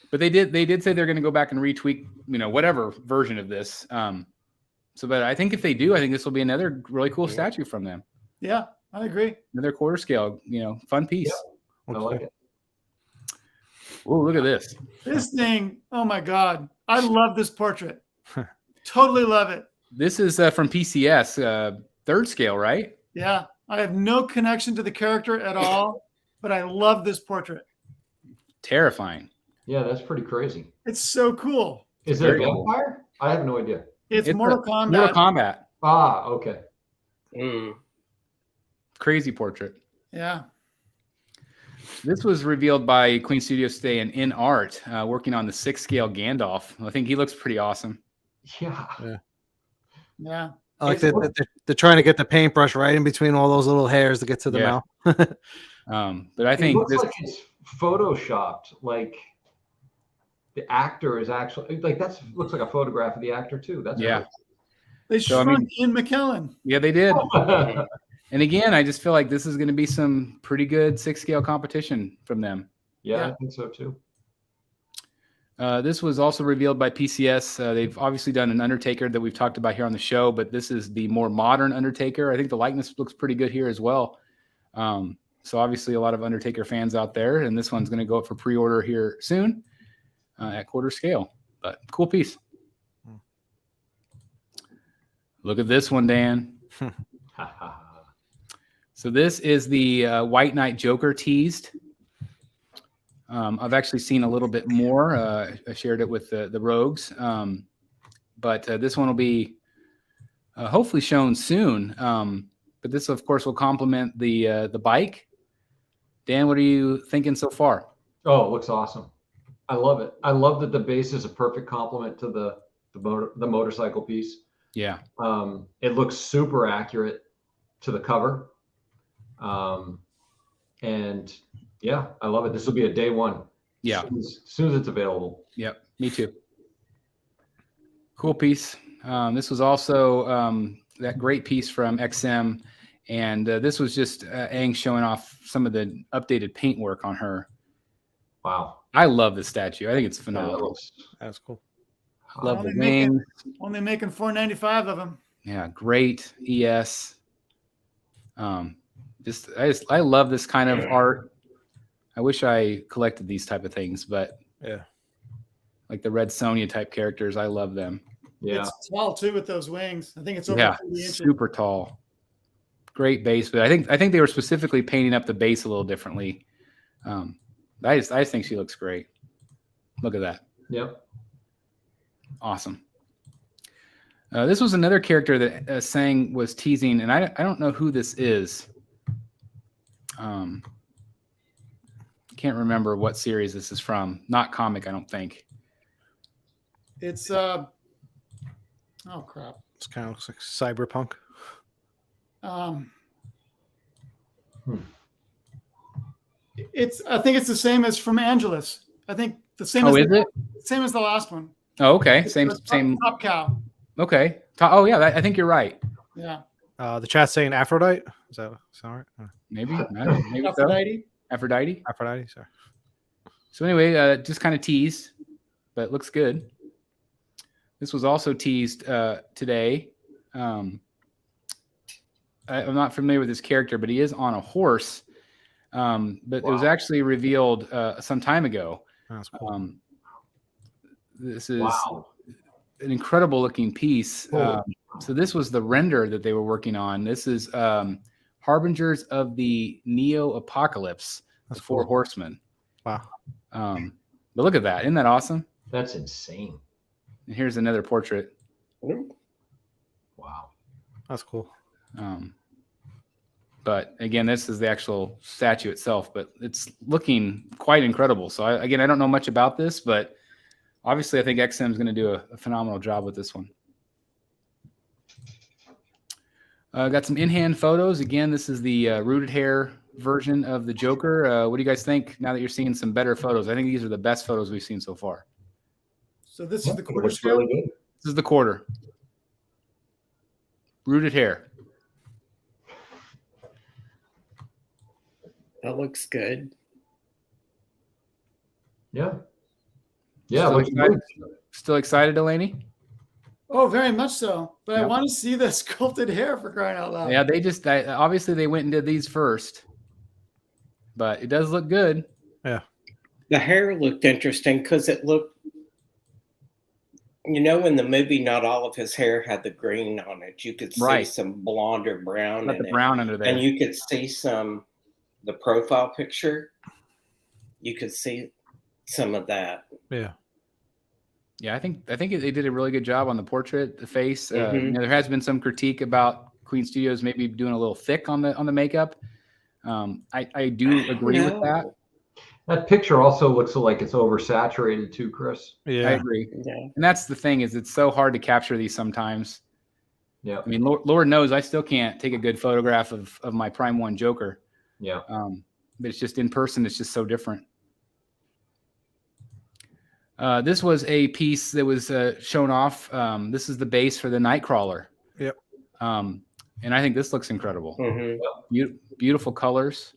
But they did say they're going to go back and retweak, whatever version of this. But I think if they do, I think this will be another really cool statue from them. Yeah, I agree. Another quarter scale, fun piece. I like it. Oh, look at this. This thing, oh my God. I love this portrait. Totally love it. This is from PCS, third scale, right? Yeah. I have no connection to the character at all, but I love this portrait. Terrifying. Yeah, that's pretty crazy. It's so cool. Is it a Very cool. vampire? I have no idea. It's Mortal Kombat. Mortal Kombat. Ah, okay. Crazy portrait. Yeah. This was revealed by Queen Studios today and in art, working on the 6 scale Gandalf. I think he looks pretty awesome. Yeah. Yeah. I like that they're trying to get the paintbrush right in between all those little hairs to get to the Yeah. mouth. But I It think looks this. like it's photoshopped. Like the actor is actually like looks like a photograph of the actor too. That's Yeah. They So, I shrunk mean- Ian McKellen. Yeah, they did. cool. And again, I just feel like this is going to be some pretty good 6 scale competition from them. Yeah, Yeah. I think so too. This was also revealed by PCS. They've obviously done an Undertaker that we've talked about here on the show, but this is the more modern Undertaker. I think the likeness looks pretty good here as well. So obviously a lot of Undertaker fans out there, and this one's going to go up for pre-order here soon at quarter scale. But cool piece. Look at this one, Dan. So this is the White Knight Joker teased. I've actually seen a little bit more. I shared it with the Rogues. But this one will be hopefully shown soon. But this, of course, will complement the bike. Dan, what are you thinking so far? Oh, it looks awesome. I love it. I love that the base is a perfect complement to the motorcycle piece. Yeah. It looks super accurate to the cover. And yeah, I love it. This will be a day one. Yeah. As soon as it's available. Yep. Me too. Cool piece. This was also that great piece from XM. And this was just Aang showing off some of the updated paint work on her. Wow. I love this statue. I think it's Yeah, that phenomenal. looks, That's cool. Love the Only making- wings. Only making 495 of them. Yeah, great ES. I love this kind of art. I wish I collected these type of things, but Yeah. like the Red Sonja type characters, I love them. yeah. It's tall too with those wings. I think it's over Yeah, 30 inches. super tall. Great base, but I think they were specifically painting up the base a little differently. I just think she looks great. Look at that. Yep. Awesome. This was another character that Sang was teasing, and I don't know who this is. Can't remember what series this is from. Not comic, I don't think. It's oh crap. This kind of looks like cyberpunk. I think it's the same as from Angelus. I think the same Oh, as is it? same as the last one. Oh, okay. It's Same. the top cow. Okay. Oh, yeah. I think you're right. Yeah. The chat's saying Aphrodite. Is that all right? Maybe. Maybe so. Aphrodite. Aphrodite. Aphrodite. Sorry. So anyway, just kind of teased, but it looks good. This was also teased today. I'm not familiar with this character, but he is on a horse. But it was actually revealed some time ago. That's cool. This is an incredible looking piece. So this was the render that they were working on. This is Harbingers of the Neo-Apocalypse, the Four Horsemen. Wow. But look at that. Isn't that awesome? That's insane. And here's another portrait. Wow. That's cool. But again, this is the actual statue itself, but it's looking quite incredible. So I don't know much about this, but obviously I think XM is going to do a phenomenal job with this one. Got some in-hand photos. Again, this is the rooted hair version of the Joker. What do you guys think now that you're seeing some better photos? I think these are the best photos we've seen so far. So this is the quarter Looks scale. really good. This is the quarter. Rooted hair. That looks good. Yeah. Yeah. Still looks excited, good. still excited, Delaney? Oh, very much so. But I Yep. want to see the sculpted hair, for crying out loud. Yeah, they just obviously they went and did these first, but it does look good. The hair looked interesting because it looked, in the movie, not all of his hair had the green on it. You could see Right. some blonde or brown Got in the it. brown under there. And you could see the profile picture. You could see some of that. Yeah. Yeah, I think they did a really good job on the portrait, the face. Mhm. There has been some critique about Queen Studios maybe doing a little thick on the makeup. I do agree with that. That picture also looks like it's oversaturated too, Chris. Yeah. I agree, Yeah. and that's the thing is it's so hard to capture these sometimes. Yeah. I mean, Lord knows I still can't take a good photograph of my Prime 1 Joker. Yeah. But it's just in person, it's just so different. This was a piece that was shown off. This is the base for the Nightcrawler. Yep. And I think this looks incredible. Mhm. Beautiful colors.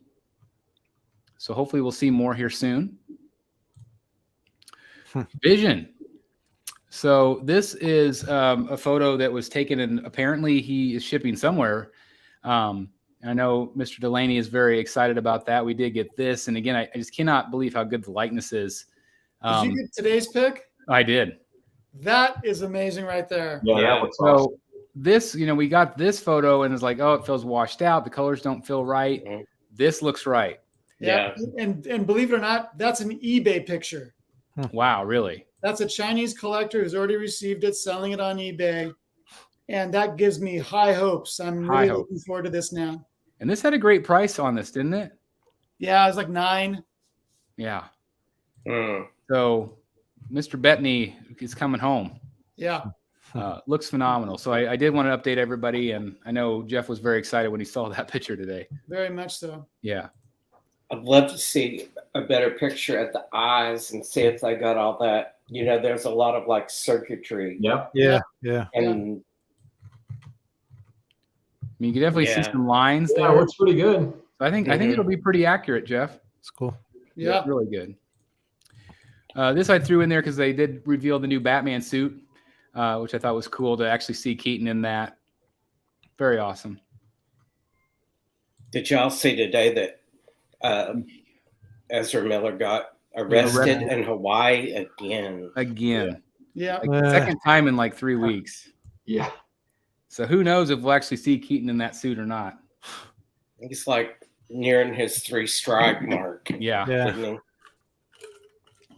So hopefully we'll see more here soon. Vision. So this is a photo that was taken, and apparently he is shipping somewhere. I know Mr. Delaney is very excited about that. We did get this, and again, I just cannot believe how good the likeness is. Did you get today's pick? I did. That is amazing right there. Yeah. Yeah. That looks So awesome. this, we got this photo, and it's like, oh, it feels washed out. The colors don't feel right. Mhm. This looks right. Yeah. And believe it or not, that's an eBay picture. Wow, really? That's a Chinese collector who's already received it, selling it on eBay. And that gives me high hopes. I'm High really hopes. looking forward to this now. And this had a great price on this, didn't it? Yeah, it was like 9. Yeah. Mm. So Mr. Bettany is coming home. Yeah. Looks phenomenal. So I did want to update everybody, and I know Jeff was very excited when he saw that picture today. Very much so. Yeah. I'd love to see a better picture at the eyes and see if they got all that. There's a lot of like circuitry. Yep. Yeah. Yeah. And I mean, you can definitely see Yeah. some lines Yeah, there. it looks pretty good. I think Mhm. it'll be pretty accurate, Jeff. It's cool. Yeah. Really good. This I threw in there because they did reveal the new Batman suit, which I thought was cool to actually see Keaton in that. Very awesome. did y'all see today that Ezra Miller got arrested in Hawaii again? Again. Yeah. Like, second time in like 3 weeks. Yeah. So who knows if we'll actually see Keaton in that suit or not. He's like nearing his 3-strike mark. Yeah. Yeah. Isn't he?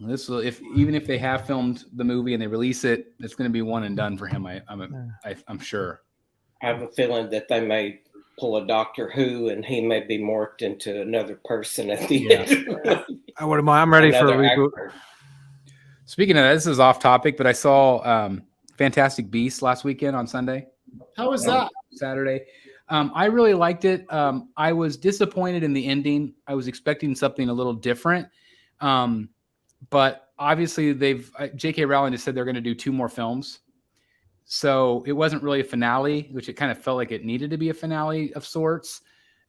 This will, even if they have filmed the movie and they release it, it's going to be one and done for him. I'm sure. I have a feeling that they may pull a Doctor Who and he may be morphed into another person at the Yeah. end. I wouldn't mind. I'm ready for a Another reboot. actor. Speaking of that, this is off topic, but I saw Fantastic Beasts last weekend on Sunday. How was that? Saturday. I really liked it. I was disappointed in the ending. I was expecting something a little different. But obviously J.K. Rowling just said they're going to do 2 more films. So it wasn't really a finale, which it kind of felt like it needed to be a finale of sorts.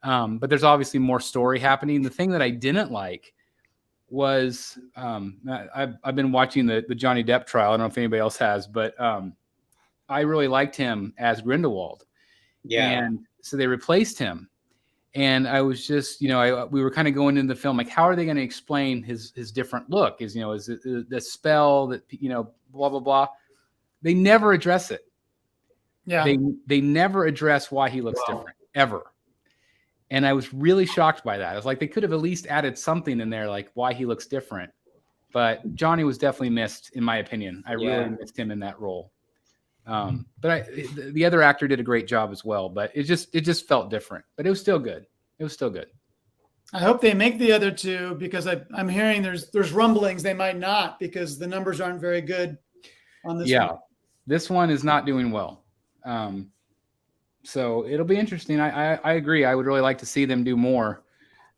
But there's obviously more story happening. The thing that I didn't like was I've been watching the Johnny Depp trial. I don't know if anybody else has, but I really liked him as Grindelwald. Yeah. And so they replaced him. And I was just, we were kind of going into the film, like, how are they going to explain his different look? Is it the spell that, blah, blah, blah. They never address it. Yeah. They never address why he looks different, ever. And I was really shocked by that. I was like, they could have at least added something in there, like why he looks different. But Johnny was definitely missed, in my opinion. I really missed him in that role. But the other actor did a great job as well. But it just felt different. But it was still good. It was still good. I hope they make the other two, because I'm hearing there's rumblings they might not, because the numbers aren't very good on this one. This one is not doing well. So it'll be interesting. I agree. I would really like to see them do more.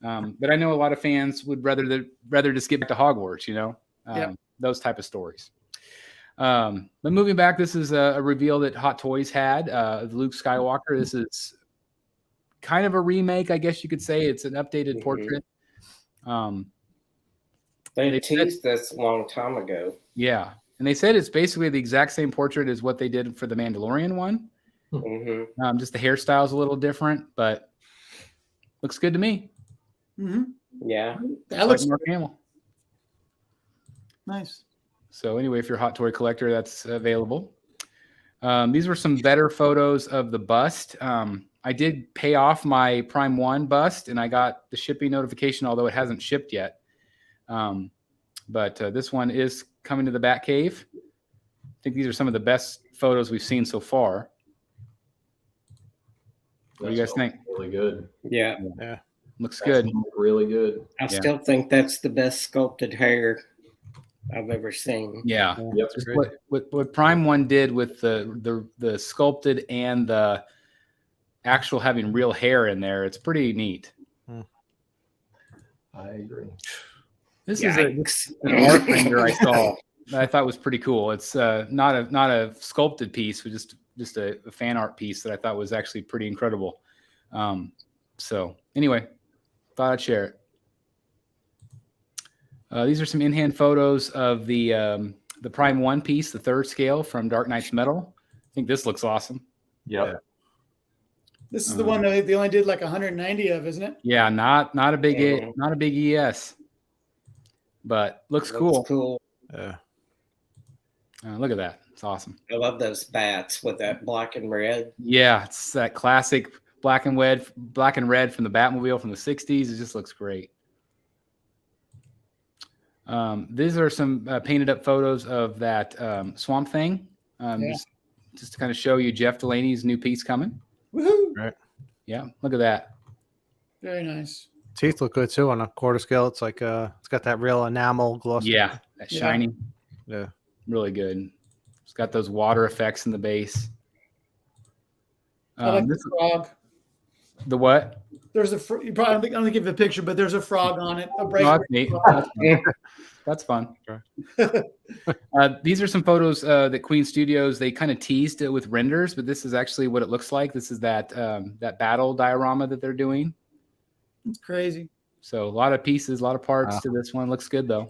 But I know a lot of fans would rather just get back to Hogwarts, those type of stories. But moving back, this is a reveal that Hot Toys had, Luke Skywalker. This is kind of a remake, I guess you could say. It's an updated portrait. They teased this a long time ago. Yeah. And they said it's basically the exact same portrait as what they did for the Mandalorian one. Mm-hmm. Just the hairstyle's a little different, but looks good to me. Mm-hmm. Yeah. That looks Mark Hamill. nice. So anyway, if you're a Hot Toy collector, that's available. These were some better photos of the bust. I did pay off my Prime 1 bust, and I got the shipping notification, although it hasn't shipped yet. But this one is coming to the Batcave. I think these are some of the best photos we've seen so far. What do you guys think? Really good. Yeah. Looks good. Really good. I still think that's the best sculpted hair I've ever seen. Yeah. Yep. Just what Prime 1 did with the sculpted and the actual having real hair in there, it's pretty neat. I agree. This is an art render I saw that I thought was pretty cool. It's not a sculpted piece, but just a fan art piece that I thought was actually pretty incredible. So anyway, thought I'd share it. These are some in-hand photos of the Prime 1 piece, the 3rd scale from Dark Knight's Metal. I think this looks awesome. Yep. This is the one that they only did like 190 of, isn't it? Yeah, not a big ES, but looks cool. Cool. Yeah. Look at that. It's awesome. I love those bats with that black and red. Yeah, it's that classic black and red from the Batmobile from the 60s. It just looks great. These are some painted up photos of that Swamp Thing. Just to kind of show you Jeff Delaney's new piece coming. Woohoo! Right. Yeah, look at that. Very nice. Teeth look good too on a quarter scale. It's like it's got that real enamel gloss. Yeah, that shiny. Yeah. Really good. It's got those water effects in the base. I like the frog. The what? There's you probably don't give the picture, but there's a frog on it. A Oh, that's neat. That's fun. These are some photos that Queen Studios, they kind of teased it with renders, but this is actually what it looks like. This is that battle diorama that they're doing. It's crazy. So a lot of pieces, a lot of parts to this one. Looks good though.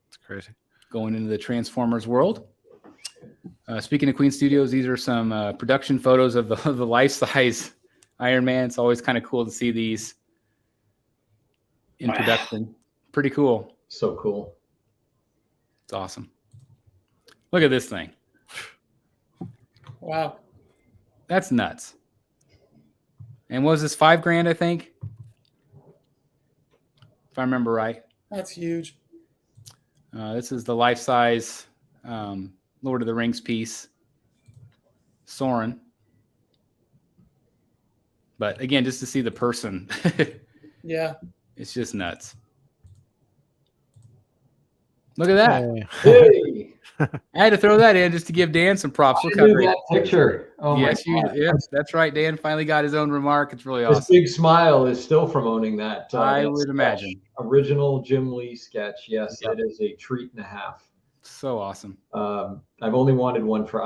It's crazy. Going into the Transformers world. Speaking of Queen Studios, these are some production photos of the life-size Iron Man. It's always kind of cool to see these in production. Pretty cool. So cool. It's awesome. Look at this thing. Wow. That's nuts. And what was this, $5,000, I think? If I remember right. That's huge. This is the life-size Lord of the Rings piece. Soren. But again, just to see the person. Yeah. It's just nuts. Look at that. Hey, I had to throw that in just to give Dan some props. Look I how knew great. that picture. Oh Yes, my God. yes, that's right. Dan finally got his own remark. It's really This awesome. big smile is still from owning that. I that would sketch. imagine. Original Jim Lee sketch. Yes, Yep. it is a treat and a half. So awesome. I've only wanted one for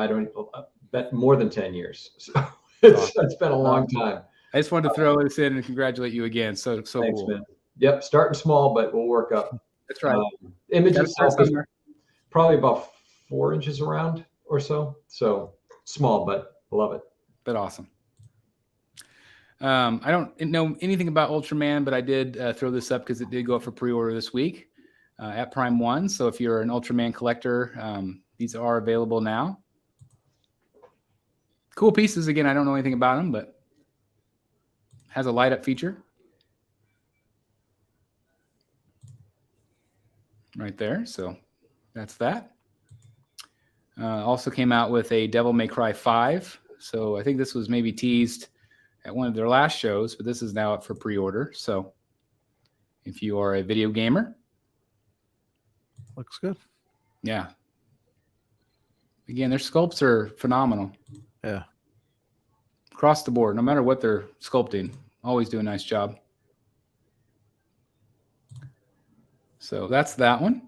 bet more than 10 years. So it's been a long time. I just wanted to throw this in and congratulate you again. So Thanks, cool. man. Yep, starting small, but we'll work up. That's right. Image Gotta start itself is somewhere. probably about 4 inches around or so. So small, but I love it. But awesome. I don't know anything about Ultraman, but I did throw this up because it did go up for pre-order this week at Prime 1. So if you're an Ultraman collector, these are available now. Cool pieces. Again, I don't know anything about them, but has a light up feature right there. So that's that. Also came out with a Devil May Cry 5. So I think this was maybe teased at one of their last shows, but this is now up for pre-order. So if you are a video gamer, Looks good. yeah. Again, their sculpts are phenomenal. Yeah. Across the board, no matter what they're sculpting, always do a nice job. So that's that one.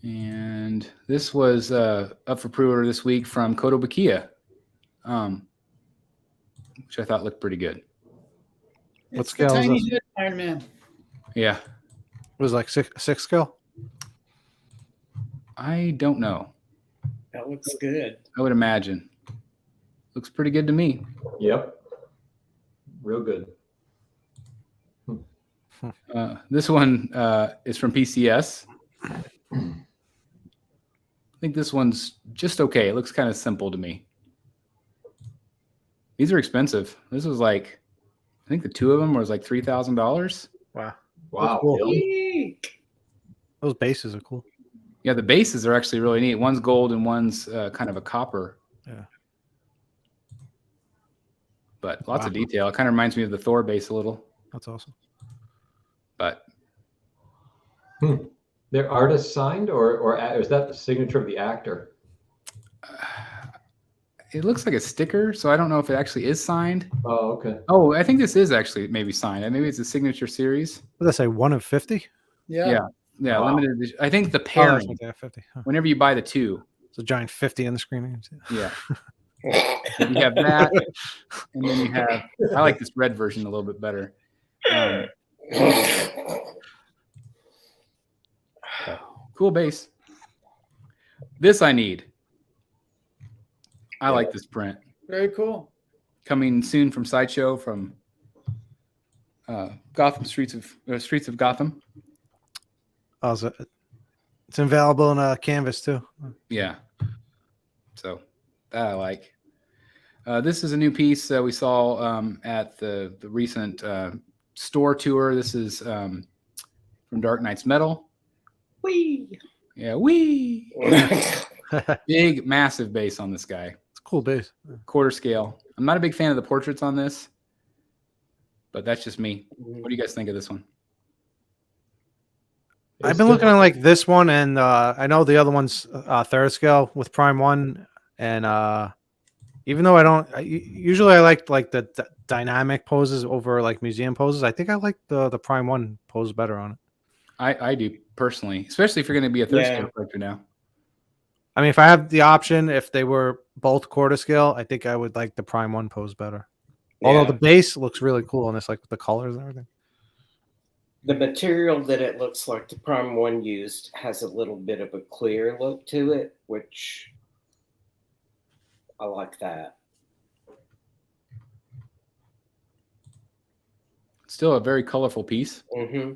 And this was up for pre-order this week from Kotobukiya, which I thought looked pretty good. What It's the scale is tiny this? head Iron Man. Yeah, It was like six scale. I don't know. That looks good. I would imagine. Looks pretty good to me. Yep. Real good. This one is from PCS. I think this one's just okay. It looks kind of simple to me. These are expensive. This was like, I think the two of them was like $3,000. Wow. Wow. cool. Really? Eek. Those bases are cool. Yeah, the bases are actually really neat. One's gold and one's kind of a copper. Yeah. But lots of Wow. detail. It kind of reminds me of the Thor base a little. That's awesome. But Their artist signed, or is that the signature of the actor? it looks like a sticker, so I don't know if it actually is signed. Oh, okay. Oh, I think this is actually maybe signed. Maybe it's a signature series. What did I say? 1 of 50? Yeah. Yeah, Wow. limited edition. I think the Oh, that's pairing, what they have, 50. Huh. whenever you buy the two. It's a giant 50 on the screen. Yeah. You have that, and then you have, I like this red version a little bit better. Cool base. This I need. I like this print. Very cool. Coming soon from Sideshow from Gotham Streets of Gotham. Oh, it's available in a canvas too. Yeah. So that I like. This is a new piece we saw at the recent store tour. This is from Dark Knight's Metal. Whee! Yeah, wee. Big, massive base on this guy. It's a cool base. Quarter scale. I'm not a big fan of the portraits on this, but that's just me. What do you guys think of this one? I've been looking at like this one, and I know the other one's third scale with Prime 1, and even though usually I like the dynamic poses over like museum poses. I think I like the Prime 1 pose better on it. I do personally, especially if you're going to be a third scale collector now. I mean, if I have the option, if they were both quarter scale, I think I would like the Prime 1 pose better. Although the base looks really cool, and it's like with the colors and everything. The material that it looks like the Prime 1 used has a little bit of a clear look to it, which I like that. Still a very colorful piece. Mm-hmm.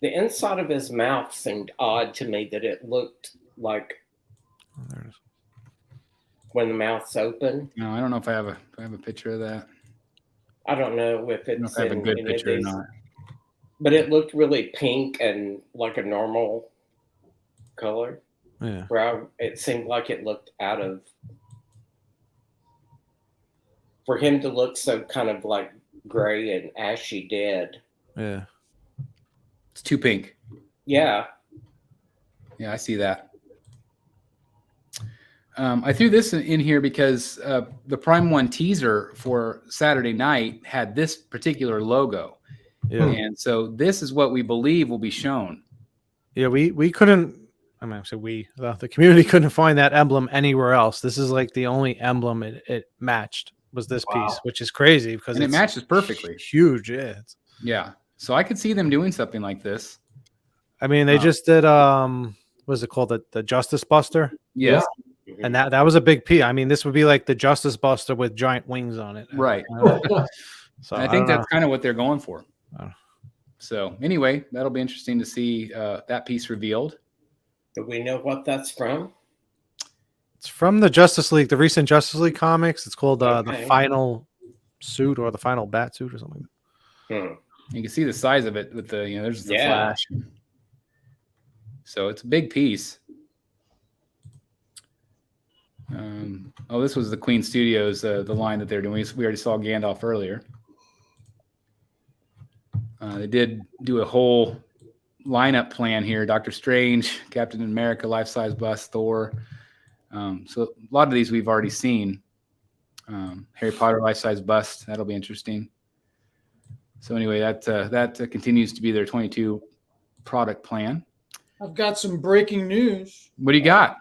The inside of his mouth seemed odd to me, that it looked like Oh, there it is. when the mouth's open. No, I don't know if I have a picture of that. I don't know if I don't know it's if I have a in good any of picture or these, not. but it looked really pink and like a normal color. Yeah. Where it seemed like it looked out of, for him to look so kind of like gray and ashy dead. Yeah. It's too pink. Yeah. Yeah, I see that. I threw this in here because the Prime 1 teaser for Saturday night had this particular logo. Yeah. And so this is what we believe will be shown. Yeah, we couldn't. I mean, so the community couldn't find that emblem anywhere else. This is like the only emblem it matched was this Wow. piece, which is crazy because And it it's matches perfectly. huge. Yeah. Yeah. So I could see them doing something like this. I mean, they just did what is it called? The Justice Buster. Yes. And that was a big piece. I mean, this would be like the Justice Buster with giant wings on it. Right. So I think don't that's kind of what they're going for. Oh. So anyway, that'll be interesting to see that piece revealed. Do we know what that's from? It's from the Justice League, the recent Justice League comics. It's called the Okay. Final Suit or the Final Bat Suit or something. You can see the size of it with the, there's the Yeah. flash. So it's a big piece. This was the Queen Studios, the line that they're doing. We already saw Gandalf earlier. They did do a whole lineup plan here. Doctor Strange, Captain America, life-size bust, Thor. So a lot of these we've already seen. Harry Potter life-size bust. That'll be interesting. So anyway, that continues to be their 22 product plan. I've got some breaking news. What do you got?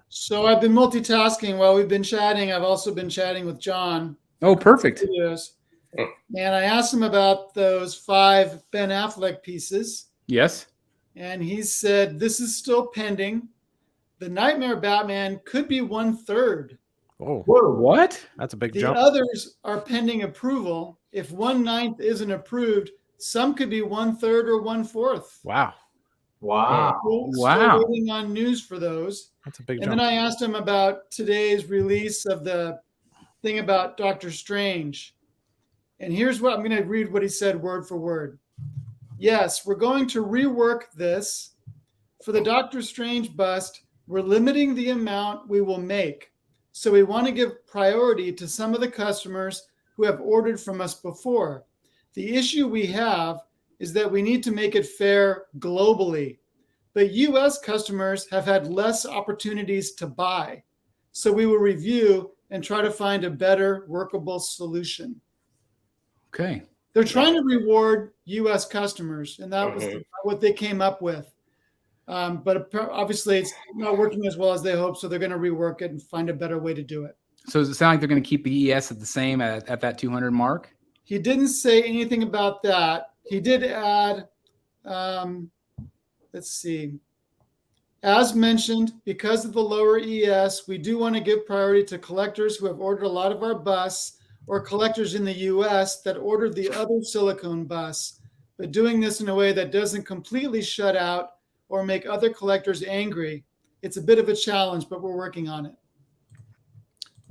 So I've been multitasking while we've been chatting. I've also been chatting with John. Oh, perfect. Videos. And I asked him about those 5 Ben Affleck pieces. Yes. And he said, this is still pending. The Nightmare Batman could be 1/3. Oh, What? that's a big The jump. others are pending approval. If 1/9 isn't approved, some could be 1/3 or 1/4. Wow, Wow. Wow. Still waiting on news for those. that's a big And jump. then I asked him about today's release of the thing about Doctor Strange. And here's what I'm going to read what he said word for word. Yes, we're going to rework this. For the Doctor Strange bust, we're limiting the amount we will make. So we want to give priority to some of the customers who have ordered from us before. The issue we have is that we need to make it fair globally. But US customers have had less opportunities to buy. So we will review and try to find a better workable solution. Okay. They're trying to reward US customers, and that was what they came up with. But obviously it's not working as well as they hope, so they're going to rework it and find a better way to do it. So does it sound like they're going to keep the ES at the same at that 200 mark? He didn't say anything about that. He did add, let's see. As mentioned, because of the lower ES, we do want to give priority to collectors who have ordered a lot of our busts or collectors in the US that ordered the other silicone busts, but doing this in a way that doesn't completely shut out or make other collectors angry. It's a bit of a challenge, but we're working on it.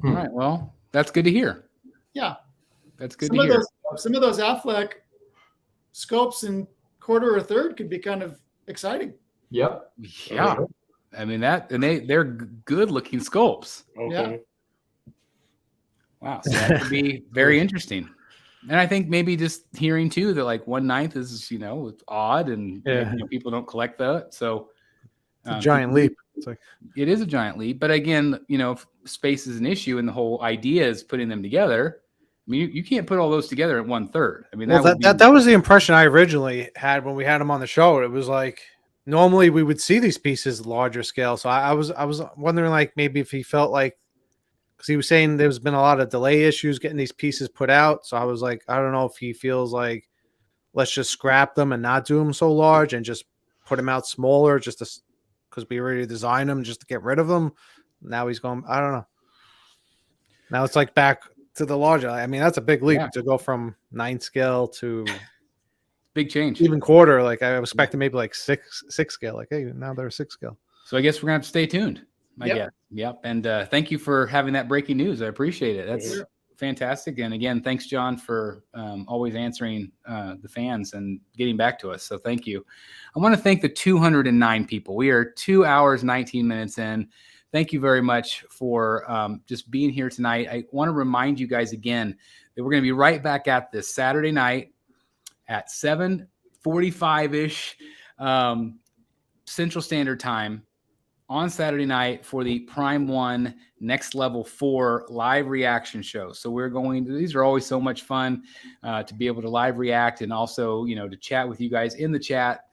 All right. Well, that's good to hear. Yeah. That's good to hear. Some of those Affleck sculpts in 1/4 or 1/3 could be kind of exciting. Yep. Yeah. I mean they're good looking sculpts. Yeah. Wow. So that could be very interesting. And I think maybe just hearing too that like 1/9 is, it's odd and people don't collect that. So It's a giant leap. It's like it is a giant leap. But again, if space is an issue and the whole idea is putting them together, I mean, you can't put all those together at 1/3. I mean, that was the impression I originally had when we had him on the show. It was like normally we would see these pieces larger scale. So I was wondering like maybe if he felt like, because he was saying there's been a lot of delay issues getting these pieces put out. So I was like, I don't know if he feels like let's just scrap them and not do them so large and just put them out smaller just because we already designed them just to get rid of them. Now he's going, I don't know. Now it's like back to the larger. I mean, that's a big leap to go from 9 scale to big change. Even 1/4. Like I was expecting maybe like 6 scale. Like, hey, now they're 6 scale. So I guess we're gonna have to stay tuned. I guess. Yep. And thank you for having that breaking news. I appreciate it. That's fantastic. And again, thanks, John, for always answering the fans and getting back to us. So thank you. I want to thank the 209 people. We are 2 hours, 19 minutes in. Thank you very much for just being here tonight. I want to remind you guys again that we're going to be right back at this Saturday night at 7:45-ish Central Standard Time on Saturday night for the Prime 1 Next Level 4 live reaction show. So these are always so much fun to be able to live react and also, to chat with you guys in the chat.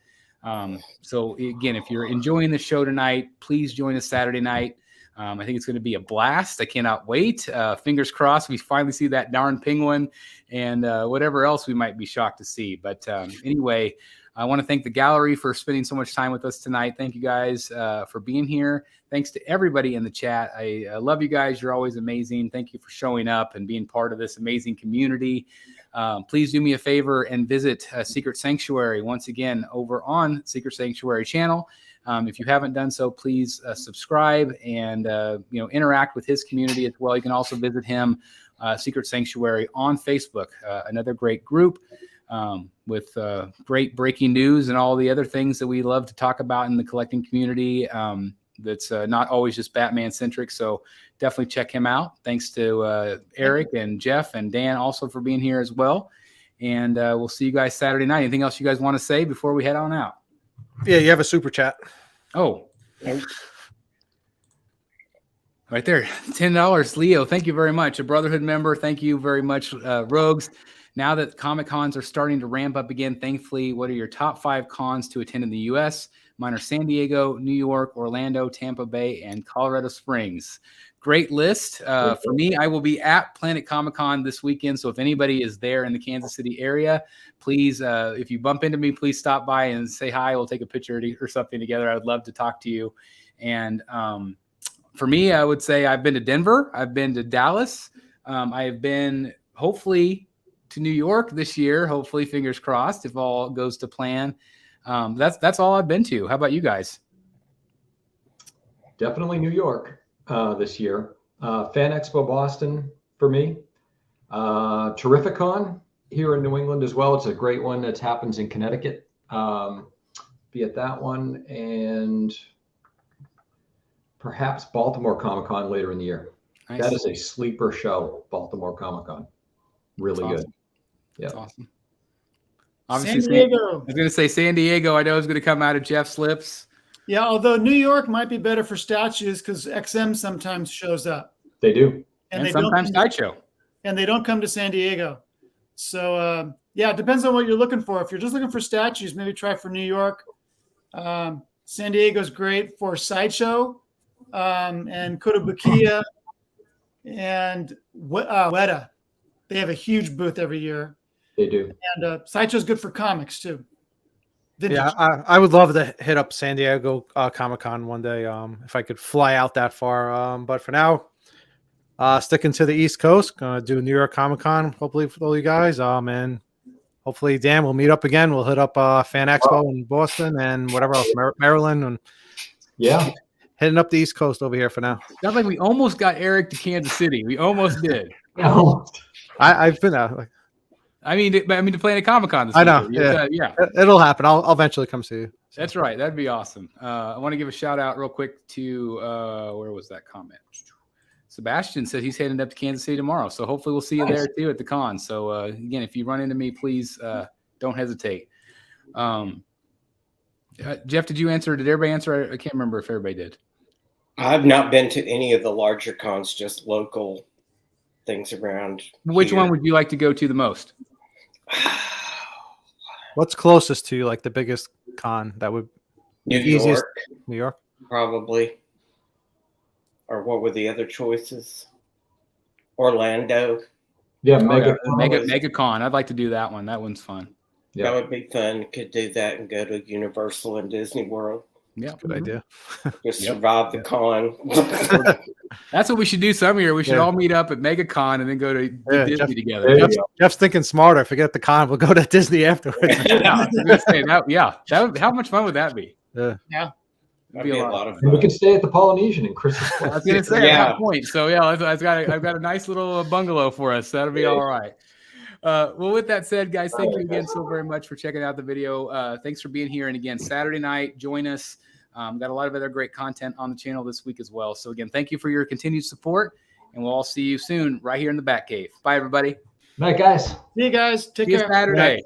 So again, if you're enjoying the show tonight, please join us Saturday night. I think it's going to be a blast. I cannot wait. Fingers crossed we finally see that darn penguin and whatever else we might be shocked to see. But anyway, I want to thank the gallery for spending so much time with us tonight. Thank you guys for being here. Thanks to everybody in the chat. I love you guys. You're always amazing. Thank you for showing up and being part of this amazing community. Please do me a favor and visit Secret Sanctuary once again over on Secret Sanctuary channel. If you haven't done so, please subscribe and interact with his community as well. You can also visit him, Secret Sanctuary, on Facebook, another great group with great breaking news and all the other things that we love to talk about in the collecting community. That's not always just Batman centric. So definitely check him out. Thanks to Eric and Jeff and Dan also for being here as well. And we'll see you guys Saturday night. Anything else you guys want to say before we head on out? Yeah, you have a super chat. Oh, right there. $10. Leo, thank you very much. A Brotherhood member. Thank you very much, Rogues. Now that Comic Cons are starting to ramp up again, thankfully, what are your top 5 cons to attend in the U.S.? Mine are San Diego, New York, Orlando, Tampa Bay, and Colorado Springs. Great list. For me, I will be at Planet Comic Con this weekend. So if anybody is there in the Kansas City area, please, if you bump into me, please stop by and say hi. We'll take a picture or something together. I would love to talk to you. And for me, I would say I've been to Denver. I've been to Dallas. I have been hopefully to New York this year. Hopefully, fingers crossed, if all goes to plan. That's all I've been to. How about you guys? Definitely New York this year. Fan Expo Boston for me. Terrificon here in New England as well. It's a great one that happens in Connecticut. Be at that one, and perhaps Baltimore Comic Con later in the year. Nice. That is a sleeper show, Baltimore Comic Con. Really good. Yeah. That's awesome. Obviously, San Diego. I was going to say San Diego. I know is going to come out of Jeff's lips. Yeah, although New York might be better for statues because XM sometimes shows up. They do. And they sometimes Sideshow. And they don't come to San Diego. So, it depends on what you're looking for. If you're just looking for statues, maybe try for New York. San Diego's great for Sideshow and Kotobukiya and Weta. They have a huge booth every year. They do. And Sideshow's good for comics, too. Vintage. Yeah, I would love to hit up San Diego Comic-Con one day if I could fly out that far. But for now, sticking to the East Coast, going to do New York Comic-Con, hopefully for all you guys. And hopefully, Dan, we'll meet up again. We'll hit up Fan Expo in Boston and whatever else, Maryland. And hitting up the East Coast over here for now. Sounds like we almost got Eric to Kansas City. We almost did. I've been there. I mean, to Planet Comic Con. I know. Yeah, it'll happen. I'll eventually come see you. That's right. That'd be awesome. I want to give a shout out real quick to where was that comment? Sebastian said he's heading up to Kansas City tomorrow, so hopefully we'll see you there too at the con. So again, if you run into me, please don't hesitate. Jeff, did you answer? Did everybody answer? I can't remember if everybody did. I've not been to any of the larger cons, just local things around. Which one would you like to go to the most? What's closest to you, like the biggest con that would New easiest? York, New York, probably. Or what were the other choices? Orlando. Yeah, MegaCon. I'd like to do that one. That one's fun. Yeah. That would be fun. Could do that and go to Universal and Disney World. Yeah, good idea. Just survive the con. That's what we should do some year. We should all meet up at MegaCon and then go to Disney together. Jeff's thinking smarter. Forget the con. We'll go to Disney afterwards. How much fun would that be? Yeah. That'd be a lot of fun. And we could stay at the Polynesian in Christmas. I was going to say at that point. So I've got a nice little bungalow for us. That'll be all right. Well, with that said, guys, thank you again so very much for checking out the video. Thanks for being here. And again, Saturday night, join us. Got a lot of other great content on the channel this week as well. So again, thank you for your continued support, and we'll all see you soon right here in the Batcave. Bye, everybody. Night, guys. See you guys. Take See you care. Saturday. Night.